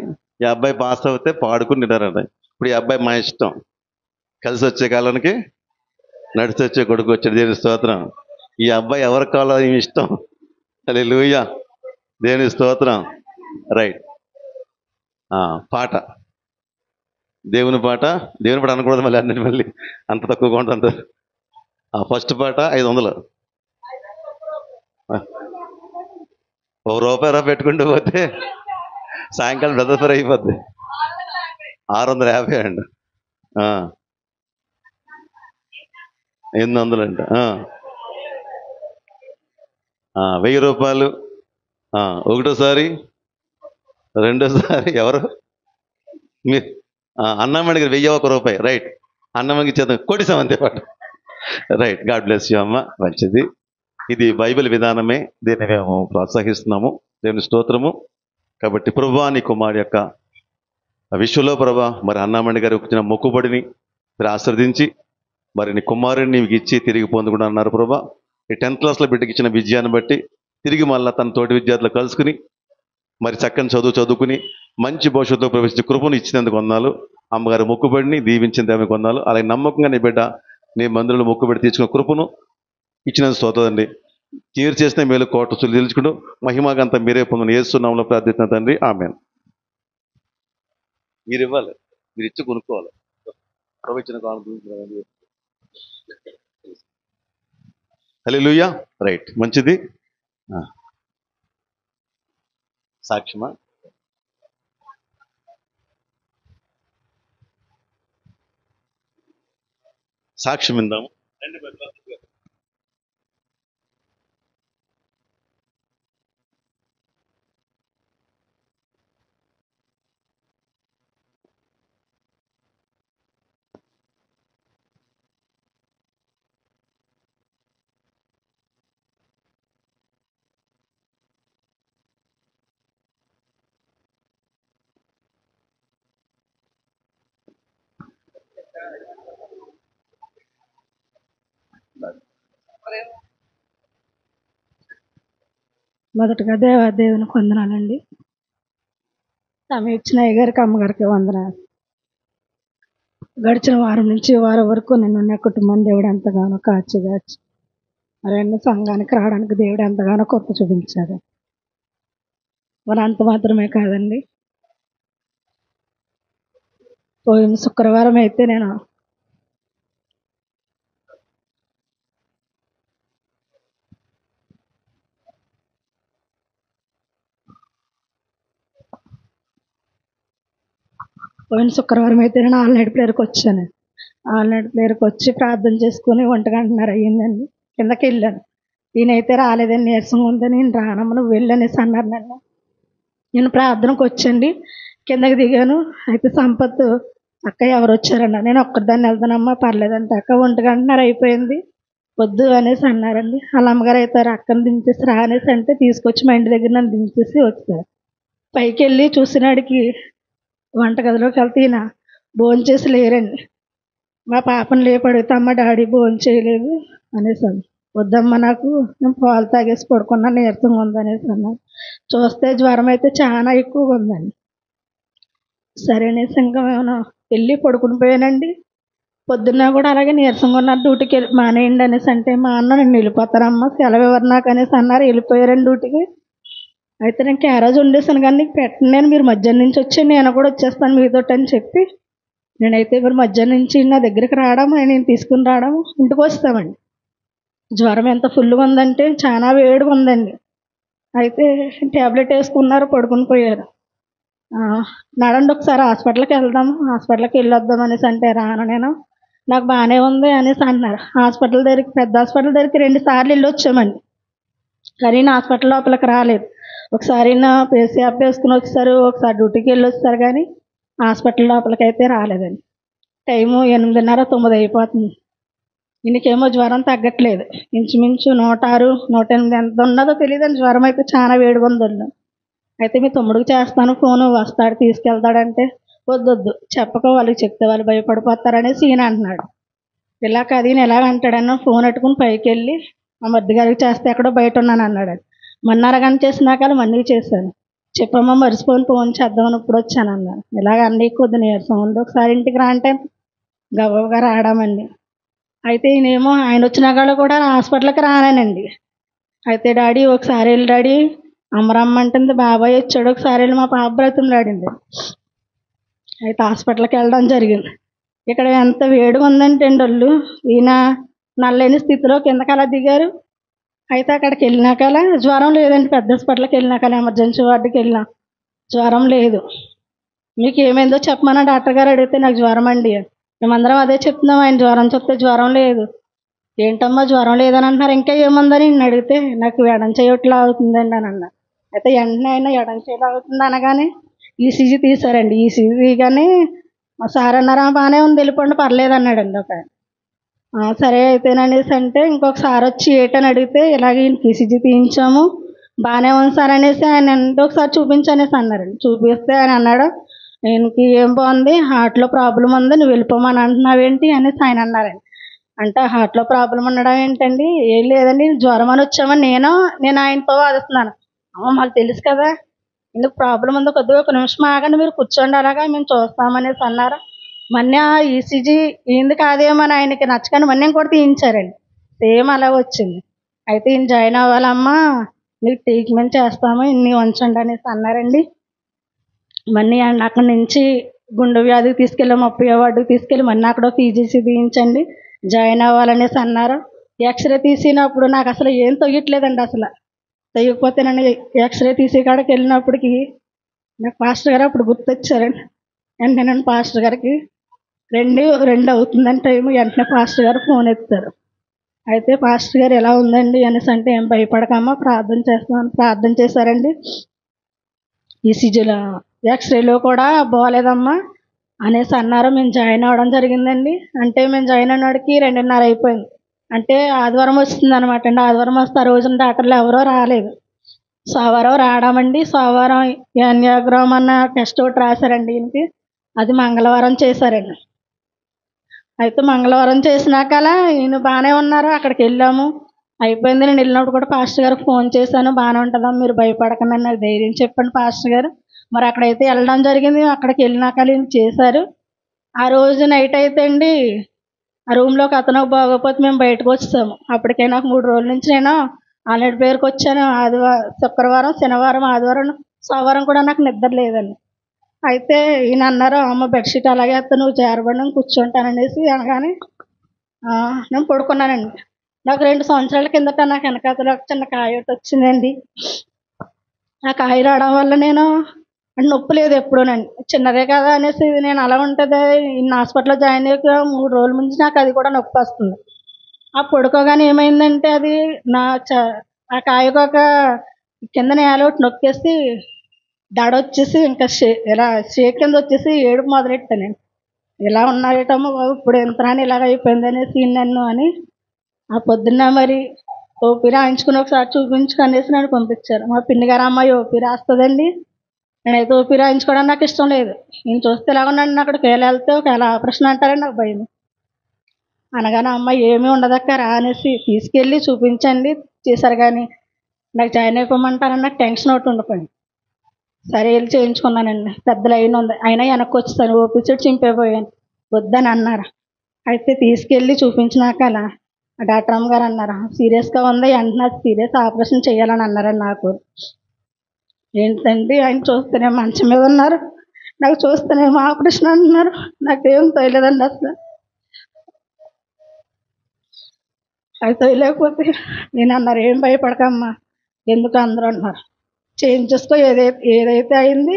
ఈ అబ్బాయి పాస్ అవుతే పాడుకుని తింటారంట. ఇప్పుడు ఈ అబ్బాయి మా ఇష్టం. కలిసి వచ్చే కాలానికి నడిచి వచ్చే కొడుకు వచ్చాడు. దేవుని స్తోత్రం. ఈ అబ్బాయి ఎవరికి కావాలో ఈ ఇష్టం. హల్లెలూయా. దేవుని స్తోత్రం. రైట్. పాట, దేవుని పాట. దేవుని పాట అనకూడదు మళ్ళీ, అన్నిటి మళ్ళీ అంత తక్కువగా ఉంటుంది. ఫస్ట్ పాట 500. ₹1 పెట్టుకుంటూ పోతే సాయంకాలం బ్రదర్ అయిపోద్ది. 650 అండి. 800 అంట. ₹1000. ఒకటోసారి, రెండోసారి ఎవరు? మీరు అన్నమ్మడి గారు ₹1000. రైట్. అన్నమ్మకి ఇచ్చేద్దాం, కొట్టిసాం అంతే పాట. రైట్. గాడ్ బ్లెస్ యూ అమ్మ. మంచిది. ఇది బైబిల్ విధానమే. దీన్ని మేము ప్రోత్సహిస్తున్నాము. దేవుని స్తోత్రము. కాబట్టి ప్రభువా, నీ కుమారుడి యొక్క విశ్వలో ప్రభా, మరి అన్నమణి గారికి వచ్చిన మొక్కుబడిని మీరు ఆశ్రదించి, మరి నీ కుమారుడిని నీకు ఇచ్చి తిరిగి పొందుకుండా అన్నారు ప్రభా. ఈ 10th క్లాస్లో బిడ్డకి ఇచ్చిన విజయాన్ని బట్టి తిరిగి మళ్ళీ తన తోటి విద్యార్థులు కలుసుకుని మరి చక్కని చదువుకుని మంచి భవిష్యత్తులో ప్రవేశించి కృపను ఇచ్చినందుకు వందనాలు. అమ్మగారి మొక్కుబడిని దీవించింది ఆమె వందనాలు. అలాగే నమ్మకంగా నీ బిడ్డ నీ మందిరంలో మొక్కుబడి తీర్చుకున్న కృపను ఇచ్చినందుకు స్తోత్రం. తీరు చేసిన మేలు కోటసులు తెలుసుకుంటూ మహిమాగంతా మీరే పొందని యేసు నామములో ప్రార్థిస్తున్న తండ్రి. ఆమేన్. మీరు ఇవ్వాలి, మీరు ఇచ్చి కొనుక్కోవాలి. ప్రవచన కాలం. హల్లెలూయా. రైట్. మంచిది. సాక్ష్యమా? సాక్ష్యం ఇందాము. మొదటగా దేవునికి వందనాలండి. ఆమె ఇచ్చిన అయ్యగారికి, అమ్మగారికి వందనాలు. గడిచిన వారం నుంచి వారం వరకు నేను నా కుటుంబం దేవుడు ఎంతగానో కాచి మరి అన్ని సంఘానికి రావడానికి దేవుడు ఎంతగానో కృప చూపించాడు. మరి అంత మాత్రమే కాదండి, పోయిన శుక్రవారం అయితే నేను ఆల్ నైట్ ప్రేయర్కి వచ్చాను. ఆల్ నైట్ ప్రేయర్కి వచ్చి ప్రార్థన చేసుకుని 1:30 అయ్యిందండి. కిందకి వెళ్ళాను. ఈయనైతే రాలేదని, నీరసంగా ఉందని, నేను రానమ్మ నువ్వు వెళ్ళనేసి అన్నారు నన్ను. నేను ప్రార్థనకు వచ్చండి కిందకి దిగాను. అయితే సంపత్ అక్క ఎవరు వచ్చారన్నారు. నేను ఒక్కదాన్ని వెళ్తానమ్మా పర్లేదంటే, అక్క 1:00 అయిపోయింది వద్దు అనేసి అన్నారండి. వాళ్ళ అమ్మగారు అయితే అక్కని దించేసి రా అనేసి అంటే తీసుకొచ్చి మా ఇంటి దగ్గర నన్ను దించేసి వచ్చారు. పైకి వెళ్ళి చూసినాడికి వంటగదిలోకి వెళ్తే ఈయన భోంచేసి లేరండి. మా పాపను లేపి అడిగితే అమ్మ డాడీ భోజనం చేయలేదు అనేసాను. వద్దమ్మా నాకు, నేను పాలు తాగేసి పడుకున్నా, నీరసంగా ఉందనేసి అన్నారు. చూస్తే జ్వరం అయితే చాలా ఎక్కువగా ఉందండి. సరే అనేసి ఇంకా మేము వెళ్ళి పడుకుని పోయానండి. పొద్దున్న కూడా అలాగే నీరసంగా ఉన్నారు, డ్యూటీకి వెళ్ళి మానేయండి అనేసి అంటే మా అన్న నేను వెళ్ళిపోతానమ్మా సెలవు ఎవరు నాకు అనేసి అన్నారు. వెళ్ళిపోయారండి డ్యూటీకి. అయితే నేను క్యారేజ్ వండేసాను కానీ నీకు పెట్టను, నేను మీరు మధ్యాహ్నం నుంచి వచ్చి నేను కూడా వచ్చేస్తాను మీతోటి అని చెప్పి నేనైతే మీరు మధ్యాహ్నం నుంచి నా దగ్గరికి రావడం, నేను తీసుకుని రావడం, ఇంటికి వస్తామండి. జ్వరం ఎంత ఫుల్గా ఉందంటే చాలా వేడిగా ఉందండి. అయితే ట్యాబ్లెట్ వేసుకున్నారు, పడుకుని పోయారు. నడండి ఒకసారి హాస్పిటల్కి వెళ్దాం, హాస్పిటల్కి వెళ్ళొద్దాం అనేసి అంటే రాను నేను, నాకు బాగానే ఉంది అనేసి అన్నారు. హాస్పిటల్ దగ్గరికి, పెద్ద హాస్పిటల్ దగ్గరికి 2 సార్లు వెళ్ళి వచ్చామండి. కానీ నా హాస్పిటల్ లోపలికి రాలేదు. ఒకసారి నా పేసీఆప్ వేసుకుని వచ్చారు, ఒకసారి డ్యూటీకి వెళ్ళి వచ్చారు, కానీ హాస్పిటల్ లోపలికి అయితే రాలేదండి. టైము 8:30, 9 అయిపోతుంది. ఈయనకేమో జ్వరం తగ్గట్లేదు. ఇంచుమించు 106, 108 ఎంత ఉన్నదో తెలియదండి. జ్వరం అయితే చాలా వేడిగా ఉందండి. అయితే మీ తమ్ముడికి చేస్తాను ఫోను, వస్తాడు తీసుకెళ్తాడంటే వద్దొద్దు చెప్పక, వాళ్ళకి చెప్తే వాళ్ళు భయపడిపోతారనేసి ఈయన అంటున్నాడు. ఇలా కాదు ఈయన ఎలాగ అంటాడన్న, ఫోన్ పెట్టుకుని పైకి వెళ్ళి మా మధ్య గారికి చేస్తే ఎక్కడో బయట ఉన్నాను అన్నాడు. మొన్న అరగంట చేసినాక మళ్ళీ చేశాను. చెప్పమ్మా మర్చిపోని ఫోన్ చేద్దామని ఇప్పుడు వచ్చాను అన్నాను. ఇలాగ అన్నీ కొద్ది నీరసం ఉంది, ఒకసారి ఇంటికి రా అంటే గబగబా రావడమండి. అయితే ఈయనేమో ఆయన వచ్చినాక కూడా హాస్పిటల్కి రానానండి. అయితే డాడీ ఒకసారి వెళ్ళి డాడీ అమ్మరమ్మంటుంది, బాబాయ్ వచ్చాడు, ఒకసారి వెళ్ళి మా పాప బ్రతిమలాడింది. అయితే హాస్పిటల్కి వెళ్ళడం జరిగింది. ఇక్కడ ఎంత వేడిగా ఉందంటే ఒళ్ళు, ఈయన నల్లేని స్థితిలో కిందకి అలా దిగారు. అయితే అక్కడికి వెళ్ళినాకలా జ్వరం లేదండి. పెద్ద హాస్పిటల్కి వెళ్ళినాకలా ఎమర్జెన్సీ వార్డుకి వెళ్ళినా జ్వరం లేదు. మీకు ఏమైందో చెప్పమన్నా డాక్టర్ గారు అడిగితే నాకు జ్వరం అండి, మేమందరం అదే చెప్తున్నాం, ఆయన జ్వరం చెప్తే జ్వరం లేదు. ఏంటమ్మా జ్వరం లేదని అంటున్నారు, ఇంకా ఏముందని నేను అడిగితే నాకు ఎడం చేయట్లా అవుతుందండి అని అన్నారు. అయితే వెంటనే ఆయన ఎడం చేయలా అవుతుంది అనగానే ఈసీజీ తీశారండి. ఈసీజీ కానీ మా సార్ అన్నారా బాగానే ఉంది వెళ్ళిపోండి పర్లేదు అన్నాడండి ఒక ఆయన. సరే అయితేననేసి అంటే ఇంకొకసారి వచ్చి ఏటని అడిగితే ఇలాగే ఈయనకి ఈసీజీ తీయించాము, బాగానే ఉంది సార్ అనేసి ఆయన అంటే ఒకసారి చూపించనేసి అన్నారండి. చూపిస్తే ఆయన అన్నాడు, ఈయనకి ఏం బాగుంది, హార్ట్లో ప్రాబ్లం ఉంది, నువ్వు వెళ్ళిపోమని అంటున్నావేంటి అనేసి ఆయన అన్నారండి. అంటే హార్ట్లో ప్రాబ్లం ఉండడం ఏంటండి, ఏం లేదండి జ్వరం అని వచ్చామని నేను ఆయనతో వాదిస్తున్నాను. మాకు తెలుసు కదా ఎందుకు ప్రాబ్లం ఉందో, కొద్దిగా 1 నిమిషం ఆగండి మీరు కూర్చోండి అలాగా మేము చూస్తామనేసి అన్నారు. మొన్న ఈసీజీ ఏంది కాదేమో అని ఆయనకి నచ్చకండి మొన్న కూడా తీయించారండి, సేమ్ అలా వచ్చింది. అయితే ఈయన జాయిన్ అవ్వాలమ్మా, మీకు ట్రీట్మెంట్ చేస్తాము, ఇన్ని ఉంచండి అనేసి అన్నారండి. మళ్ళీ అక్కడి నుంచి గుండె వ్యాధికి తీసుకెళ్ళి 30వ వార్డుకి తీసుకెళ్ళి మొన్న అక్కడ పీజీసీ తీయించండి, జాయిన్ అవ్వాలనేసి అన్నారు. ఎక్స్రే తీసినప్పుడు నాకు అసలు ఏం తొయ్యట్లేదండి, అసలు తొయ్యకపోతే నన్ను ఎక్స్రే తీసే కాడికి వెళ్ళినప్పటికీ నాకు పాస్టర్ గారు అప్పుడు గుర్తొచ్చారండి. వెంటనే నేను పాస్టర్ గారికి 2 అవుతుందని టైం, వెంటనే పాస్టర్ గారు ఫోన్ ఎత్తారు. అయితే పాస్టర్ గారు ఎలా ఉందండి అనేసి అంటే ఏం భయపడకమ్మా ప్రార్థన చేస్తామని ప్రార్థన చేశారండి. ఈసీజీలో ఎక్స్రేలో కూడా బాగోలేదమ్మా అనేసి అన్నారు. మేము జాయిన్ అవ్వడం జరిగిందండి. అంటే మేము జాయిన్ అయినోడికి 2:30 అయిపోయింది. అంటే ఆదివారం వస్తుంది అనమాట అండి. ఆదివారం వస్తే ఆ రోజున డాక్టర్లు ఎవరో రాలేదు. సోమవారం రావడమండి. సోమవారం యాంజియోగ్రామ్ అన్న టెస్ట్ ఒకటి రాశారండి ఈయనకి, అది మంగళవారం చేశారండి. అయితే మంగళవారం చేసినాకలా ఈయన బాగానే ఉన్నారు. అక్కడికి వెళ్ళాము, అయిపోయింది. నేను వెళ్ళినప్పుడు కూడా పాస్టర్ గారికి ఫోన్ చేశాను, బాగానే ఉంటుందమ్మా మీరు భయపడకండి నాకు ధైర్యం చెప్పండి పాస్టర్ గారు. మరి అక్కడైతే వెళ్ళడం జరిగింది. అక్కడికి వెళ్ళినాక ఈయన చేశారు. ఆ రోజు నైట్ అయితే అండి ఆ రూమ్లోకి అతను బాగోపోతే మేము బయటకు వచ్చాము. అప్పటికే నాకు 3 రోజుల నుంచి నేను ఆల్రెడీ పేరుకి వచ్చాను. శుక్రవారం, శనివారం, ఆదివారం, సోమవారం కూడా నాకు నిద్ర లేదండి. అయితే ఈయన అన్నారు, అమ్మ బెడ్షీట్ అలాగే వేస్తే నువ్వు చేరబడి కూర్చుంటాననేసి అనగానే నేను పడుకున్నానండి. నాకు 2 సంవత్సరాల కిందట నాకు వెనకాతలో ఒక చిన్న కాయ ఒకటి వచ్చిందండి. ఆ కాయ రావడం వల్ల నేను అంటే నొప్పి లేదు ఎప్పుడూనండి, చిన్నదే కదా అనేసి నేను అలా ఉంటుంది ఇన్ని హాస్పిటల్లో జాయిన్ అయ్యాక 3 రోజుల నుంచి నాకు అది కూడా నొప్పి వస్తుంది. ఆ పడుకోగానే ఏమైందంటే అది ఆ కాయకు ఒక కింద నేల ఒకటి నొక్కేసి దడ వచ్చేసి ఇంకా ఇలా షేక్ కింద వచ్చేసి ఏడుపు మొదలెట్టానండి. ఇలా ఉన్నాయటము ఇప్పుడు ఎంత అని ఇలాగ అయిపోయింది అనేసి నన్ను అని ఆ పొద్దున్న మరి ఓపీ రాయించుకుని ఒకసారి చూపించుకనేసి నన్ను పంపించారు. మా పిన్ని గారు అమ్మాయి ఓపీ రాస్తుందండి, నేనైతే ఓపీ రాయించుకోవడానికి నాకు ఇష్టం లేదు. నేను చూస్తే ఇలాగ నన్ను అక్కడికి వెళ్తే ఒకవేళ ఆపరేషన్ అంటారని నాకు భయం. అనగానే అమ్మాయి ఏమీ ఉండదక్క రా అనేసి తీసుకెళ్ళి చూపించండి చేశారు. కానీ నాకు జాయిన్ అయిపోమంటారని నాకు టెన్షన్ ఒకటి ఉండిపోయింది. సరే వెళ్ళి చేయించుకున్నానండి. పెద్ద లైన్ ఉంది, అయినా వెనక్కి వచ్చేసాను. ఓపీ సీట్ చింపైపోయాను, వద్దని అన్నారు. అయితే తీసుకెళ్ళి చూపించినాక అలా ఆ డాక్టర్ అమ్మ గారు అన్నారు సీరియస్గా ఉంది, వెంటనే సీరియస్ ఆపరేషన్ చేయాలని అన్నారండి. నాకు ఏంటండి ఆయన చూస్తేనే మంచం మీద ఉన్నారు, నాకు చూస్తేనేమో ఆపరేషన్ అంటున్నారు. నాకేం తెలియదండి అసలు. అది తెలియకపోతే నేను అన్నారు ఏం భయపడకమ్మా, ఎందుకు అందరూ అన్నారు చేయించేసుకో, ఏదైతే అయింది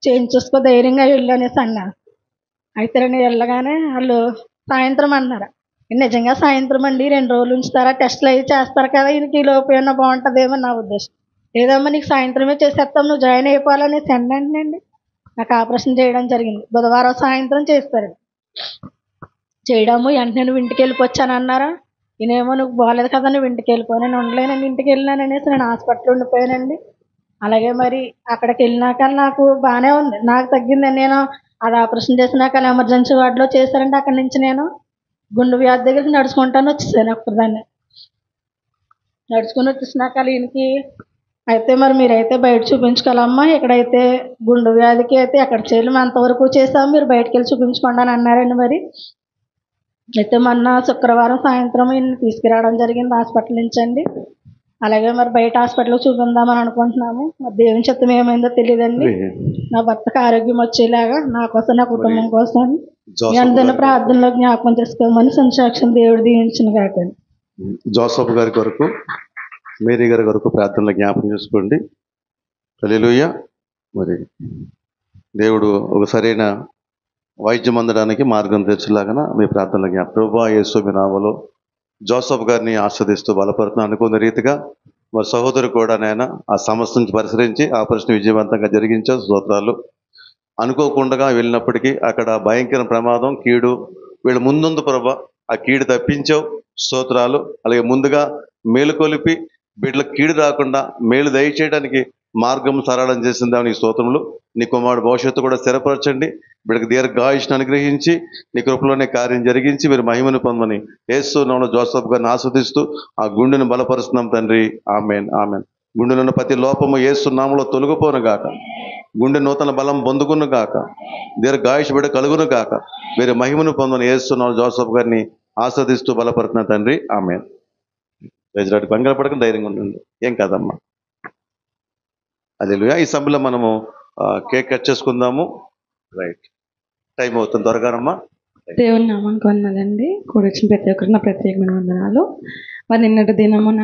చేయించేసుకో, ధైర్యంగా వెళ్ళు అనేసి అన్నారు. అయితే నేను వెళ్ళగానే వాళ్ళు సాయంత్రం అన్నారు. నిజంగా సాయంత్రం అండి, 2 రోజులు ఉంచుతారా, టెస్టులు అవి చేస్తారు కదా, ఈయనకి ఈ లోపు ఏమన్నా బాగుంటుందేమో నా ఉద్దేశం. లేదమ్మా నీకు సాయంత్రమే చేసేస్తాం, నువ్వు జాయిన్ అయిపోవాలనేసి అండి నాకు ఆపరేషన్ చేయడం జరిగింది. బుధవారం సాయంత్రం చేస్తారండి. చేయడము వెంటనే నువ్వు ఇంటికి వెళ్ళిపోవచ్చాను అన్నారా. నేనేమో నువ్వు బాగాలేదు కదా నువ్వు ఇంటికి వెళ్ళిపో, నేను ఉండలేనండి ఇంటికి వెళ్ళినాను అనేసి నేను హాస్పిటల్ ఉండిపోయానండి. అలాగే మరి అక్కడికి వెళ్ళినాక నాకు బాగానే ఉంది, నాకు తగ్గింది. నేను అది ఆపరేషన్ చేసినాక ఎమర్జెన్సీ వార్డులో చేశారండి. అక్కడి నుంచి నేను గుండె వ్యాధి దగ్గరికి నడుచుకుంటాను వచ్చేసాను. అప్పుడు దాన్ని నడుచుకుని వచ్చేసినాక ఈయనకి అయితే మరి మీరైతే బయట చూపించుకోవాలమ్మా, ఇక్కడైతే గుండె వ్యాధికి అయితే ఎక్కడ చేయలేము, అంతవరకు చేసాము, మీరు బయటకు వెళ్ళి చూపించుకోండి అని అన్నారండి. మరి అయితే మొన్న శుక్రవారం సాయంత్రం ఈయన్ని తీసుకురావడం జరిగింది హాస్పిటల్ నుంచి అండి. అలాగే మరి బయట హాస్పిటల్కి చూపిందామని అనుకుంటున్నాము. మరి దేవుని చిత్తం ఏమైందో తెలియదండి. నా భర్తకు ఆరోగ్యం వచ్చేలాగా నా కోసం నా కుటుంబం కోసం మీ అందరిని ప్రార్థనలో జ్ఞాపకం చేసుకోమని సంసాక్షం దేవుడు దీవించిన కాక. జోసఫ్ గారి కొరకు, మేరీ గారి కొరకు ప్రార్థనలో జ్ఞాపకం చేసుకోండి. హల్లెలూయా. మరి దేవుడు ఒక సరైన వైద్యం అందడానికి మార్గం తెచ్చేలాగా మీ ప్రార్థనలో జ్ఞాపకం. ప్రభువా యేసు మీ నామములో జోసఫ్ గారిని ఆస్వాదిస్తూ బలపడుతున్న అనుకున్న రీతిగా మరి సహోదరు కూడా నాయన ఆ సమస్య నుంచి పరిశీలించి ఆపరేషన్ విజయవంతంగా జరిగించావు, స్తోత్రాలు. అనుకోకుండా వెళ్ళినప్పటికీ అక్కడ భయంకర ప్రమాదం, కీడు వీళ్ళ ముందుంది ప్రభా, ఆ కీడు తప్పించావు, స్తోత్రాలు. అలాగే ముందుగా మేలుకొలిపి బిడ్డలకు కీడు రాకుండా మేలు దయచేయడానికి మార్గం సరళం చేసిందా నీ స్తోత్రములు. నీ కుమారుడు భవిష్యత్తు కూడా స్థిరపరచండి, బిడ్డకు దీర్ఘాయుష్ను అనుగ్రహించి నీ కృపలోనే కార్యం జరిగించి మీరు మహిమను పొందమని యేసు నామములో జోసఫ్ గారిని ఆస్వాదిస్తూ ఆ గుండెను బలపరుస్తున్నాం తండ్రి. Amen amen. గుండెలో ఉన్న ప్రతి లోపము యేసు నామములో తొలగిపోను గాక, గుండె నూతన బలం పొందుకును గాక, దీర్ఘాయుష్ బిడ్డ కలుగును గాక, మీరు మహిమను పొందని యేసు నామములో జోసఫ్ గారిని ఆస్వాదిస్తూ బలపడుతున్న తండ్రి. ఆమెన్. రైజులాంటి కంగారు పడకుండా ధైర్యంగా ఉండండి, ఏం కాదమ్మా. హల్లెలూయా. ఈ సభలో మనము కేక్ కట్ చేసుకుందాము. రైట్, టైం అవుతుంది, త్వరగానమ్మా. దేవుని నామానికి వందనాలండి. కూడి వచ్చిన ప్రతి ఒక్కరికి నా ప్రత్యేకమైన వందనాలు. మరి నిన్నటి దినమున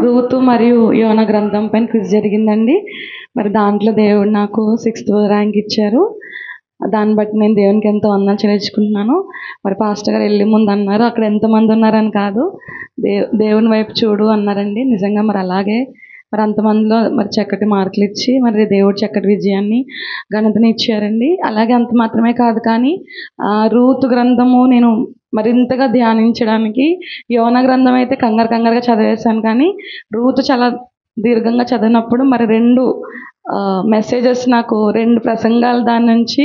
రూతు మరియు యోన గ్రంథం పైన క్విజ్ జరిగిందండి. మరి దాంట్లో దేవుడు నాకు 6th ర్యాంక్ ఇచ్చారు. దాన్ని బట్టి నేను దేవునికి ఎంతో వందనాలు చెల్లించుకుంటున్నాను. మరి పాస్టర్ గారు వెళ్ళే ముందు అన్నారు అక్కడ ఎంతమంది ఉన్నారని కాదు, దేవుని వైపు చూడు అన్నారండి. నిజంగా మరి అలాగే మరి అంతమందిలో మరి చక్కటి మార్కులు ఇచ్చి మరి దేవుడు చక్కటి విజయాన్ని ఘనతని ఇచ్చారండి. అలాగే అంత మాత్రమే కాదు, కానీ రూతు గ్రంథము నేను మరింతగా ధ్యానించడానికి, యోన గ్రంథం అయితే కంగారుగా చదివేశాను, కానీ రూతు చాలా దీర్ఘంగా చదివినప్పుడు మరి 2 మెసేజెస్ నాకు 2 ప్రసంగాలు దాని నుంచి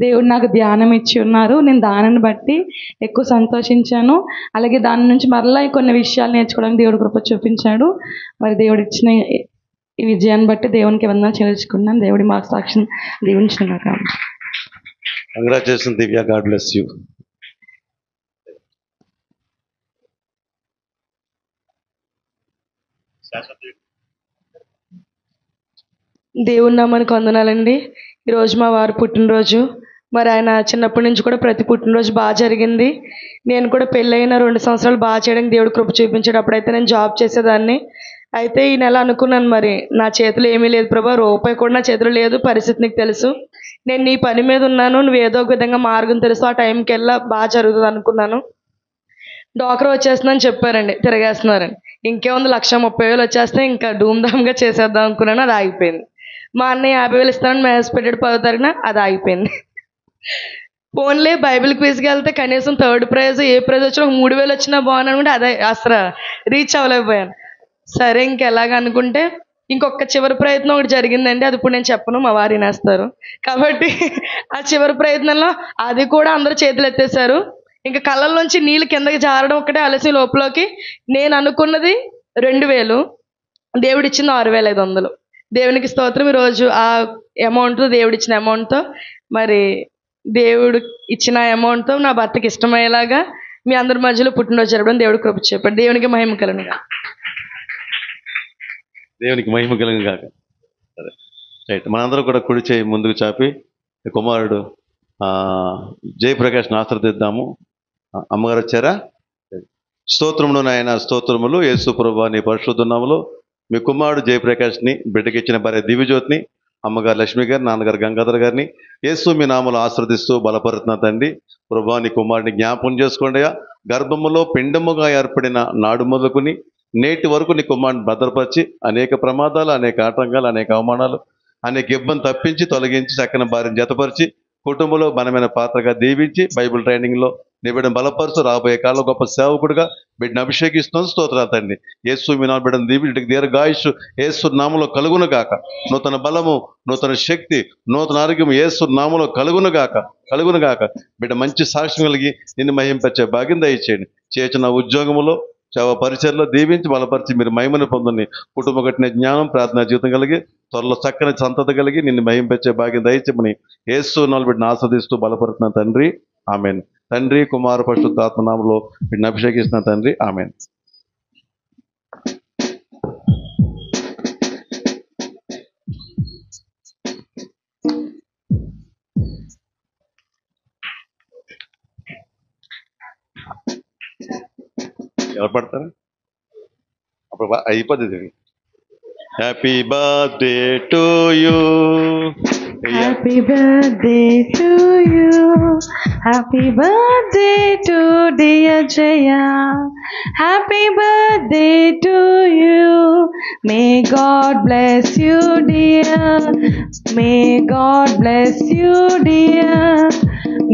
దేవుడు నాకు ధ్యానం ఇచ్చి ఉన్నారు. నేను దానిని బట్టి ఎక్కువ సంతోషించాను. అలాగే దాని నుంచి మరలా కొన్ని విషయాలు నేర్చుకోవడానికి దేవుడు కృప చూపించాడు. మరి దేవుడు ఇచ్చిన ఈ విజయాన్ని బట్టి దేవునికి వందనాలు చెల్లించుకున్నాను. దేవుడి మాకు సాక్షిని దీవించిన కాదు. Congratulation Divya, God bless you. దేవుని నామానికి వందనాలండి. ఈరోజు మా వారు పుట్టినరోజు. మరి ఆయన చిన్నప్పటి నుంచి కూడా ప్రతి పుట్టినరోజు బాగా జరిగింది. నేను కూడా పెళ్ళైన 2 సంవత్సరాలు బాగా చేయడానికి దేవుడు కృప చూపించాడు. అప్పుడైతే నేను జాబ్ చేసేదాన్ని. అయితే ఈ నెల అనుకున్నాను, మరి నా చేతిలో ఏమీ లేదు ప్రభా, రూపాయి కూడా నా చేతిలో లేదు, పరిస్థితి నీకు తెలుసు, నేను నీ పని మీద ఉన్నాను, నువ్వు ఏదో ఒక విధంగా మార్గం తెలుసు, ఆ టైంకి వెళ్ళా బాగా జరుగుతుంది అనుకున్నాను. డాక్టర్ వచ్చేస్తుందని చెప్పారండి, తిరగేస్తున్నారండి. ఇంకేముంది 1,30,000 వచ్చేస్తే ఇంకా ధూమ్ధామ్గా చేసేద్దాం అనుకున్నాను, అది ఆగిపోయింది. మా అన్నయ్య 50,000 ఇస్తానని మెసేజ్ పెట్టాడు 10వ తారీఖున, అది ఆగిపోయింది. ఫోన్లే బైబిల్ క్విజ్కి వెళ్తే కనీసం థర్డ్ ప్రైజ్ ఏ ప్రైజ్ వచ్చినా 3,000 వచ్చినా బాగుంది అనుకుంటే అదే అసలు రీచ్ అవ్వలేకపోయాను. సరే ఇంకెలాగ అనుకుంటే ఇంకొక చివరి ప్రయత్నం ఒకటి జరిగిందండి. అది ఇప్పుడు నేను చెప్పను, మా వారు వినేస్తారు. కాబట్టి ఆ చివరి ప్రయత్నంలో అది కూడా అందరూ చేతులు ఎత్తేసారు. ఇంకా కళ్ళల్లోంచి నీళ్ళు కిందకి జారడం ఒకటే ఆలస్యం. లోపలికి నేను అనుకున్నది 2,000, దేవుడిచ్చింది 6,500. దేవునికి స్తోత్రం. ఈరోజు ఆ అమౌంట్, దేవుడిచ్చిన అమౌంట్తో, మరి దేవుడు ఇచ్చిన అమౌంట్తో నా భర్తకి ఇష్టమయ్యేలాగా మీ అందరి మధ్యలో పుట్టినరోజు జరపడం దేవుడు కృప చెప్పండి. దేవునికి మహిమ కలుగునుగా. దేవునికి మహిమ కలుగును గాక. సరే, రైట్. మనందరం కూడా కుడి చేయి ముందుకు చాపి కుమారుడు జయప్రకాష్ని ఆశ్రదిద్దాము. అమ్మగారు వచ్చారా? స్తోత్రములు నాయన, స్తోత్రములు. యేసు ప్రభువా నీ పరిశుద్ధ నామములో మీ కుమారుడు జయప్రకాష్ని, బిడ్డకిచ్చిన భార్య దివ్యజ్యోతిని, అమ్మగారు లక్ష్మి గారు, నాన్నగారు గంగాధర్ గారిని యేసు మీ నామములో ఆశ్రదిస్తూ బలపరుతున్నా తండ్రి. ప్రభువా నీ కుమారుడిని జ్ఞాపకం చేసుకోండి. గర్భములో పిండముగా ఏర్పడిన నాడు మొదలుకుని నేటి వరకు నీ కుమారుడిని భద్రపరిచి అనేక ప్రమాదాలు, అనేక ఆటంకాలు, అనేక అవమానాలు, అనేక ఇబ్బంది తప్పించి తొలగించి చక్కని భార్యను జతపరిచి కుటుంబంలో బలమైన పాత్రగా దీవించి బైబిల్ ట్రైనింగ్లో నీ బిడ్డను బలపరుచు. రాబోయే కాలంలో గొప్ప సేవకుడిగా బిడ్డను అభిషేకిస్తున్నాను. స్తోత్రాలు తండ్రి. యేసు మీ నామములో బిడ్డను దీవి, బిడ్డకి దీర్ఘాయుష్ యేసు నామములో కలుగును గాక. నూతన బలము, నూతన శక్తి, నూతన ఆరోగ్యం యేసు నామములో కలుగును గాక. బిడ్డ మంచి సాక్ష్యం కలిగి నిన్ను మహింపరిచే భాగ్యం దయచేయండి. చేసిన ఉద్యోగములో, సేవ పరిచయలో దీవించి బలపరిచి మీరు మహిమను పొందండి. కుటుంబం కట్టిన జ్ఞానం, ప్రార్థనా జీవితం కలిగి త్వరలో చక్కని సంతత కలిగి నిన్ను మహింపరిచే భాగ్యం దయచేయమని యేసు నామములో బిడ్డను ఆస్వాదిస్తూ బలపరుతున్న తండ్రి. ఆమెన్. తండ్రి, కుమార, పరిశుద్ధాత్మ నామములో బిడ్డను అభిషేకిస్తున్న తండ్రి. ఆమెన్. ఎవరు పడతారా? అప్పుడు అయిపోతుంది. Happy birthday to you. Happy birthday to you. Happy birthday to dear Jaya. Happy birthday to you. May God bless you, dear. May God bless you, dear.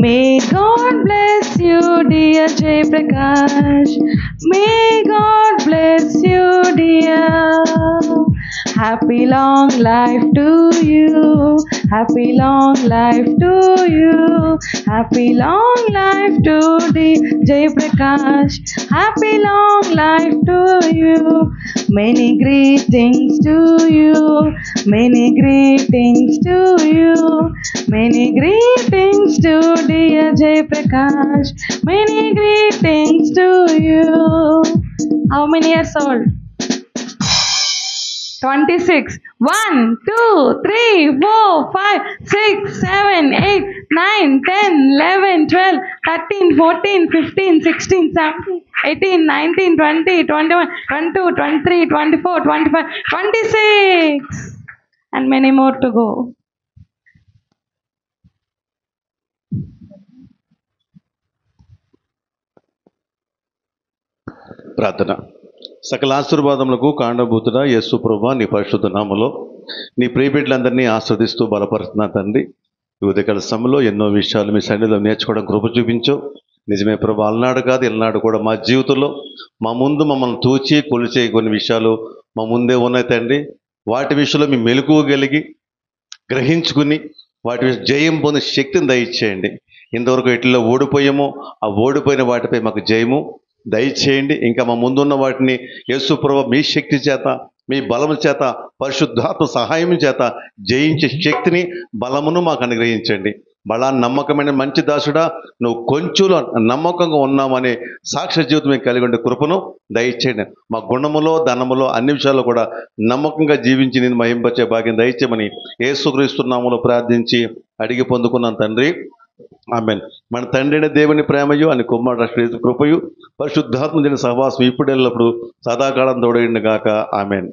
May God bless you, dear Jay Prakash. May God bless you, dear. Happy long life to you. Happy long life to you. Happy long life to Jay Prakash. Happy long life to you. Many greetings to you. Many greetings to you. Many greetings to dear Jay Prakash. Many greetings to you. How many years old? 26. 1, 2, 3, 4, 5, 6, 7, 8, 9, 10, 11, 12, 13, 14, 15, 16, 17, 18, 19, 20, 21, 22, 23, 24, 25, 26. And many more to go. ప్రార్థన. సకల ఆశీర్వాదములకు కాండభూతుడా యేసు ప్రభువా నీ పరిశుద్ధ నామములో నీ ప్రియబిడ్డలందరినీ ఆస్వాదిస్తూ బలపరుస్తున్నా తండ్రి. ఈ ఉదయకాల సమయంలో ఎన్నో విషయాలు మీ సన్నిధిలో నేర్చుకోవడం కృప చూపించు. నిజమే ప్రభు, అలనాడు కాదు ఇలనాడు కూడా మా జీవితంలో మా ముందు మమ్మల్ని తూచి కొలిచే కొన్ని విషయాలు మా ముందే ఉన్నాయి తండ్రి. వాటి విషయంలో మీ మెలకువగలిగి గ్రహించుకుని వాటి జయం పొందే శక్తిని దయచేయండి. ఇంతవరకు ఎట్లా ఓడిపోయామో ఆ ఓడిపోయిన వాటిపై మాకు జయము దయచేయండి. ఇంకా మా ముందున్న వాటిని యేసు ప్రభువా మీ శక్తి చేత, మీ బలము చేత, పరిశుద్ధాత్మ సహాయం చేత జయించే శక్తిని, బలమును మాకు అనుగ్రహించండి. బలా నమ్మకమైన మంచి దాసుడా, నువ్వు కొంచెంలో నమ్మకంగా ఉన్నామనే సాక్ష్య జీవితం మేము కలిగి ఉండే కృపను దయచేయండి. మా గుణములో, ధనములో, అన్ని విషయాల్లో కూడా నమ్మకంగా జీవించి నేను మహింపరిచే భాగ్యం దయచేయమని యేసుక్రీస్తు నామములో ప్రార్థించి అడిగి పొందుకున్నాను తండ్రి. ఆమెన్. మన తండ్రి అయిన దేవుని ప్రేమయు అని కుమారుడు కృపయు పరిశుద్ధాత్మ సహవాసం ఇప్పుడు ఎల్లప్పుడు సదాకాలం తోడైండు గాక. ఆమెన్.